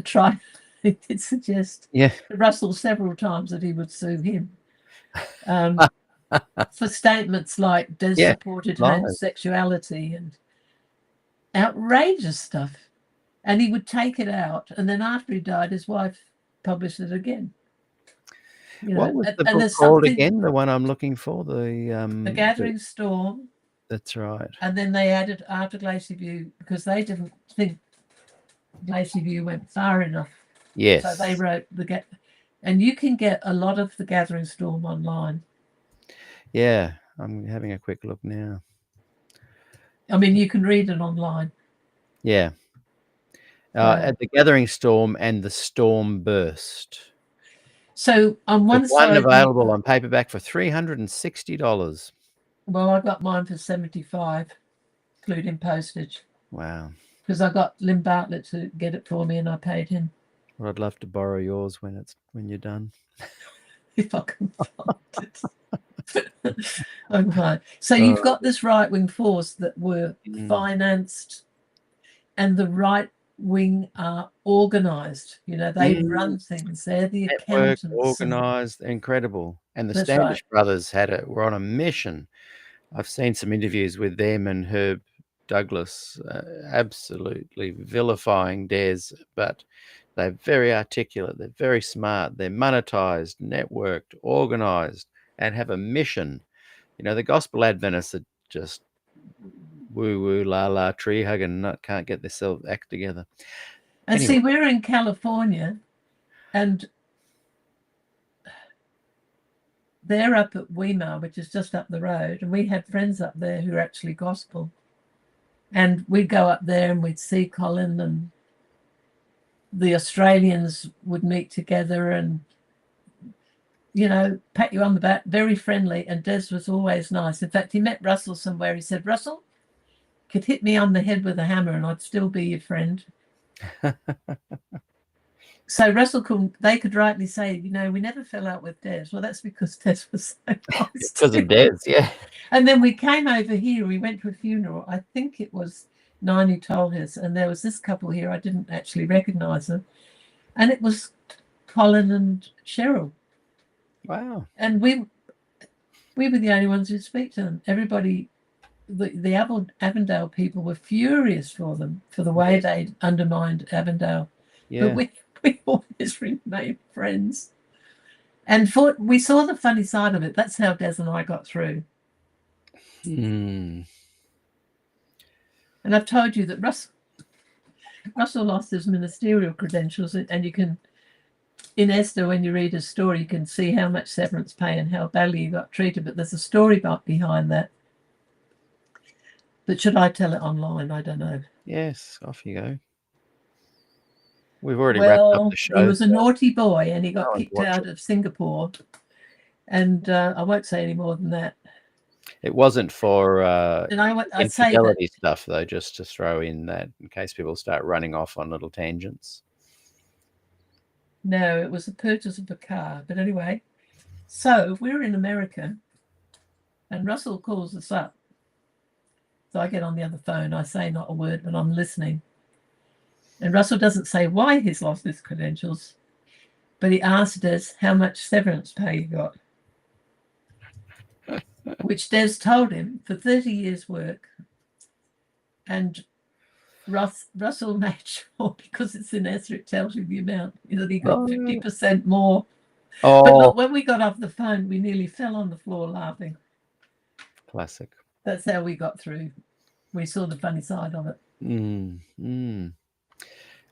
try, he did suggest Yeah. to Russell several times that he would sue him. For statements like Des supported homosexuality and outrageous stuff. And he would take it out. And then after he died, his wife published it again. You know, What was the book called again? The one I'm looking for? The Gathering Storm. That's right. And then they added After Glacier View because they didn't think Glacier View went far enough. Yes. So they wrote and you can get a lot of the Gathering Storm online. Yeah, I'm having a quick look now. I mean, you can read it online. Yeah. At the Gathering Storm and the Storm Burst. So on one side, one available on paperback for $360. Well, I got mine for $75, including postage. Wow. Because I got Lynn Bartlett to get it for me, and I paid him. Well, I'd love to borrow yours when you're done. If I can find it. Okay. So you've got this right-wing force that were financed, and the right wing are organized. You know, they run things. They're the accountants. Organized, incredible. And the Standish brothers were on a mission. I've seen some interviews with them and Herb Douglas, absolutely vilifying Des, but they're very articulate. They're very smart. They're monetized, networked, organized, and have a mission. You know, the gospel Adventists are just woo-woo, la-la, tree-hugging, can't get themselves act together. And see, we're in California, and they're up at Weimar, which is just up the road, and we had friends up there who are actually gospel. And we'd go up there and we'd see Colin, and the Australians would meet together and, you know, pat you on the back, very friendly. And Des was always nice. In fact, he met Russell somewhere. He said, Russell could hit me on the head with a hammer and I'd still be your friend. So they could rightly say, you know, we never fell out with Des. Well, that's because Des was so nice. Because of Des, yeah. And then we came over here. We went to a funeral. I think it was Nine who told us. And there was this couple here. I didn't actually recognize them. And it was Colin and Cheryl. Wow. And we were the only ones who speak to them. Everybody, the Avondale people were furious for them, for the way they undermined Avondale. Yeah. But we always remained friends. And we saw the funny side of it. That's how Des and I got through. Mm. And I've told you that Russell lost his ministerial credentials, and you can, in Esther, when you read his story, you can see how much severance pay and how badly he got treated. But there's a story behind that. But should I tell it online? I don't know. Yes, off you go. We've already wrapped up the show. He was a naughty boy, and he got kicked out of Singapore. And I won't say any more than that. It wasn't for I'd say infidelity stuff, though, just to throw in that in case people start running off on little tangents. No, it was the purchase of a car. But anyway, so we're in America, and Russell calls us up. So I get on the other phone. I say not a word, but I'm listening. And Russell doesn't say why he's lost his credentials, but he asked us how much severance pay he got. Which Des told him for 30 years' work. And Russell made sure, because it's in Esther, it tells you the amount, that he got 50% more. Oh. But look, when we got off the phone, we nearly fell on the floor laughing. Classic. That's how we got through. We saw the funny side of it.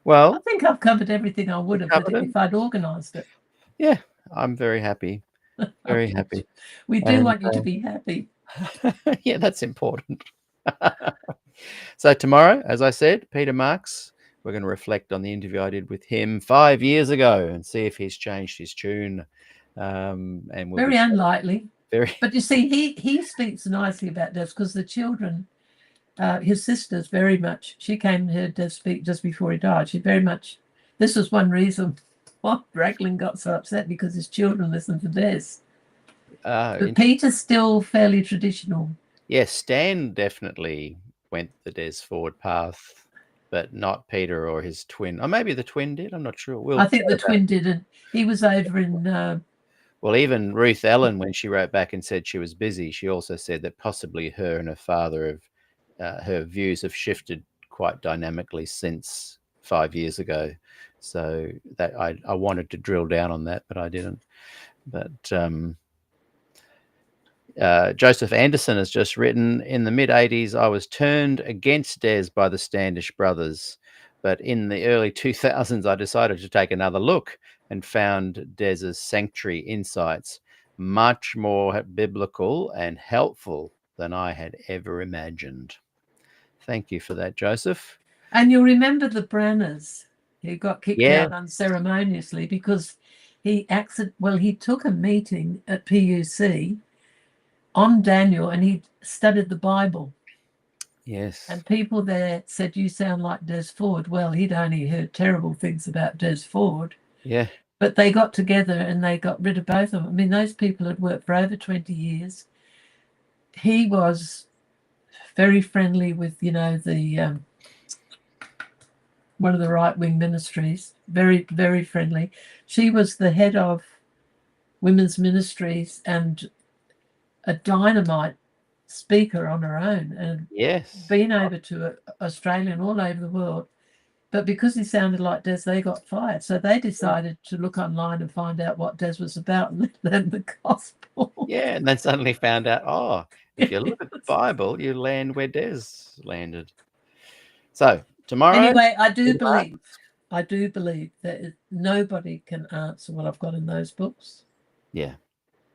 Well, I think I've covered everything I would have if I'd organised it. Yeah, I'm very happy. Very happy. We do want you to be happy. Yeah, that's important. So tomorrow, as I said, Peter Marks, we're going to reflect on the interview I did with him 5 years ago and see if he's changed his tune. And very unlikely. Very. But you see, he speaks nicely about this because the children his sister's very much. She came here to speak just before he died. She very much. This was one reason why Raglan got so upset, because his children listened to Des. But Peter's still fairly traditional. Yes, Stan definitely went the Des Ford path, but not Peter or his twin. Or maybe the twin did. I'm not sure. I think the twin did, and he was over in. Well, even Ruth Ellen, when she wrote back and said she was busy, she also said that possibly her and her father her views have shifted quite dynamically since 5 years ago. So that I wanted to drill down on that, but I didn't. But Joseph Anderson has just written, in the mid-'80s, I was turned against Des by the Standish brothers. But in the early 2000s, I decided to take another look and found Des's sanctuary insights much more biblical and helpful than I had ever imagined. Thank you for that, Joseph. And you'll remember the Branners, who got kicked out unceremoniously because he took a meeting at PUC on Daniel, and he studied the Bible. Yes. And people there said, you sound like Des Ford. Well, he'd only heard terrible things about Des Ford. Yeah. But they got together and they got rid of both of them. I mean, those people had worked for over 20 years. He was very friendly with, the one of the right-wing ministries. Very, very friendly. She was the head of women's ministries and a dynamite speaker on her own, and been over to Australia and all over the world. But because he sounded like Des, they got fired. So they decided to look online and find out what Des was about and learn the gospel. Yeah, and then suddenly found out, if you look at the Bible, you land where Des landed. So tomorrow. Anyway, I do believe that nobody can answer what I've got in those books. Yeah.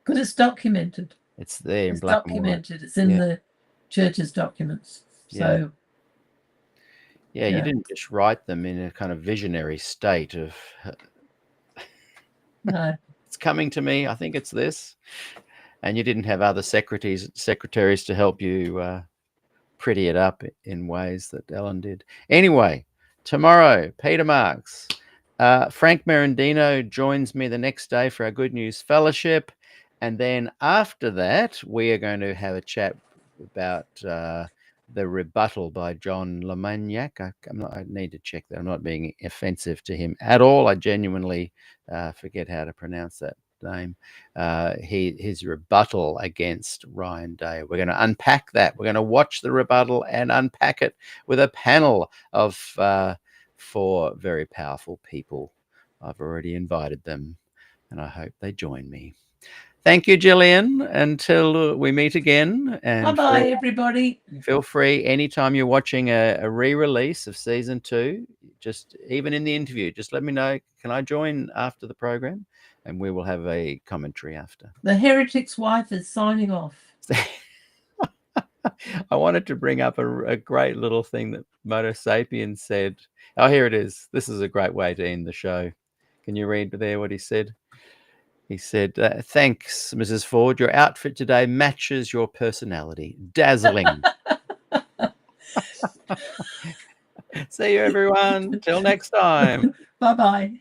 Because it's documented. It's there in it's black documented. and white. It's in the church's documents. So yeah, you didn't just write them in a kind of visionary state of no. It's coming to me, I think it's this. And you didn't have other secretaries to help you pretty it up in ways that Ellen did. Anyway, tomorrow, Peter Marks. Frank Merendino joins me the next day for our Good News Fellowship. And then after that, we are going to have a chat about the rebuttal by John Lemagnac. I need to check that. I'm not being offensive to him at all. I genuinely forget how to pronounce that name. His rebuttal against Ryan Day. We're going to unpack that. We're going to watch the rebuttal and unpack it with a panel of 4 very powerful people. I've already invited them, and I hope they join me. Thank you, Gillian. Until we meet again. And bye-bye, everybody. Feel free, anytime you're watching a re-release of season 2, just even in the interview, just let me know. Can I join after the program? And we will have a commentary after. The heretic's wife is signing off. I wanted to bring up a great little thing that Moto Sapien said. Oh, here it is. This is a great way to end the show. Can you read there what he said? He said, thanks, Mrs. Ford. Your outfit today matches your personality. Dazzling. See you, everyone. Till next time. Bye-bye.